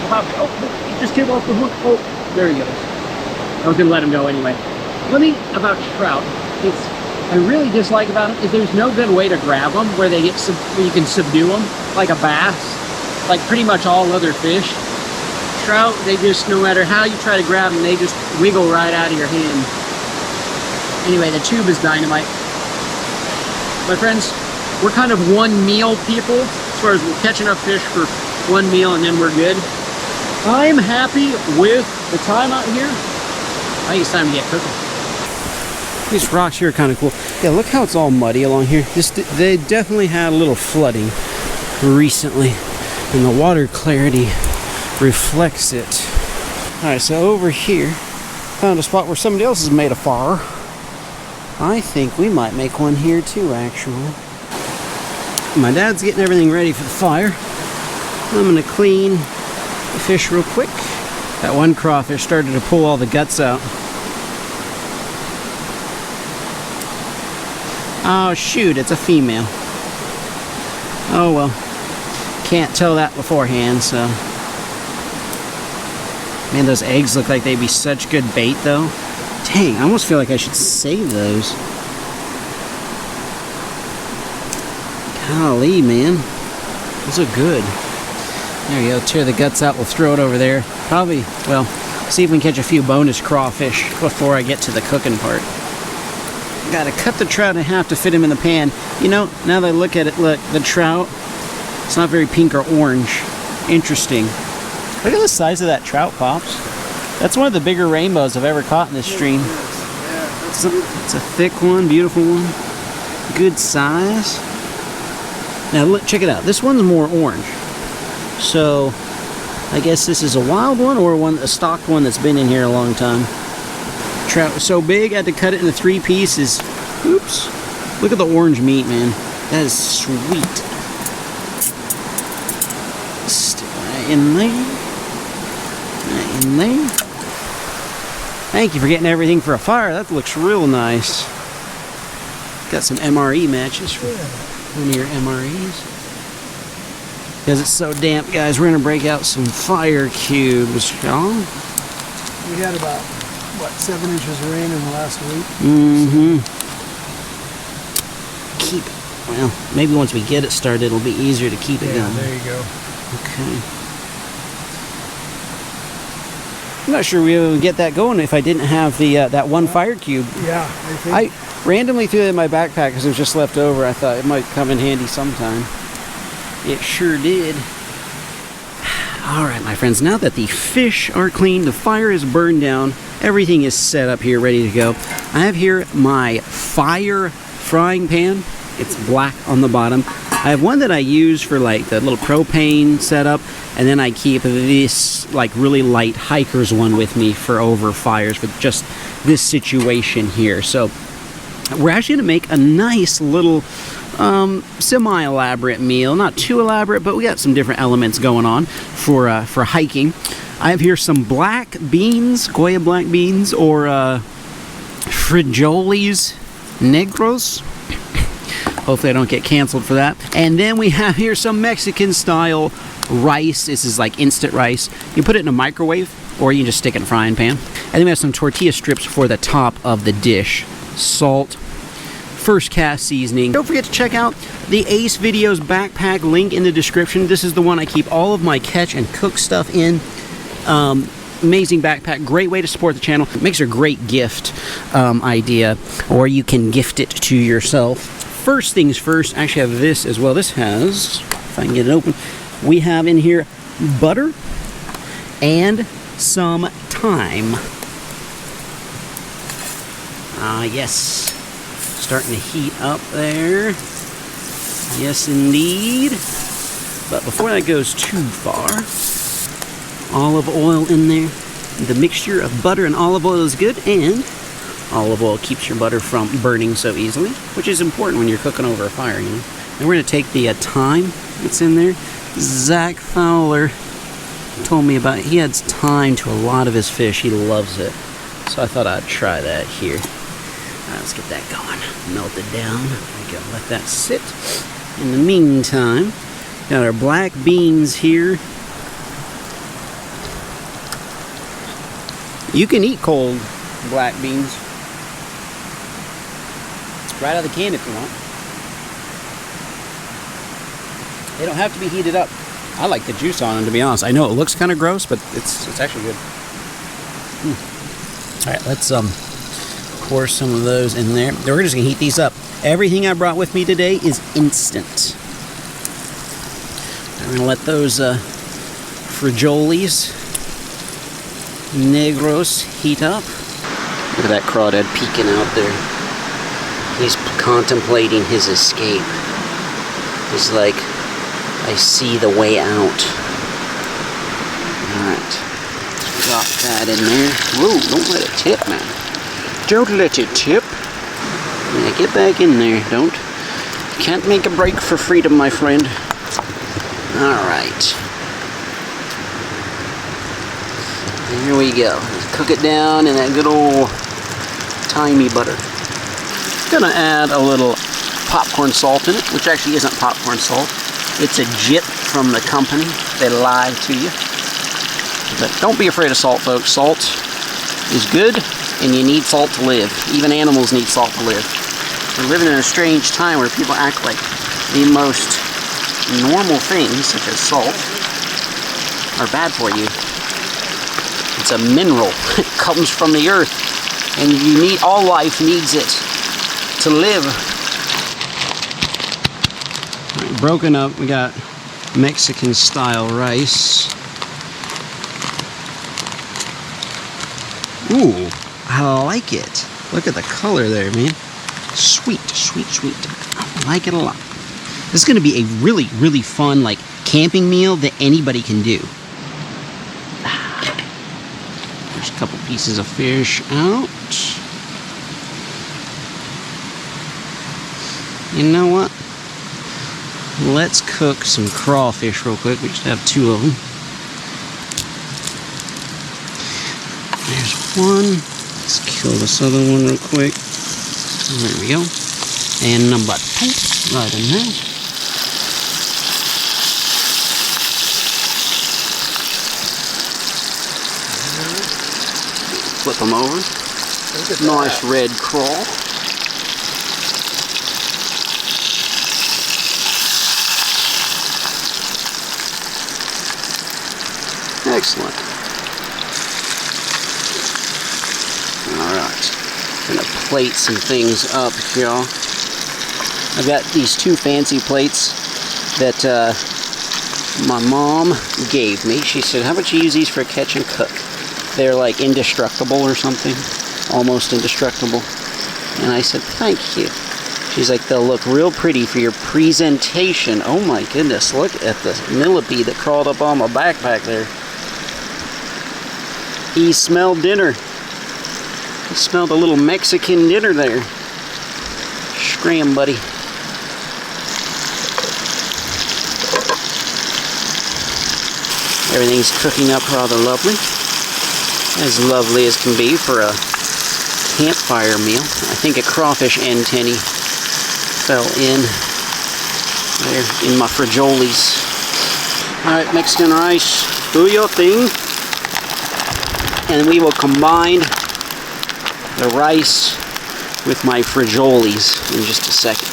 Oh, he just came off the hook. Oh, there he goes. I was gonna let him go anyway. One thing about trout, I really dislike about them is there's no good way to grab them where they get where you can subdue them like a bass, like pretty much all other fish. Trout, they just, no matter how you try to grab them, they just wiggle right out of your hand. Anyway, the tube is dynamite. My friends, we're kind of one meal people, as far as we'll catch enough fish for one meal and then we're good. I'm happy with the time out here. I think it's time to get cooking. These rocks here are kind of cool. Yeah, look how it's all muddy along here. They definitely had a little flooding recently, and the water clarity reflects it. All right, so over here, found a spot where somebody else has made a fire. I think we might make one here too, actually. My dad's getting everything ready for the fire. I'm gonna clean the fish real quick. That one crawfish started to pull all the guts out. Oh shoot, it's a female. Oh well, can't tell that beforehand, so. Man, those eggs look like they'd be such good bait though. Dang, I almost feel like I should save those. Golly, man. Those are good. There you go, tear the guts out, we'll throw it over there. Probably, well, see if we can catch a few bonus crawfish before I get to the cooking part. Gotta cut the trout in half to fit him in the pan. You know, now that I look at it, look, the trout, it's not very pink or orange. Interesting. Look at the size of that trout, Pops. That's one of the bigger rainbows I've ever caught in this stream. It's a thick one, beautiful one. Good size. Now look, check it out. This one's more orange. So, I guess this is a wild one or a stocked one that's been in here a long time. Trout was so big, I had to cut it into 3 pieces. Oops. Look at the orange meat, man. That is sweet. Stick right in there. Right in there. Thank you for getting everything for a fire. That looks real nice. Got some MRE matches for one of your MREs. Because it's so damp, guys, we're going to break out some fire cubes, y'all. We had about, what, 7 inches of rain in the last week? Mm-hmm. Keep it. Well, maybe once we get it started, it'll be easier to keep it going. There you go. Okay. I'm not sure we would get that going if I didn't have the that one fire cube. Yeah, I think. I randomly threw it in my backpack because it was just left over. I thought it might come in handy sometime. It sure did. All right, my friends, now that the fish are clean, the fire is burned down, everything is set up here, ready to go. I have here my fire frying pan. It's black on the bottom. I have one that I use for like the little propane setup, and then I keep this like really light hiker's one with me for over fires for just this situation here. So we're actually gonna make a nice little semi-elaborate meal. Not too elaborate, but we got some different elements going on for hiking. I have here some black beans, Goya black beans, or frijoles negros. Hopefully I don't get canceled for that. And then we have here some Mexican style rice. This is like instant rice. You put it in a microwave or you can just stick it in a frying pan. And then we have some tortilla strips for the top of the dish. Salt, first cast seasoning. Don't forget to check out the Ace Videos backpack, link in the description. This is the one I keep all of my catch and cook stuff in. Amazing backpack, great way to support the channel. It makes a great gift idea, or you can gift it to yourself. First things first, I actually have this as well. This has, if I can get it open, we have in here butter and some thyme. Yes. Starting to heat up there. Yes, indeed. But before that goes too far, olive oil in there. The mixture of butter and olive oil is good, and olive oil keeps your butter from burning so easily, which is important when you're cooking over a fire, you know. And we're going to take the thyme that's in there. Zach Fowler told me about it. He adds thyme to a lot of his fish. He loves it. So I thought I'd try that here. All right, let's get that going. Melt it down. There we go. Let that sit. In the meantime, got our black beans here. You can eat cold black beans. Right out of the can if you want. They don't have to be heated up. I like the juice on them, to be honest. I know it looks kind of gross, but it's actually good. All right, let's pour some of those in there. We're just gonna heat these up. Everything I brought with me today is instant. I'm gonna let those frijoles negros heat up. Look at that crawdad peeking out there. He's contemplating his escape. He's like, I see the way out. Alright. Drop that in there. Whoa, don't let it tip, man. Don't let it tip. Yeah, get back in there. Don't. Can't make a break for freedom, my friend. Alright. Here we go. Let's cook it down in that good old timey butter. Gonna add a little popcorn salt in it, which actually isn't popcorn salt. It's a jit from the company. They lie to you. But don't be afraid of salt, folks. Salt is good, and you need salt to live. Even animals need salt to live. We're living in a strange time where people act like the most normal things, such as salt, are bad for you. It's a mineral. It comes from the earth, and you need, all life needs it to live. All right, broken up, we got Mexican style rice. Ooh, I like it. Look at the color there, man. Sweet, sweet, sweet. I like it a lot. This is going to be a really, really fun, like, camping meal that anybody can do. There's a couple pieces of fish out. You know what? Let's cook some crawfish real quick. We just have 2 of them. There's one. Let's kill this other one real quick. There we go. And number 2 right in there. Flip them over. Nice red crawl. Excellent. Alright. Gonna plate some things up, y'all. I've got these 2 fancy plates that my mom gave me. She said, how about you use these for a catch and cook? They're like indestructible or something. Almost indestructible. And I said, thank you. She's like, they'll look real pretty for your presentation. Oh my goodness, look at the millipede that crawled up on my backpack there. He smelled dinner. He smelled a little Mexican dinner there. Scram, buddy. Everything's cooking up rather lovely. As lovely as can be for a campfire meal. I think a crawfish antennae fell in there in my frigiolis. Alright, Mexican rice, do your thing. And we will combine the rice with my frigiolis in just a second.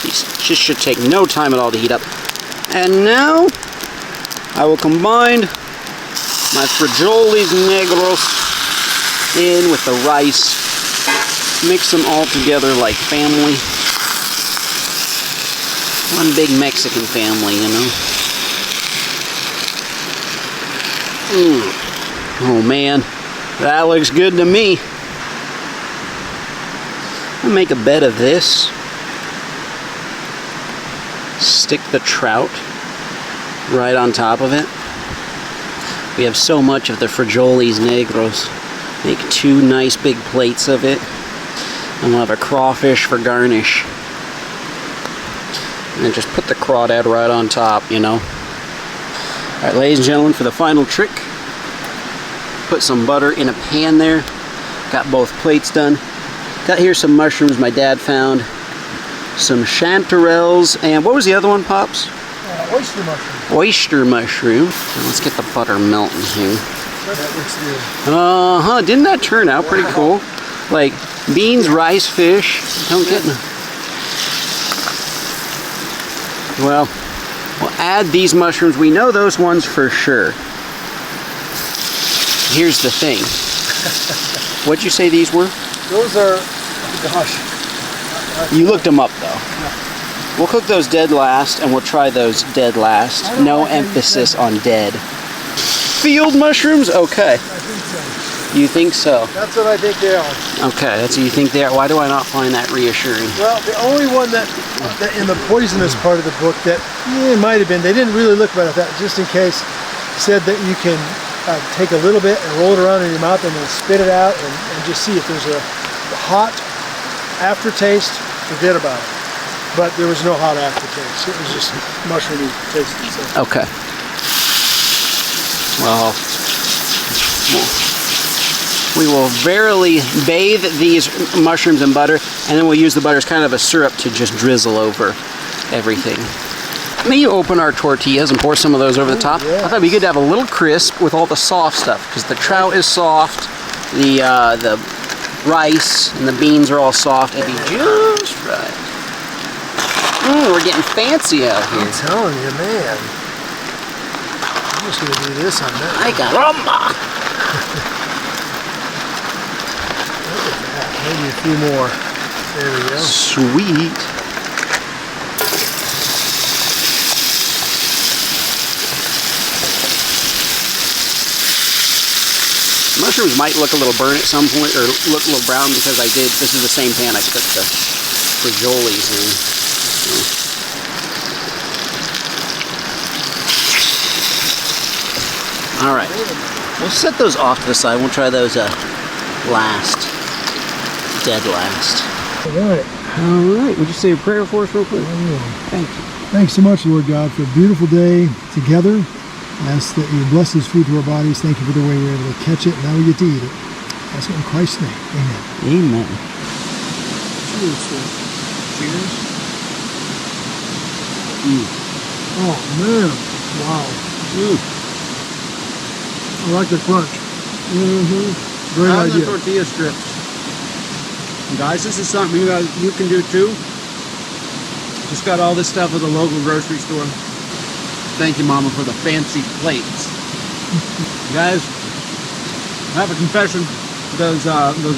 These just should take no time at all to heat up. And now I will combine my frigiolis negros in with the rice. Mix them all together like family. One big Mexican family, you know. Oh man, that looks good to me. I'll make a bed of this. Stick the trout right on top of it. We have so much of the frigiolis negros. Make 2 nice big plates of it. And we'll have a crawfish for garnish. And then just put the crawdad right on top, you know. Alright, ladies and gentlemen, for the final trick, put some butter in a pan there. Got both plates done. Got here some mushrooms my dad found. Some chanterelles, and what was the other one, Pops? Oyster mushroom. Oyster mushroom. So let's get the butter melting here. That looks good. Didn't that turn out pretty cool? Like beans, rice, fish. Don't get no. Well, we'll add these mushrooms. We know those ones for sure. Here's the thing. What'd you say these were? Those are, gosh. You looked them up though. We'll cook those dead last, and we'll try those dead last. No emphasis on dead. Field mushrooms? Okay. I think so. You think so? That's what I think they are. Okay, that's what you think they are. Why do I not find that reassuring? Well, the only one that in the poisonous part of the book that it might have been, they didn't really look about that, just in case, said that you can take a little bit and roll it around in your mouth and then spit it out and just see if there's a hot aftertaste, forget about it. But there was no hot aftertaste. It was just mushroomy taste. So. Okay. Well, we will verily bathe these mushrooms in butter, and then we'll use the butter as kind of a syrup to just drizzle over everything. May you open our tortillas and pour some of those over the top? Yes. I thought it'd be good to have a little crisp with all the soft stuff, because the trout is soft, the rice and the beans are all soft. It'd be just right. We're getting fancy out here. I'm telling you, man. I'm just going to do this on that. Ay, caramba! Look at that. Maybe a few more. There we go. Sweet. Mushrooms might look a little burnt at some point, or look a little brown, because this is the same pan I cooked the frigiolis in. All right, we'll set those off to the side. We'll try those last, dead last. All right. All right, would you say a prayer for us real quick? Thank you. Thanks so much, Lord God, for a beautiful day together. I ask that you bless this food to our bodies. Thank you for the way we're able to catch it and now we get to eat it. I ask it in Christ's name. Amen. Amen. Cheers, sir. Cheers. Oh, man. Wow. I like the crunch. Great How's the idea. tortilla strips? Guys, this is something you can do too. Just got all this stuff at the local grocery store. Thank you, Mama, for the fancy plates. Guys, I have a confession. Those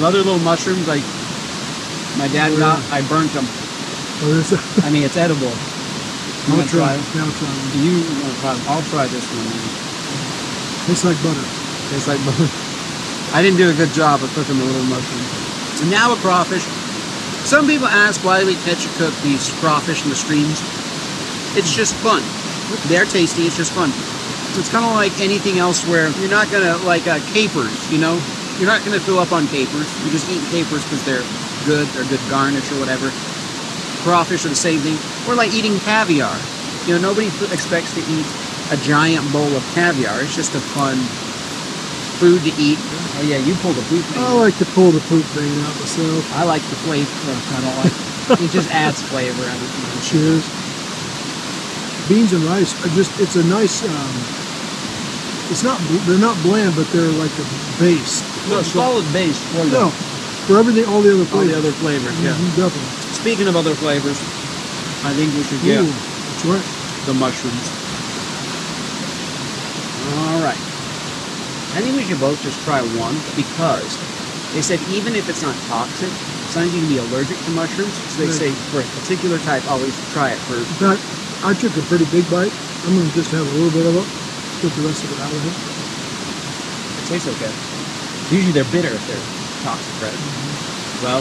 other little mushrooms, like my dad got, I burnt them. I mean, it's edible. You wanna try it? Yeah, I'll try it. You want to try it? I'll try this one. Tastes like butter. Tastes like butter. I didn't do a good job of cooking the little mushrooms. So now a crawfish. Some people ask why we catch and cook these crawfish in the streams. It's just fun. They're tasty, it's just fun. It's kind of like anything else where you're not gonna, like capers, you know? You're not gonna fill up on capers. You're just eating capers because they're good garnish or whatever. Crawfish are the same thing. Or like eating caviar. You know, nobody expects to eat a giant bowl of caviar. It's just a fun food to eat. Oh yeah, you pull the poop thing. I like to pull the poop vein out myself. I like the flavor. I don't like it. Just adds flavor. Cheers. Beans and rice are it's a nice, they're not bland, but they're like a base. No, solid base. No, for everything, all the other flavors. All the other flavors, yeah. Definitely. Speaking of other flavors, I think we should get That's right. the mushrooms. All right. I think we should both just try one, because they said even if it's not toxic, sometimes you can be allergic to mushrooms. So they say for a particular type, always try it first. In fact, I took a pretty big bite. I'm going to just have a little bit of it. Put the rest of it out of it. It tastes okay. Usually they're bitter if they're toxic, right? Well,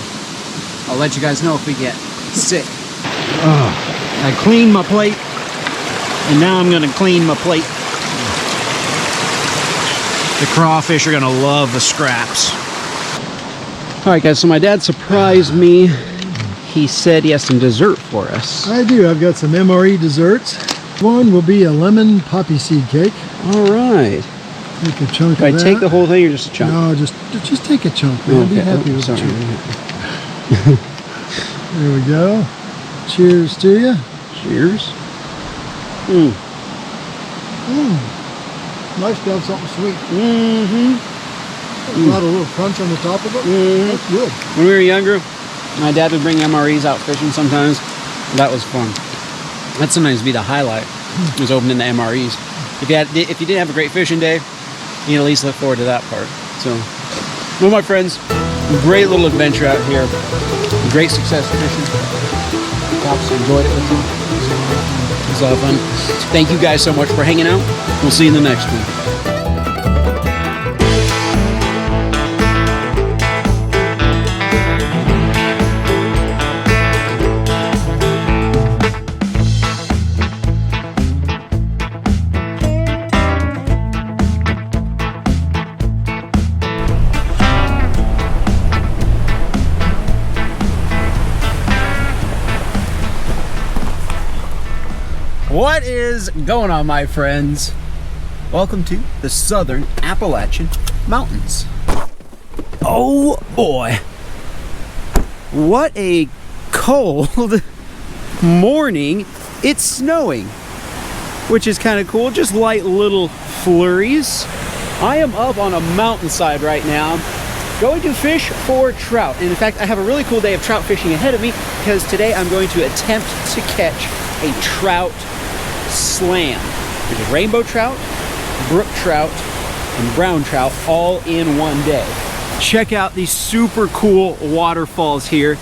I'll let you guys know if we get sick. I cleaned my plate, and now I'm going to clean my plate. The crawfish are going to love the scraps. All right, guys, so my dad surprised me. He said he has some dessert for us. I do. I've got some MRE desserts. One will be a lemon poppy seed cake. All right. Take a chunk Do I of that. take the whole thing or just a chunk? No, just take a chunk, man. Be happy with the chunk. There we go. Cheers to you. Cheers. Nice to have something sweet. Mm-hmm. Got a little crunch on the top of it. That's good. When we were younger, my dad would bring MREs out fishing sometimes. That was fun. That'd sometimes be the highlight, was opening the MREs. If you didn't have a great fishing day, you can at least look forward to that part. So, well, my friends, great little adventure out here. Great success fishing. Pops enjoyed it with you. It was a lot of fun. Thank you guys so much for hanging out. We'll see you in the next one. What is going on, my friends? Welcome to the Southern Appalachian Mountains. Oh boy, what a cold morning. It's snowing, which is kind of cool, just light little flurries. I am up on a mountainside right now, going to fish for trout. And in fact, I have a really cool day of trout fishing ahead of me because today I'm going to attempt to catch a trout slam. There's rainbow trout, brook trout, and brown trout all in one day. Check out these super cool waterfalls here.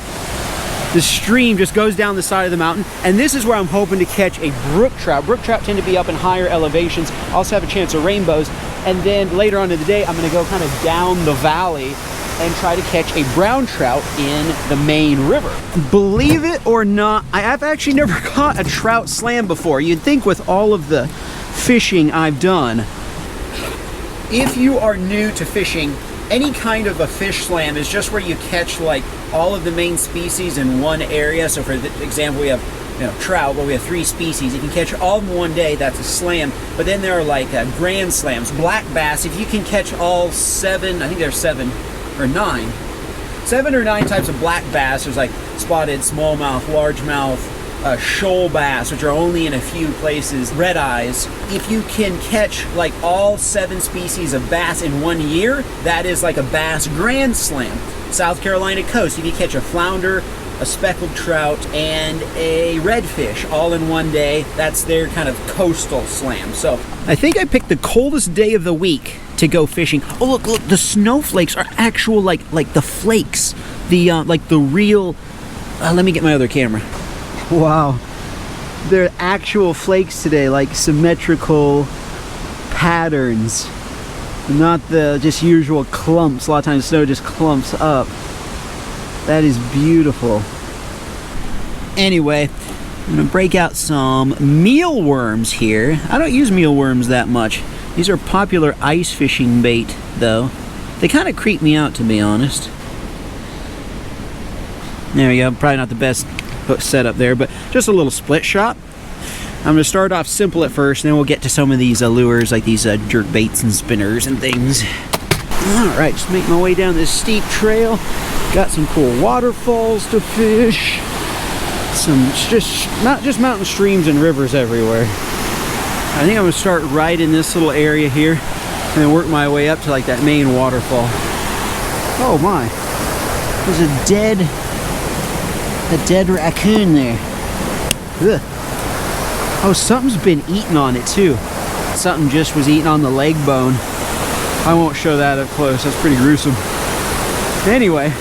The stream just goes down the side of the mountain, and this is where I'm hoping to catch a brook trout. Brook trout tend to be up in higher elevations, also have a chance of rainbows, and then later on in the day I'm going to go kind of down the valley and try to catch a brown trout in the main river. Believe it or not, I've actually never caught a trout slam before. You'd think with all of the fishing I've done, if you are new to fishing, any kind of a fish slam is just where you catch like all of the main species in one area. So for example, we have trout, but we have 3 species. If you catch all of them one day, that's a slam. But then there are like grand slams. Black bass, if you can catch all 7, I think there's 7 or 9 types of black bass. There's like spotted, smallmouth, largemouth, shoal bass, which are only in a few places, red eyes. If you can catch like all 7 species of bass in 1 year, that is like a bass grand slam. South Carolina coast, if you catch a flounder, a speckled trout, and a redfish all in one day, that's their kind of coastal slam. So I think I picked the coldest day of the week to go fishing. Oh look, the snowflakes are actual like the flakes, the like the real. Let me get my other camera. Wow, they're actual flakes today, like symmetrical patterns, not the just usual clumps. A lot of times snow just clumps up. That is beautiful. Anyway, I'm gonna break out some mealworms here. I don't use mealworms that much. These are popular ice fishing bait though. They kind of creep me out, to be honest. There we go, probably not the best setup there, but just a little split shot. I'm gonna start off simple at first, and then we'll get to some of these lures like these jerk baits and spinners and things. Alright, just make my way down this steep trail. Got some cool waterfalls to fish. Not just mountain streams and rivers everywhere. I think I'm gonna start right in this little area here and then work my way up to like that main waterfall. Oh my, there's a dead raccoon there. Ugh. Oh, something's been eating on it too. Something just was eating on the leg bone. I won't show that up close, that's pretty gruesome. Anyway,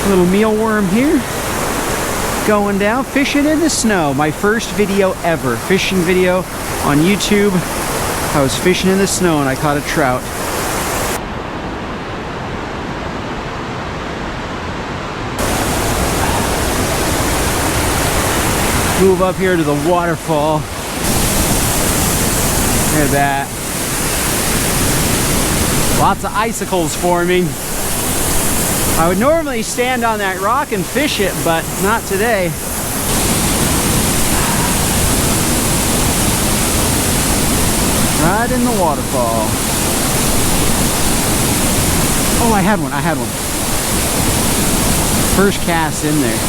little mealworm here, going down, fishing in the snow. My first video ever, fishing video on YouTube. I was fishing in the snow and I caught a trout. Move up here to the waterfall. Look at that. Lots of icicles forming. I would normally stand on that rock and fish it, but not today. Right in the waterfall. Oh, I had one. First cast in there.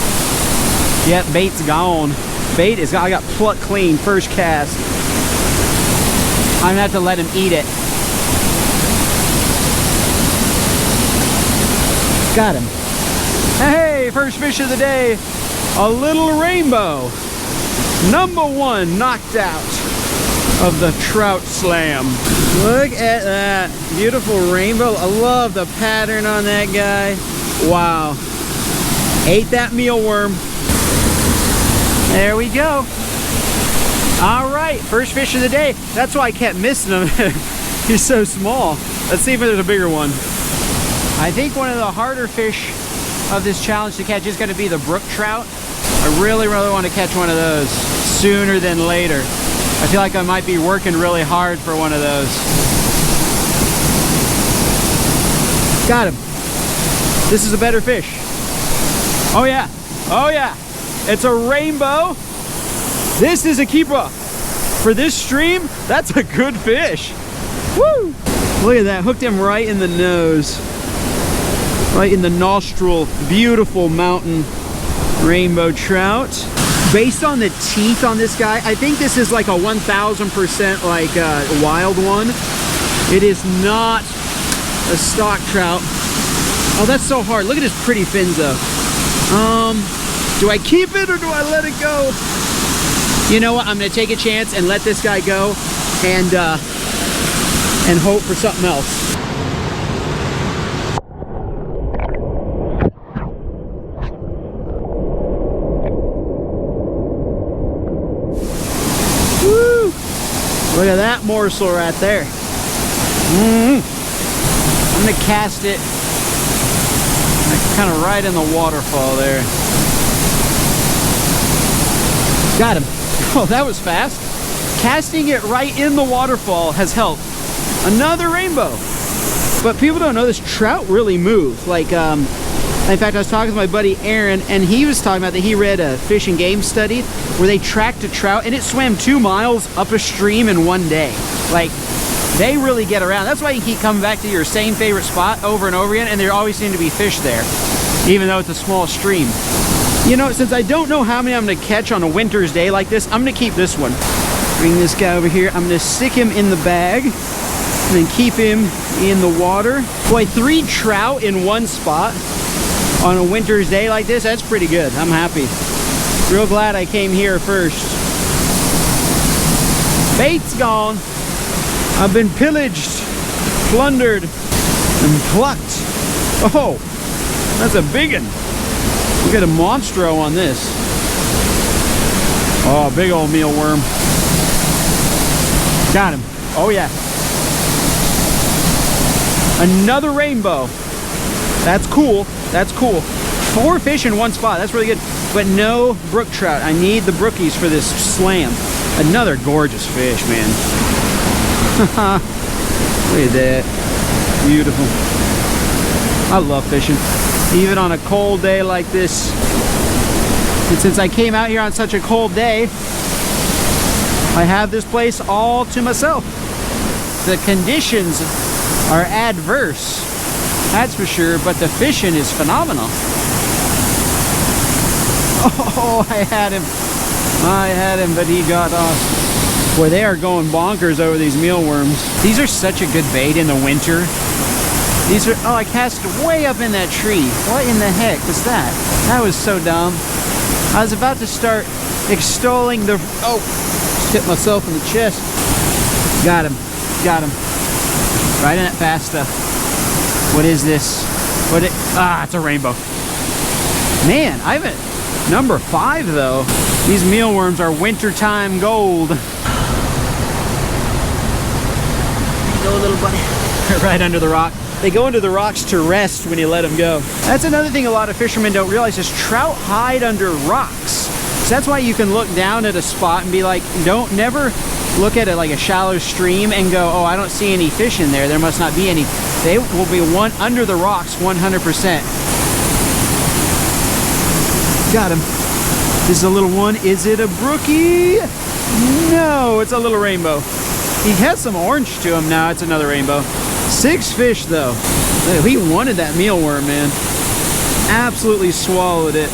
Yep, bait's gone. Bait is gone. I got plucked clean, first cast. I'm gonna have to let him eat it. Got him. Hey, first fish of the day, a little rainbow. #1 knocked out of the trout slam. Look at that beautiful rainbow. I love the pattern on that guy. Wow. Ate that mealworm. There we go. All right, first fish of the day. That's why I kept missing him. He's so small. Let's see if there's a bigger one. I think one of the harder fish of this challenge to catch is going to be the brook trout. I really want to catch one of those sooner than later. I feel like I might be working really hard for one of those. Got him. This is a better fish. Oh yeah, oh yeah. It's a rainbow This is a keeper. For this stream, that's a good fish. Woo! Look at that, hooked him right in the nose. Right in the nostril. Beautiful mountain rainbow trout. Based on the teeth on this guy, I think this is like a 1000% like wild one. It is not a stock trout. Oh, that's so hard. Look at his pretty fins though. Do I keep it or do I let it go? You know what? I'm gonna take a chance and let this guy go and hope for something else. Woo! Look at that morsel right there. I'm gonna cast it kind of right in the waterfall there. Got him. Oh, that was fast. Casting it right in the waterfall has helped. Another rainbow. But people don't know this, trout really move. Like, in fact, I was talking to my buddy Aaron, and he was talking about that he read a fish and game study where they tracked a trout and it swam 2 miles up a stream in one day. Like, they really get around. That's why you keep coming back to your same favorite spot over and over again, and there always seem to be fish there, even though it's a small stream. You know, since I don't know how many I'm gonna catch on a winter's day like this, I'm gonna keep this one. Bring this guy over here. I'm gonna stick him in the bag and then keep him in the water. Boy, 3 trout in one spot on a winter's day like this, that's pretty good. I'm happy. Real glad I came here first. Bait's gone. I've been pillaged, plundered, and plucked. Oh, that's a big one. Look at a monstro on this. Oh, big old mealworm. Got him. Oh yeah. Another rainbow. That's cool. That's cool. 4 fish in one spot. That's really good. But no brook trout. I need the brookies for this slam. Another gorgeous fish, man. Look at that. Beautiful. I love fishing. Even on a cold day like this. And since I came out here on such a cold day, I have this place all to myself. The conditions are adverse, that's for sure, but the fishing is phenomenal. Oh, I had him, but he got off. Boy, they are going bonkers over these mealworms. These are such a good bait in the winter. These are, oh, I cast it way up in that tree. What in the heck was that? That was so dumb. I was about to start extolling the, oh, just hit myself in the chest. Got him, got him. Right in that fast stuff. What is this? It's a rainbow. Man, I haven't, number 5 though. These mealworms are wintertime gold. Go, little buddy. Right under the rock. They go into the rocks to rest when you let them go. That's another thing a lot of fishermen don't realize is trout hide under rocks. So that's why you can look down at a spot and be like, never look at it like a shallow stream and go, oh, I don't see any fish in there. There must not be any. They will be under the rocks 100%. Got him. This is a little one. Is it a brookie? No, it's a little rainbow. He has some orange to him now. It's another rainbow. 6 fish though. He wanted that mealworm, man. Absolutely swallowed it.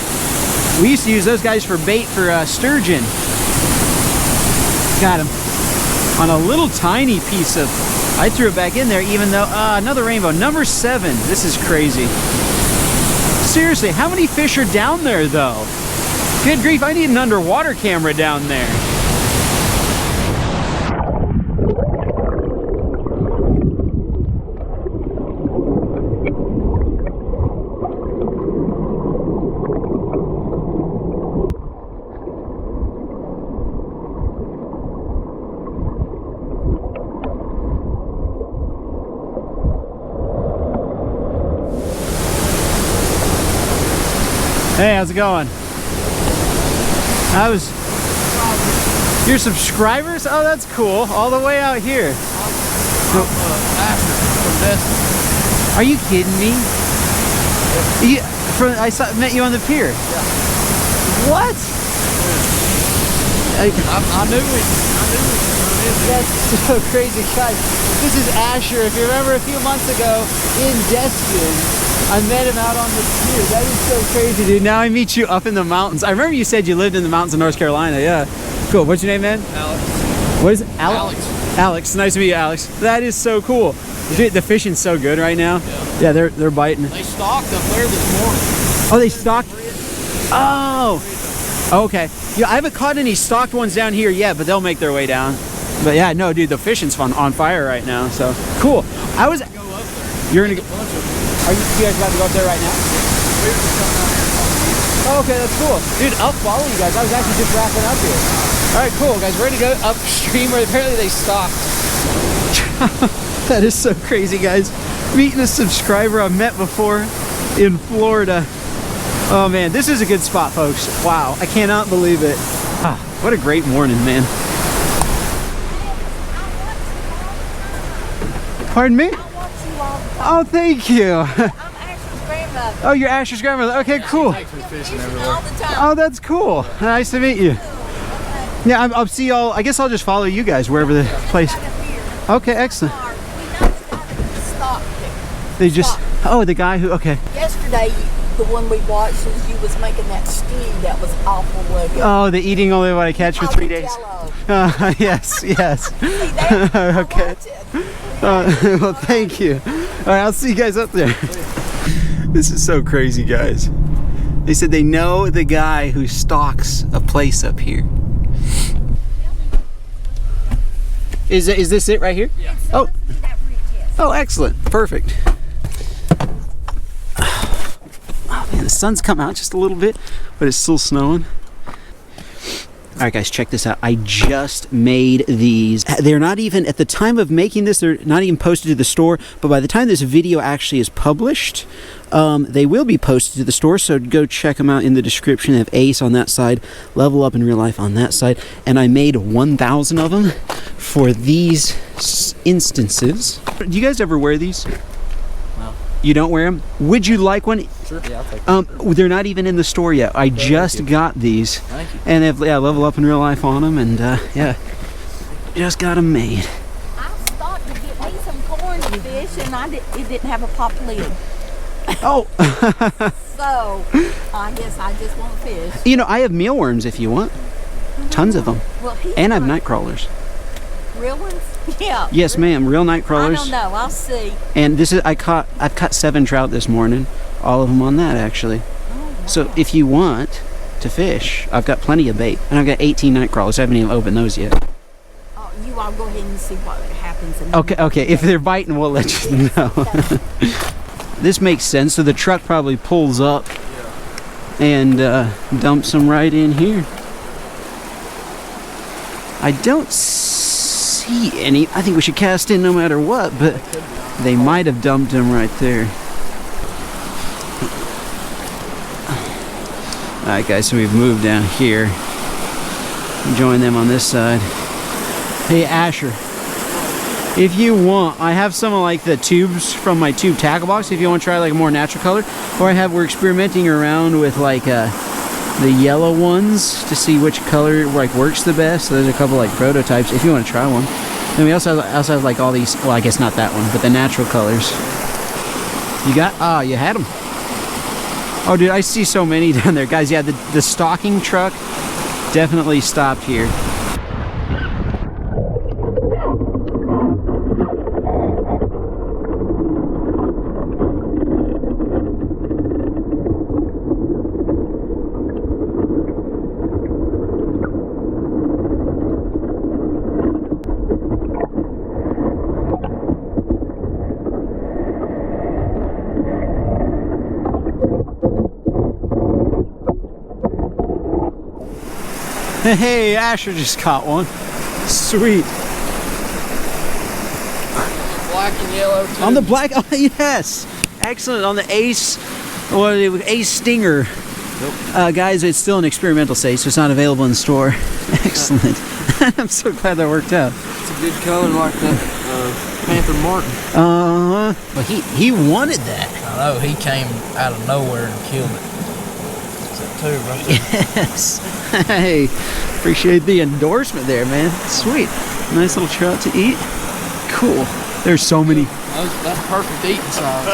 We used to use those guys for bait for sturgeon. Got him. On a little tiny piece of, I threw it back in there even though, another rainbow. Number 7. This is crazy. Seriously, how many fish are down there though? Good grief, I need an underwater camera down there. Hey, how's it going? Your subscribers? Oh, that's cool. All the way out here. Are you kidding me? Met you on the pier. Yeah. What? I knew it. That's so crazy, guys. This is Asher. If you remember a few months ago in Destin, I met him out on the pier. That is so crazy, dude. Now I meet you up in the mountains. I remember you said you lived in the mountains of North Carolina. Yeah. Cool. What's your name, man? Alex. What is it? Alex. Alex. Nice to meet you, Alex. That is so cool. Dude, the fishing's so good right now. Yeah, they're biting. They stocked up there this morning. Oh, they stocked? Oh. Okay. Yeah, I haven't caught any stocked ones down here yet, but they'll make their way down. But yeah, no, dude, the fishing's on fire right now. So cool. I was. You're gonna go. Are you guys about to go up there right now? Oh, okay, that's cool. Dude, I'll follow you guys. I was actually just wrapping up here. All right, cool, guys. Ready to go upstream where apparently they stopped. That is so crazy, guys. Meeting a subscriber I've met before in Florida. Oh man, this is a good spot, folks. Wow, I cannot believe it. Ah, what a great morning, man. Pardon me? Oh, thank you. I'm Asher's grandmother. Oh, you're Asher's grandmother. Okay, cool. Fishing all the time. Oh, that's cool. Nice to meet you. Yeah, I'll see y'all. I guess I'll just follow you guys wherever the place. Okay, excellent. We noticed that stopped there. They just. Oh, the guy who. Okay. Yesterday, the one we watched was you was making that stew that was awful looking. Oh, the eating only what I catch for 3 days. Yes, yes. See that? Okay. Well, thank you. All right, I'll see you guys up there. This is so crazy, guys. They said they know the guy who stalks a place up here. Is this it right here? Yeah. Oh. Oh, excellent. Perfect. Oh man, the sun's come out just a little bit, but it's still snowing. All right, guys, check this out. I just made these. They're not even, at the time of making this, they're not even posted to the store, but by the time this video actually is published, they will be posted to the store, so go check them out in the description. They have Ace on that side, Level Up in Real Life on that side, and I made 1,000 of them for these instances. Do you guys ever wear these? No. You don't wear them? Would you like one? Sure, yeah, I'll take them. They're not even in the store yet. I just got these. Thank you. And they have Level Up in Real Life on them, and yeah, just got them made. I stopped to get me some corn fish, and it didn't have a pop lid. Oh. So, I guess I just want fish. You know, I have mealworms if you want. Tons of them. Well, And I have night crawlers. Real ones? Yeah. Yes, ma'am. Real night crawlers. I don't know. I'll see. And this is I've caught 7 trout this morning. All of them on that actually. Oh, wow. So if you want to fish, I've got plenty of bait, and I've got 18 night crawlers. I haven't even opened those yet. Oh, you all go ahead and see what happens. Okay. If they're biting, we'll let you know. This makes sense. So the truck probably pulls up and dumps them right in here. I don't see any. I think we should cast in no matter what, but they might have dumped them right there. Alright guys, so we've moved down here. Join them on this side. Hey Asher, if you want, I have some of like the tubes from my tube tackle box if you want to try like a more natural color. Or we're experimenting around with like the yellow ones to see which color like works the best. So there's a couple like prototypes if you want to try one. And we also have like all these, well I guess not that one, but the natural colors. You got, you had them. Oh dude, I see so many down there. Guys, yeah, the stocking truck definitely stopped here. Hey, Asher just caught one. Sweet. Black and yellow too. On the black, oh yes. Excellent, on the Ace, Ace Stinger. Nope. Guys, it's still an experimental stage, so it's not available in the store. Excellent. I'm so glad that worked out. It's a good color like that Panther Martin. Well, he wanted that. I know, he came out of nowhere and killed it. it too, right there. Yes. Hey, appreciate the endorsement there, man. Sweet. Nice little trout to eat. Cool. There's so many. That's perfect eating size.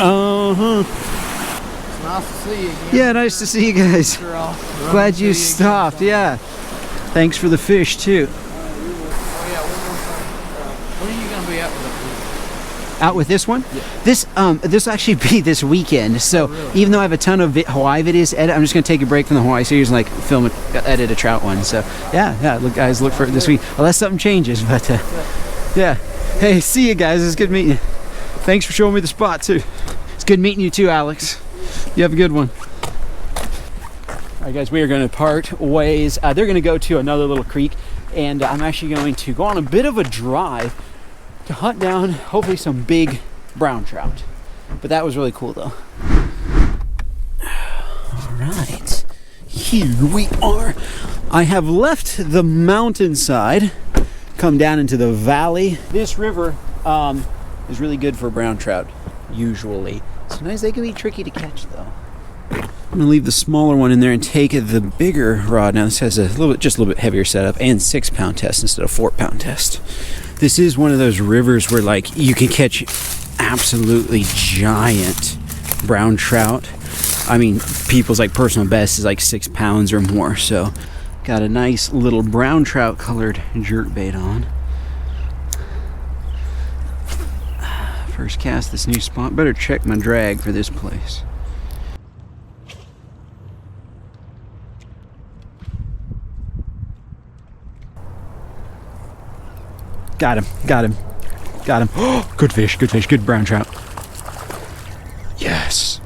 It's nice to see you again. Yeah, nice to see you guys. Glad you stopped. Yeah. Thanks for the fish too. Oh yeah, one more thing. When are you gonna be out with the fish? Out with this one? Yeah. This will actually be this weekend. So really? even though I have a ton of Hawaii videos to edit, I'm just gonna take a break from the Hawaii series and like edit a trout one. So yeah, look guys, look for it this week. Unless something changes, but yeah. Hey, see you guys. It's good meeting you. Thanks for showing me the spot too. It's good meeting you too, Alex. You have a good one. All right, guys, we are going to part ways. They're going to go to another little creek, and I'm actually going to go on a bit of a drive to hunt down, hopefully, some big brown trout. But that was really cool, though. All right, here we are. I have left the mountainside, come down into the valley. This river is really good for brown trout, usually. Sometimes they can be tricky to catch, though. I'm gonna leave the smaller one in there and take the bigger rod. Now this has just a little bit heavier setup and 6-pound test instead of 4-pound test. This is one of those rivers where like you can catch absolutely giant brown trout. I mean, people's like personal best is like 6 pounds or more. So got a nice little brown trout colored jerkbait on. First cast this new spot. Better check my drag for this place. Got him. Oh, good fish, good brown trout. Yes.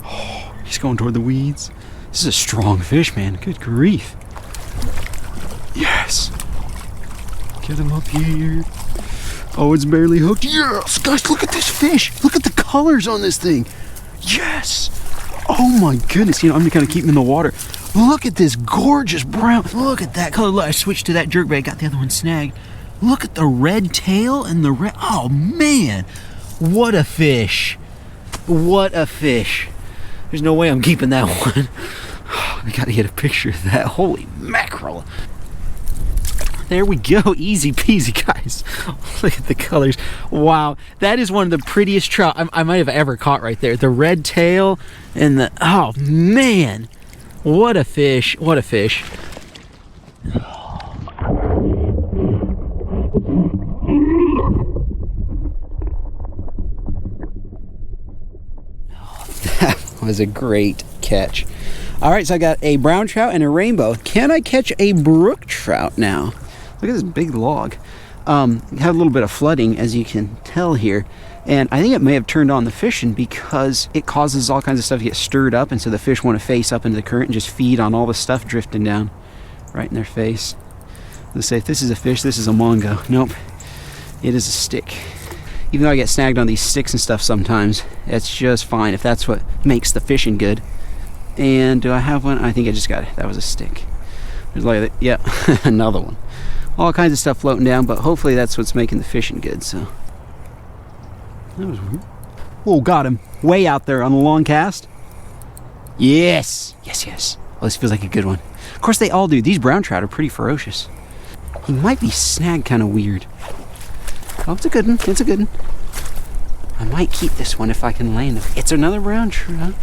Oh, he's going toward the weeds. This is a strong fish, man. Good grief. Yes. Get him up here. Oh, it's barely hooked. Yes! Guys, look at this fish. Look at the colors on this thing. Yes. Oh my goodness. You know, I'm gonna kind of keep him in the water. Look at this gorgeous brown. Look at that color. Look, I switched to that jerkbait. Got the other one snagged. Look at the red tail and the red. Oh man, what a fish! What a fish! There's no way I'm keeping that one. I gotta get a picture of that. Holy mackerel! There we go, easy peasy, guys. Look at the colors. Wow, that is one of the prettiest trout I might have ever caught right there. The red tail and the, oh man, what a fish! What a fish! Was a great catch. All right, so I got a brown trout and a rainbow. Can I catch a brook trout now? Look at this big log. Had a little bit of flooding, as you can tell here, and I think it may have turned on the fishing because it causes all kinds of stuff to get stirred up, and so the fish want to face up into the current and just feed on all the stuff drifting down right in their face. Let's say if this is a fish, this is a mongo. Nope, it is a stick. Even though I get snagged on these sticks and stuff sometimes, it's just fine if that's what makes the fishing good. And do I have one? I think I just got it. That was a stick. There's like, yeah, another one. All kinds of stuff floating down, but hopefully that's what's making the fishing good, so. That was weird. Oh, got him. Way out there on the long cast. Yes. Yes. Well, this feels like a good one. Of course, they all do. These brown trout are pretty ferocious. He might be snagged kind of weird. Oh, it's a good one. It's a good one. I might keep this one if I can land him. It's another brown trout.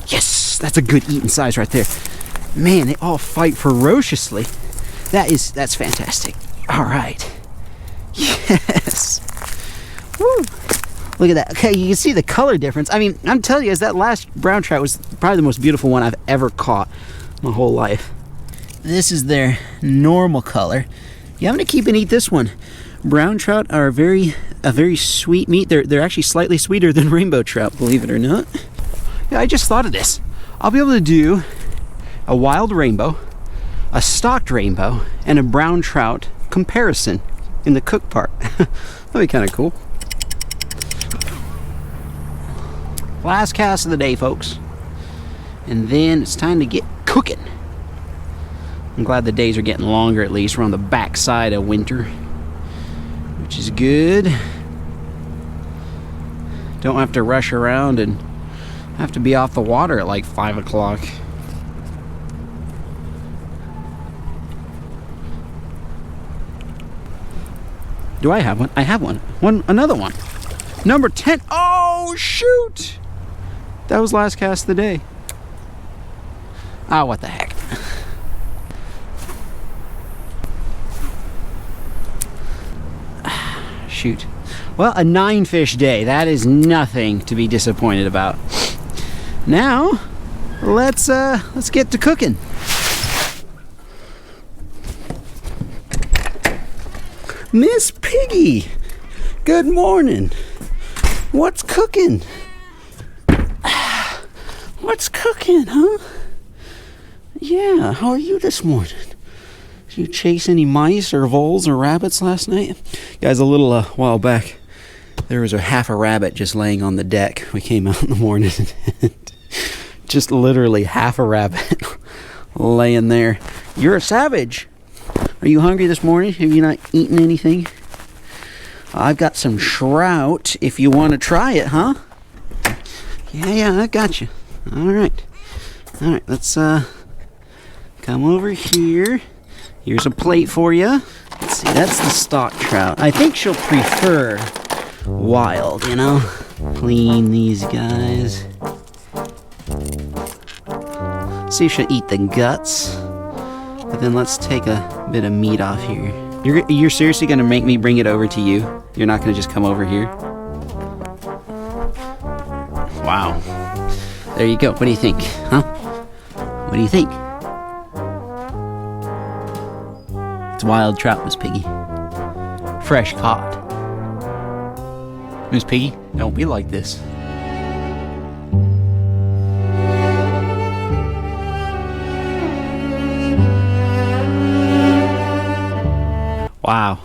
Yes, that's a good eating size right there. Man, they all fight ferociously. That's fantastic. All right. Yes. Woo. Look at that. Okay, you can see the color difference. I mean, I'm telling you guys, that last brown trout was probably the most beautiful one I've ever caught my whole life. This is their normal color. Yeah, I'm gonna keep and eat this one. Brown trout are a very sweet meat. They're actually slightly sweeter than rainbow trout, believe it or not. Yeah, I just thought of this. I'll be able to do a wild rainbow, a stocked rainbow, and a brown trout comparison in the cook part. That'll be kind of cool. Last cast of the day, folks. And then it's time to get cooking. I'm glad the days are getting longer, at least. We're on the backside of winter, which is good. Don't have to rush around and I have to be off the water at like 5 o'clock. Do I have one? I have one. Another one. Number 10. Oh, shoot! That was last cast of the day. Ah, what the heck. Shoot. Well, a 9-fish day. That is nothing to be disappointed about. Now, let's get to cooking. Miss Piggy, good morning. What's cooking? What's cooking, huh? Yeah, how are you this morning? Did you chase any mice or voles or rabbits last night? Guys, a little while back, there was a half a rabbit just laying on the deck. We came out in the morning and just literally half a rabbit laying there. You're a savage. Are you hungry this morning? Have you not eaten anything? I've got some trout if you want to try it, huh? Yeah, I got you. All right, let's come over here. Here's a plate for you. Let's see, that's the stock trout. I think she'll prefer wild, you know? Clean these guys. See if she'll eat the guts. But then let's take a bit of meat off here. You're seriously gonna make me bring it over to you? You're not gonna just come over here? Wow. There you go. What do you think? Huh? What do you think? It's wild trout, Miss Piggy. Fresh caught. Miss Piggy, don't be like this. Wow.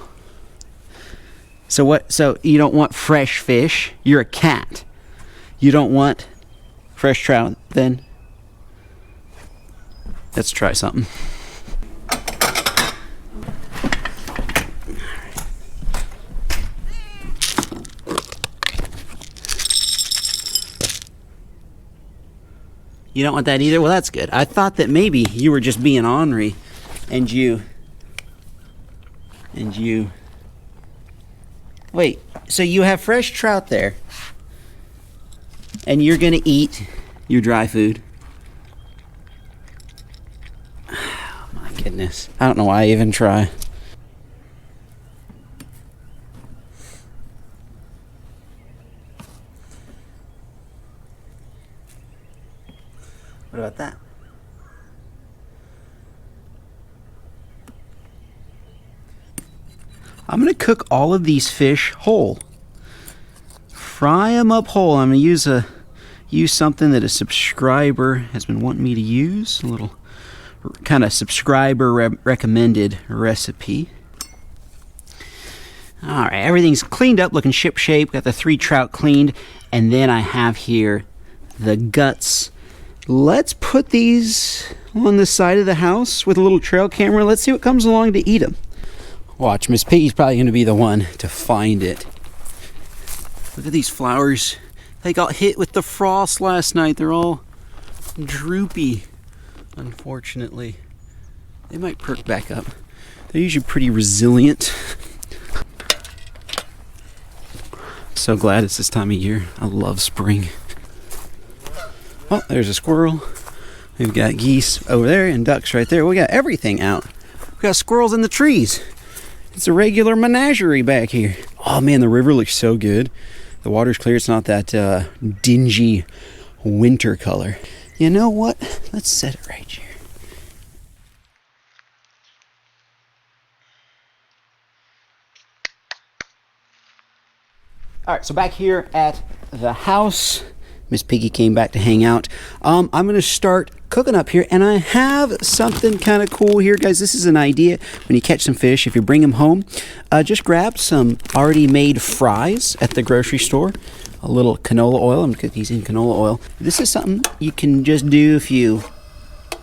So what? So you don't want fresh fish? You're a cat. You don't want fresh trout then? Let's try something. You don't want that either? Well, that's good. I thought that maybe you were just being ornery and you... Wait, so you have fresh trout there and you're gonna eat your dry food? Oh my goodness. I don't know why I even try. What about that? I'm gonna cook all of these fish whole. Fry them up whole. I'm gonna use something that a subscriber has been wanting me to use. A little kind of subscriber recommended recipe. All right, everything's cleaned up, looking ship shape. Got the 3 trout cleaned, and then I have here the guts. Let's put these on the side of the house with a little trail camera. Let's see what comes along to eat them. Watch, Miss Piggy's probably going to be the one to find it. Look at these flowers. They got hit with the frost last night. They're all droopy, unfortunately. They might perk back up. They're usually pretty resilient. So glad it's this time of year. I love spring. Oh, there's a squirrel. We've got geese over there and ducks right there. We got everything out. We got squirrels in the trees. It's a regular menagerie back here. Oh man, the river looks so good. The water's clear. It's not that dingy winter color. You know what? Let's set it right here. All right, so back here at the house, Miss Piggy came back to hang out. I'm going to start cooking up here, and I have something kind of cool here, guys. This is an idea when you catch some fish. If you bring them home, just grab some already made fries at the grocery store. A little canola oil. I'm using canola oil. This is something you can just do if you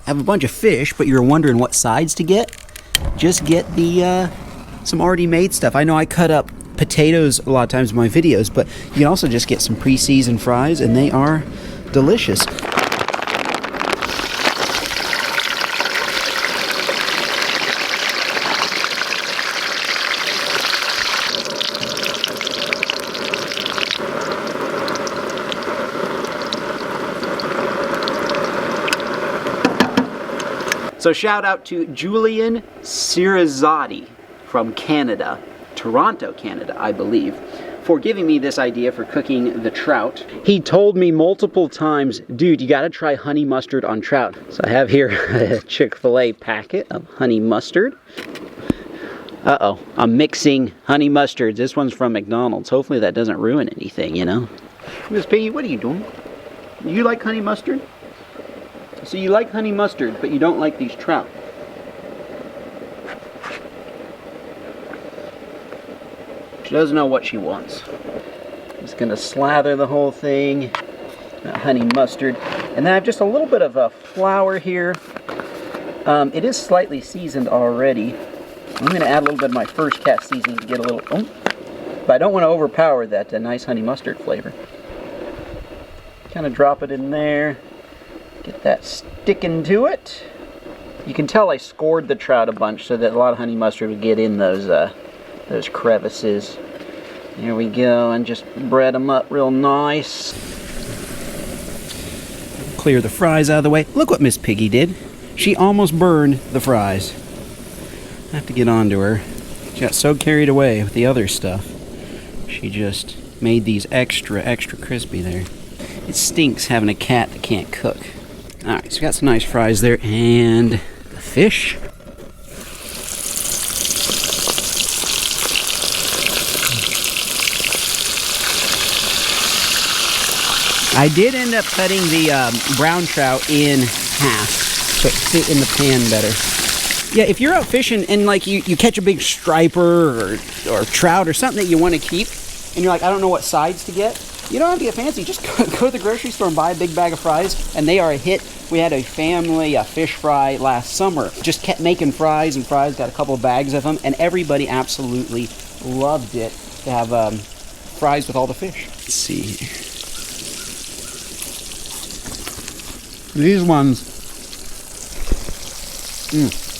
have a bunch of fish, but you're wondering what sides to get. Just get the some already made stuff. I know I cut up potatoes a lot of times in my videos, but you can also just get some pre-seasoned fries, and they are delicious. So shout out to Julian Cirizzotti from Canada, Toronto, Canada, I believe, for giving me this idea for cooking the trout. He told me multiple times, dude, you gotta try honey mustard on trout. So I have here a Chick-fil-A packet of honey mustard. Uh-oh, I'm mixing honey mustards. This one's from McDonald's. Hopefully that doesn't ruin anything, you know? Miss Piggy, what are you doing? You like honey mustard? So you like honey mustard, but you don't like these trout. She doesn't know what she wants. I'm just gonna slather the whole thing, honey mustard. And then I have just a little bit of flour here. It is slightly seasoned already. I'm gonna add a little bit of my first cast seasoning to get a little, but I don't want to overpower that nice honey mustard flavor. Kind of drop it in there. Get that sticking to it. You can tell I scored the trout a bunch so that a lot of honey mustard would get in those crevices. There we go, and just bread them up real nice. Clear the fries out of the way. Look what Miss Piggy did. She almost burned the fries. I have to get on to her. She got so carried away with the other stuff. She just made these extra crispy there. It stinks having a cat that can't cook. Alright, so we got some nice fries there, and the fish. I did end up cutting the brown trout in half so it fit in the pan better. Yeah, if you're out fishing and like you catch a big striper or trout or something that you want to keep, and you're like, I don't know what sides to get, you don't have to get fancy. Just go to the grocery store and buy a big bag of fries, and they are a hit. We had a family fish fry last summer. Just kept making fries and fries, got a couple of bags of them, and everybody absolutely loved it to have fries with all the fish. Let's see here. These ones,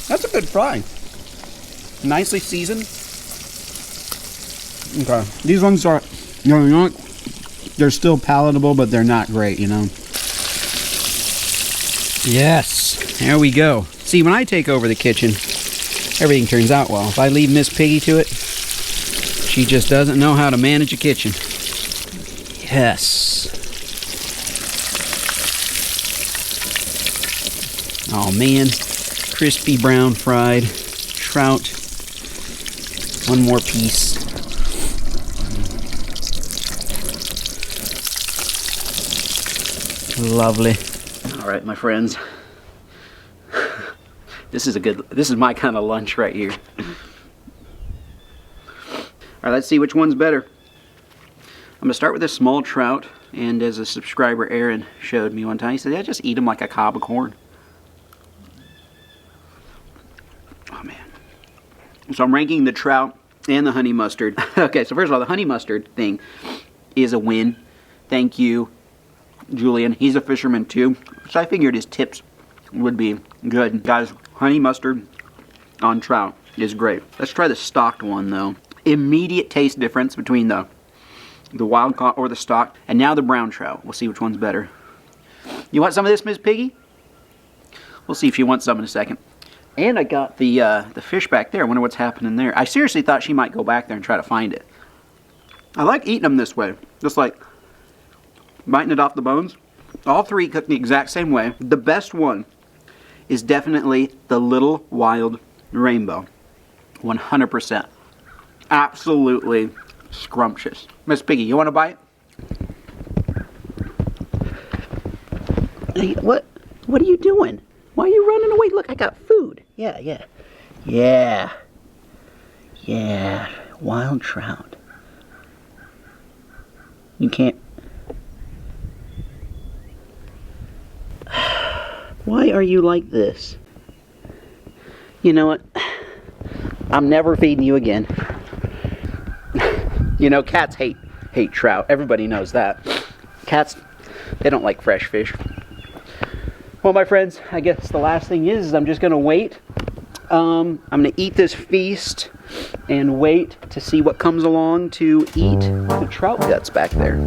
that's a good fry. Nicely seasoned. Okay, these ones are, they're still palatable, but they're not great, you know. Yes, there we go. See, when I take over the kitchen, everything turns out well. If I leave Miss Piggy to it, she just doesn't know how to manage a kitchen. Yes. Oh man, crispy brown fried trout. One more piece. Lovely. All right, my friends. This is my kind of lunch right here. All right, let's see which one's better. I'm gonna start with this small trout, and as a subscriber Aaron showed me one time, he said, yeah, just eat them like a cob of corn. Oh man. So I'm ranking the trout and the honey mustard. Okay, so first of all, the honey mustard thing is a win. Thank you, Julian. He's a fisherman too, so I figured his tips would be good. Guys, honey mustard on trout is great. Let's try the stocked one though. Immediate taste difference between the wild caught or the stocked, and now the brown trout. We'll see which one's better. You want some of this, Miss Piggy? We'll see if she wants some in a second. And I got the fish back there. I wonder what's happening there. I seriously thought she might go back there and try to find it. I like eating them this way, just like biting it off the bones. All three cook the exact same way. The best one is definitely the little wild rainbow. 100%. Absolutely scrumptious. Miss Piggy, you want to bite? Hey, what are you doing? Why are you running away? Look, I got food. Yeah. Wild trout. You can't. Why are you like this? You know what? I'm never feeding you again. You know, cats hate trout. Everybody knows that. Cats They don't like fresh fish. Well, my friends, I guess the last thing is I'm just gonna wait. I'm gonna eat this feast and wait to see what comes along to eat the trout guts back there.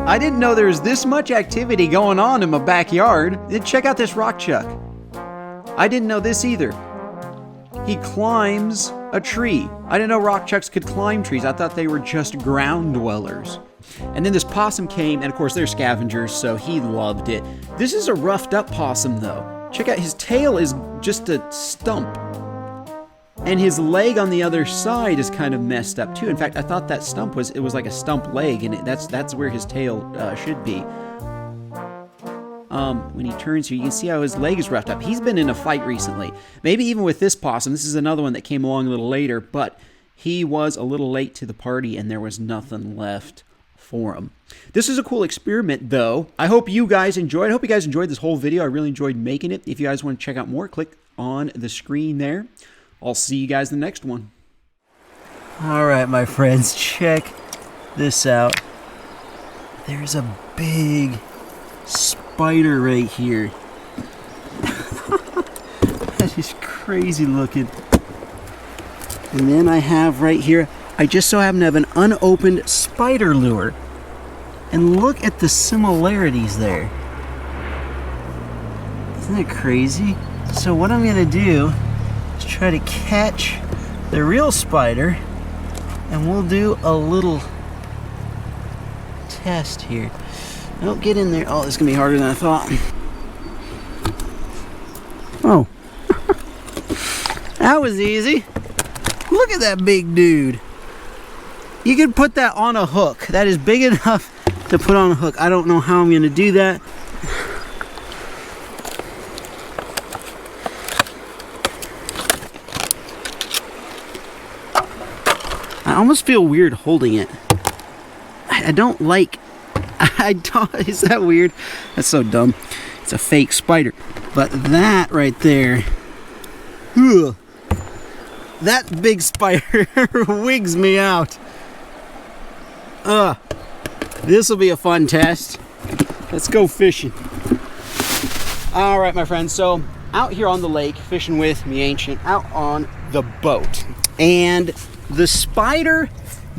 I didn't know there was this much activity going on in my backyard. Check out this rock chuck. I didn't know this either. He climbs a tree. I didn't know rock chucks could climb trees. I thought they were just ground dwellers. And then this possum came, and of course they're scavengers, so he loved it. This is a roughed up possum though. Check out, his tail is just a stump. And his leg on the other side is kind of messed up too. In fact, I thought that stump was like a stump leg, and that's where his tail should be. When he turns here, you can see how his leg is roughed up. He's been in a fight recently. Maybe even with this possum. This is another one that came along a little later, but he was a little late to the party, and there was nothing left for him. This is a cool experiment, though. I hope you guys enjoyed. I hope you guys enjoyed this whole video. I really enjoyed making it. If you guys want to check out more, click on the screen there. I'll see you guys in the next one. All right, my friends, check this out. There's a big spider right here. That is crazy looking. And then I have right here, I just so happen to have an unopened spider lure. And look at the similarities there. Isn't that crazy? So what I'm gonna do is try to catch the real spider, and we'll do a little test here. Don't get in there. Oh, this is gonna be harder than I thought. Oh, that was easy. Look at that big dude. You could put that on a hook. That is big enough to put on a hook. I don't know how I'm gonna do that. I almost feel weird holding it. I don't like, is that weird? That's so dumb. It's a fake spider. But that right there, ugh, that big spider wigs me out. This will be a fun test. Let's go fishing. All right, my friends, so out here on the lake, fishing with me Ancient, out on the boat. And the spider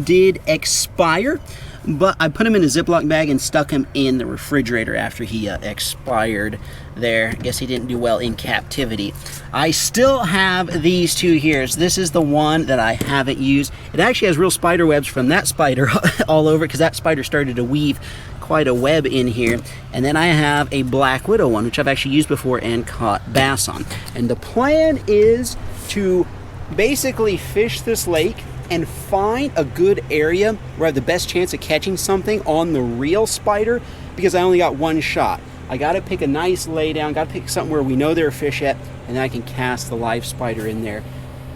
did expire, but I put him in a Ziploc bag and stuck him in the refrigerator after he expired there. I guess he didn't do well in captivity. I still have these two here. So this is the one that I haven't used. It actually has real spider webs from that spider all over it, because that spider started to weave quite a web in here. And then I have a black widow one, which I've actually used before and caught bass on. And the plan is to basically fish this lake and find a good area where I have the best chance of catching something on the real spider, because I only got one shot. I gotta pick a nice lay down, gotta pick something where we know there are fish at, and then I can cast the live spider in there,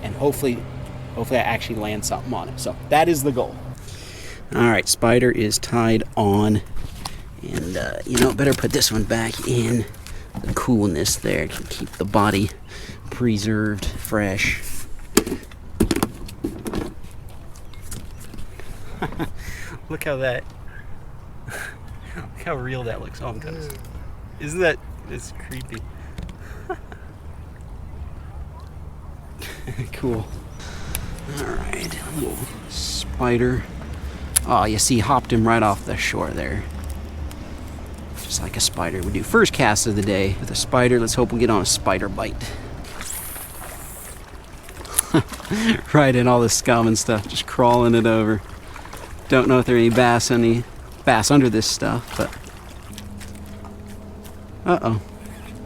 and hopefully I actually land something on it. So that is the goal. All right, spider is tied on, and you know, better put this one back in the coolness there to keep the body preserved, fresh. Look how that, look how real that looks. Oh, I'm kind of, isn't that, it's creepy. Cool. All right, a little spider. Oh, you see, hopped him right off the shore there. Just like a spider would do. First cast of the day with a spider. Let's hope we get on a spider bite. Right in all the scum and stuff, just crawling it over. Don't know if there are any bass under this stuff, but... Uh-oh.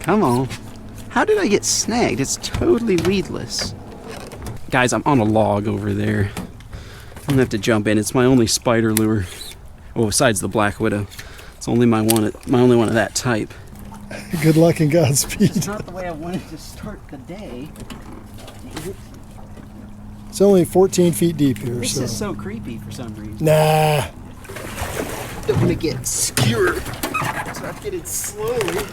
Come on. How did I get snagged? It's totally weedless. Guys, I'm on a log over there. I'm gonna have to jump in. It's my only spider lure. Well, besides the Black Widow. It's only my only one of that type. Good luck and Godspeed. It's not the way I wanted to start the day. It's only 14 feet deep here. This is so creepy for some reason. Nah. Don't want to get skewered. So I get it slowly.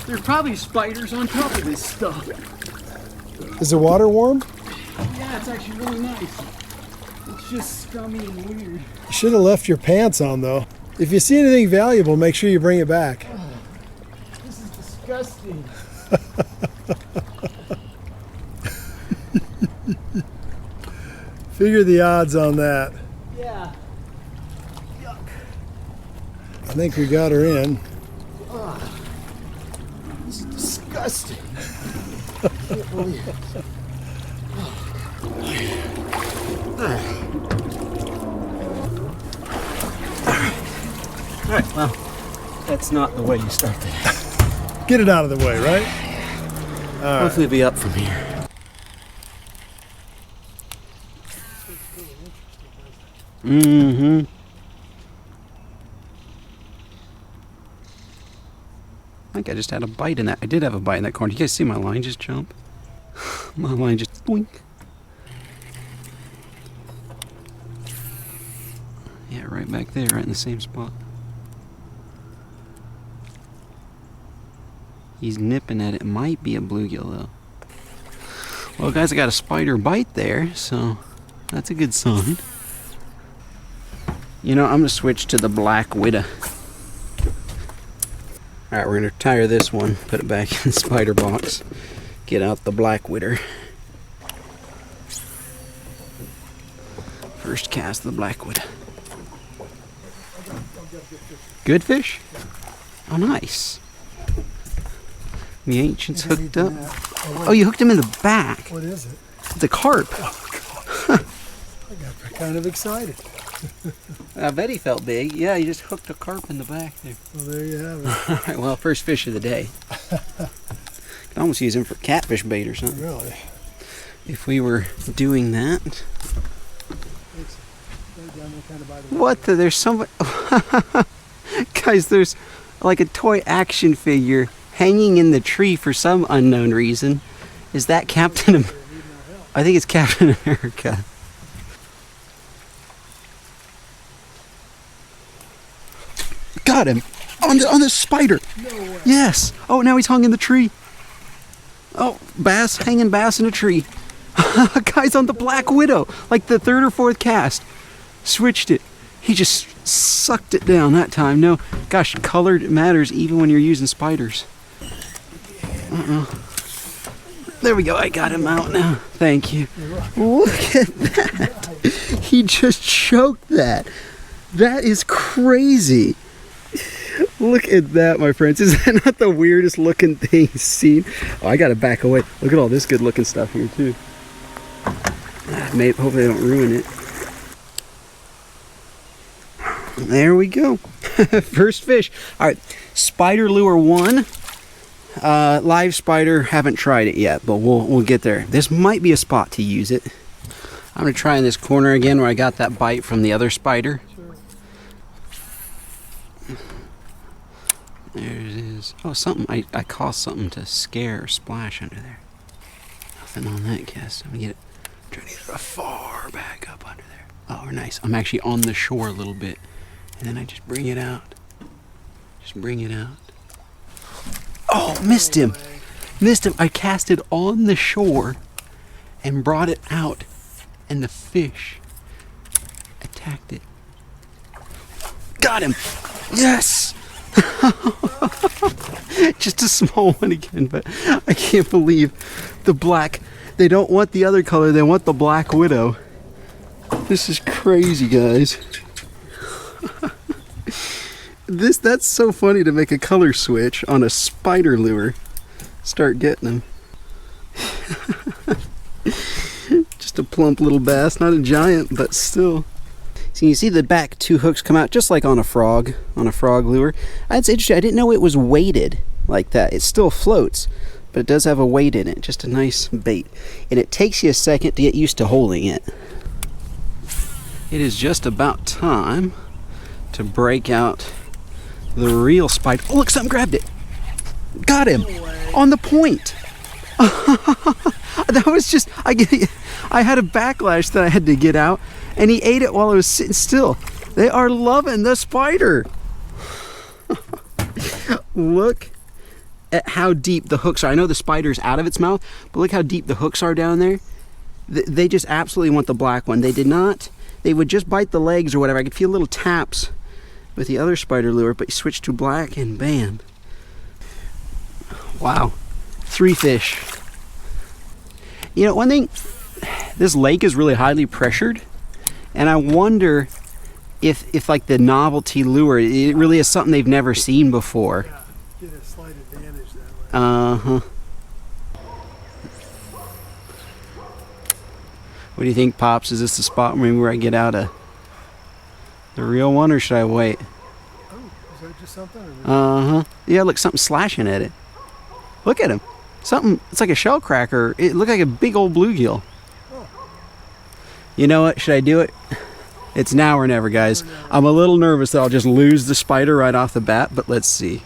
There's probably spiders on top of this stuff. Is the water warm? Yeah, it's actually really nice. It's just scummy and weird. You should have left your pants on though. If you see anything valuable, make sure you bring it back. This is disgusting. Figure the odds on that. Yeah. Yuck. I think we got her in. This is disgusting. I can't believe it. All right, well, that's not the way you start the day. Get it out of the way, right? All right. Hopefully it'll be up from here. Mm-hmm. I think I just had a bite in that. I did have a bite in that corner. Do you guys see my line just jump? My line just boink. Yeah, right back there, right in the same spot. He's nipping at it. Might be a bluegill though. Well guys, I got a spider bite there, so that's a good sign. You know, I'm gonna switch to the Black Widow. Alright, we're gonna tire this one, put it back in the spider box, get out the Black Widow. First cast of the Black Widow. Good fish? Oh, nice. The ancient's hooked up. Oh, you hooked him in the back. What is it? The carp. I got kind of excited. I bet he felt big. Yeah, you just hooked a carp in the back there. Well, there you have it. All right, well, first fish of the day. Could almost use him for catfish bait or something. Really? If we were doing that. What the? There's somebody. Guys, there's like a toy action figure hanging in the tree for some unknown reason. Is that Captain America? I think it's Captain America. Got him on the spider. No way. Yes. Oh, now he's hung in the tree. Oh, hanging bass in a tree. Guys, on the Black Widow, like the third or fourth cast, switched it. He just sucked it down that time. No, gosh, color matters even when you're using spiders. There we go. I got him out now. Thank you. Look at that. He just choked that. That is crazy. Look at that, my friends. Is that not the weirdest looking thing seen? Oh, I gotta back away. Look at all this good looking stuff here too. Hopefully they don't ruin it. There we go. First fish. All right, spider lure 1. Live spider. Haven't tried it yet, but we'll get there. This might be a spot to use it. I'm gonna try in this corner again where I got that bite from the other spider. There it is. Oh, something. I caused something to scare or splash under there. Nothing on that cast. I'm gonna get it. Trying to get it far back up under there. Oh, nice. I'm actually on the shore a little bit. And then I just bring it out. Just bring it out. Oh, missed him. Missed him. I cast it on the shore and brought it out. And the fish attacked it. Got him. Yes. Just a small one again, but I can't believe the black. They don't want the other color, they want the Black Widow. This is crazy, guys. That's so funny to make a color switch on a spider lure. Start getting them. Just a plump little bass, not a giant, but still. So you see the back 2 hooks come out just like on a frog lure. That's interesting. I didn't know it was weighted like that. It still floats, but it does have a weight in it. Just a nice bait. And it takes you a second to get used to holding it. It is just about time to break out the real spider. Oh, look, something grabbed it. Got him on the point. That was just, I had a backlash that I had to get out, and he ate it while I was sitting still. They are loving the spider. Look at how deep the hooks are. I know the spider's out of its mouth, but look how deep the hooks are down there. They just absolutely want the black one. They did not, they would just bite the legs or whatever. I could feel little taps with the other spider lure, but you switch to black and bam. Wow, 3 fish. You know, one thing, this lake is really highly pressured, and I wonder if like the novelty lure, it really is something they've never seen before. Yeah, get a slight advantage that way. Uh-huh. What do you think, Pops? Is this the spot maybe where I get out the real one, or should I wait? Oh, is that just something? Uh-huh. Yeah, look, something slashing at it. Look at him. Something, it's like a shell cracker. It looked like a big old bluegill. Oh. You know what? Should I do it? It's now or never, guys. I'm a little nervous that I'll just lose the spider right off the bat, but let's see.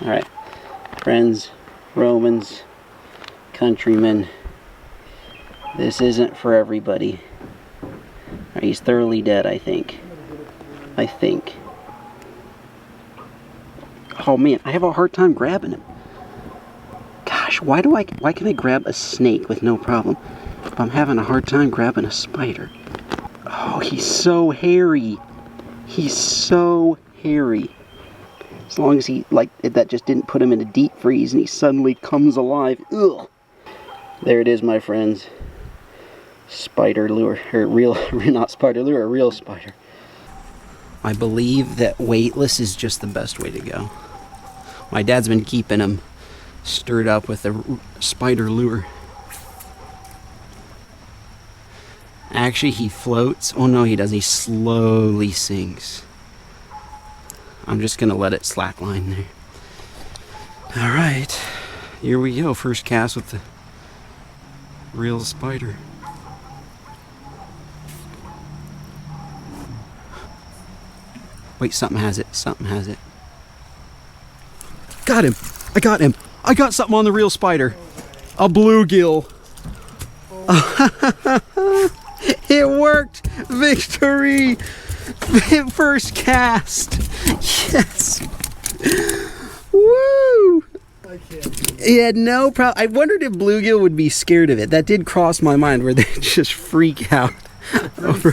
All right. Friends, Romans, countrymen, this isn't for everybody. He's thoroughly dead, I think. Oh man, I have a hard time grabbing him. Gosh, why can I grab a snake with no problem, but I'm having a hard time grabbing a spider? Oh, he's so hairy. He's so hairy. As long as he, like, that just didn't put him in a deep freeze and he suddenly comes alive. Ugh. There it is, my friends. Spider lure, or real, not spider lure, a real spider. I believe that weightless is just the best way to go. My dad's been keeping him stirred up with a spider lure. Actually, he floats. Oh no, he doesn't. He slowly sinks. I'm just gonna let it slackline there. All right, here we go. First cast with the real spider. Wait, something has it. Something has it. Got him. I got him. I got something on the real spider. A bluegill. It worked. Victory. First cast. Yes. Woo. Yeah, no problem. I wondered if bluegill would be scared of it. That did cross my mind, where they just freak out over.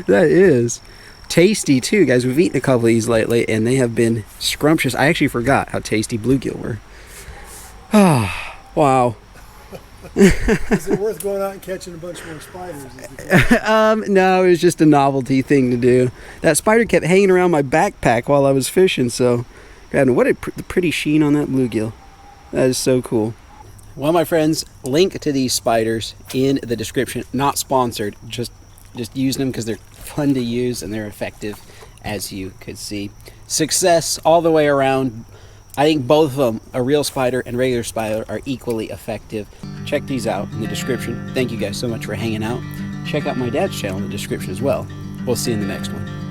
That is. Tasty too, guys. We've eaten a couple of these lately and they have been scrumptious. I actually forgot how tasty bluegill were. Ah, wow. Is it worth going out and catching a bunch more spiders? No, it was just a novelty thing to do. That spider kept hanging around my backpack while I was fishing, so God, what a pretty sheen on that bluegill. That is so cool. Well, my friends, link to these spiders in the description. Not sponsored, just using them because they're fun to use and they're effective, as you could see. Success all the way around. I think both of them, a real spider and regular spider, are equally effective. Check these out in the description. Thank you guys so much for hanging out. Check out my dad's channel in the description as well. We'll see you in the next one.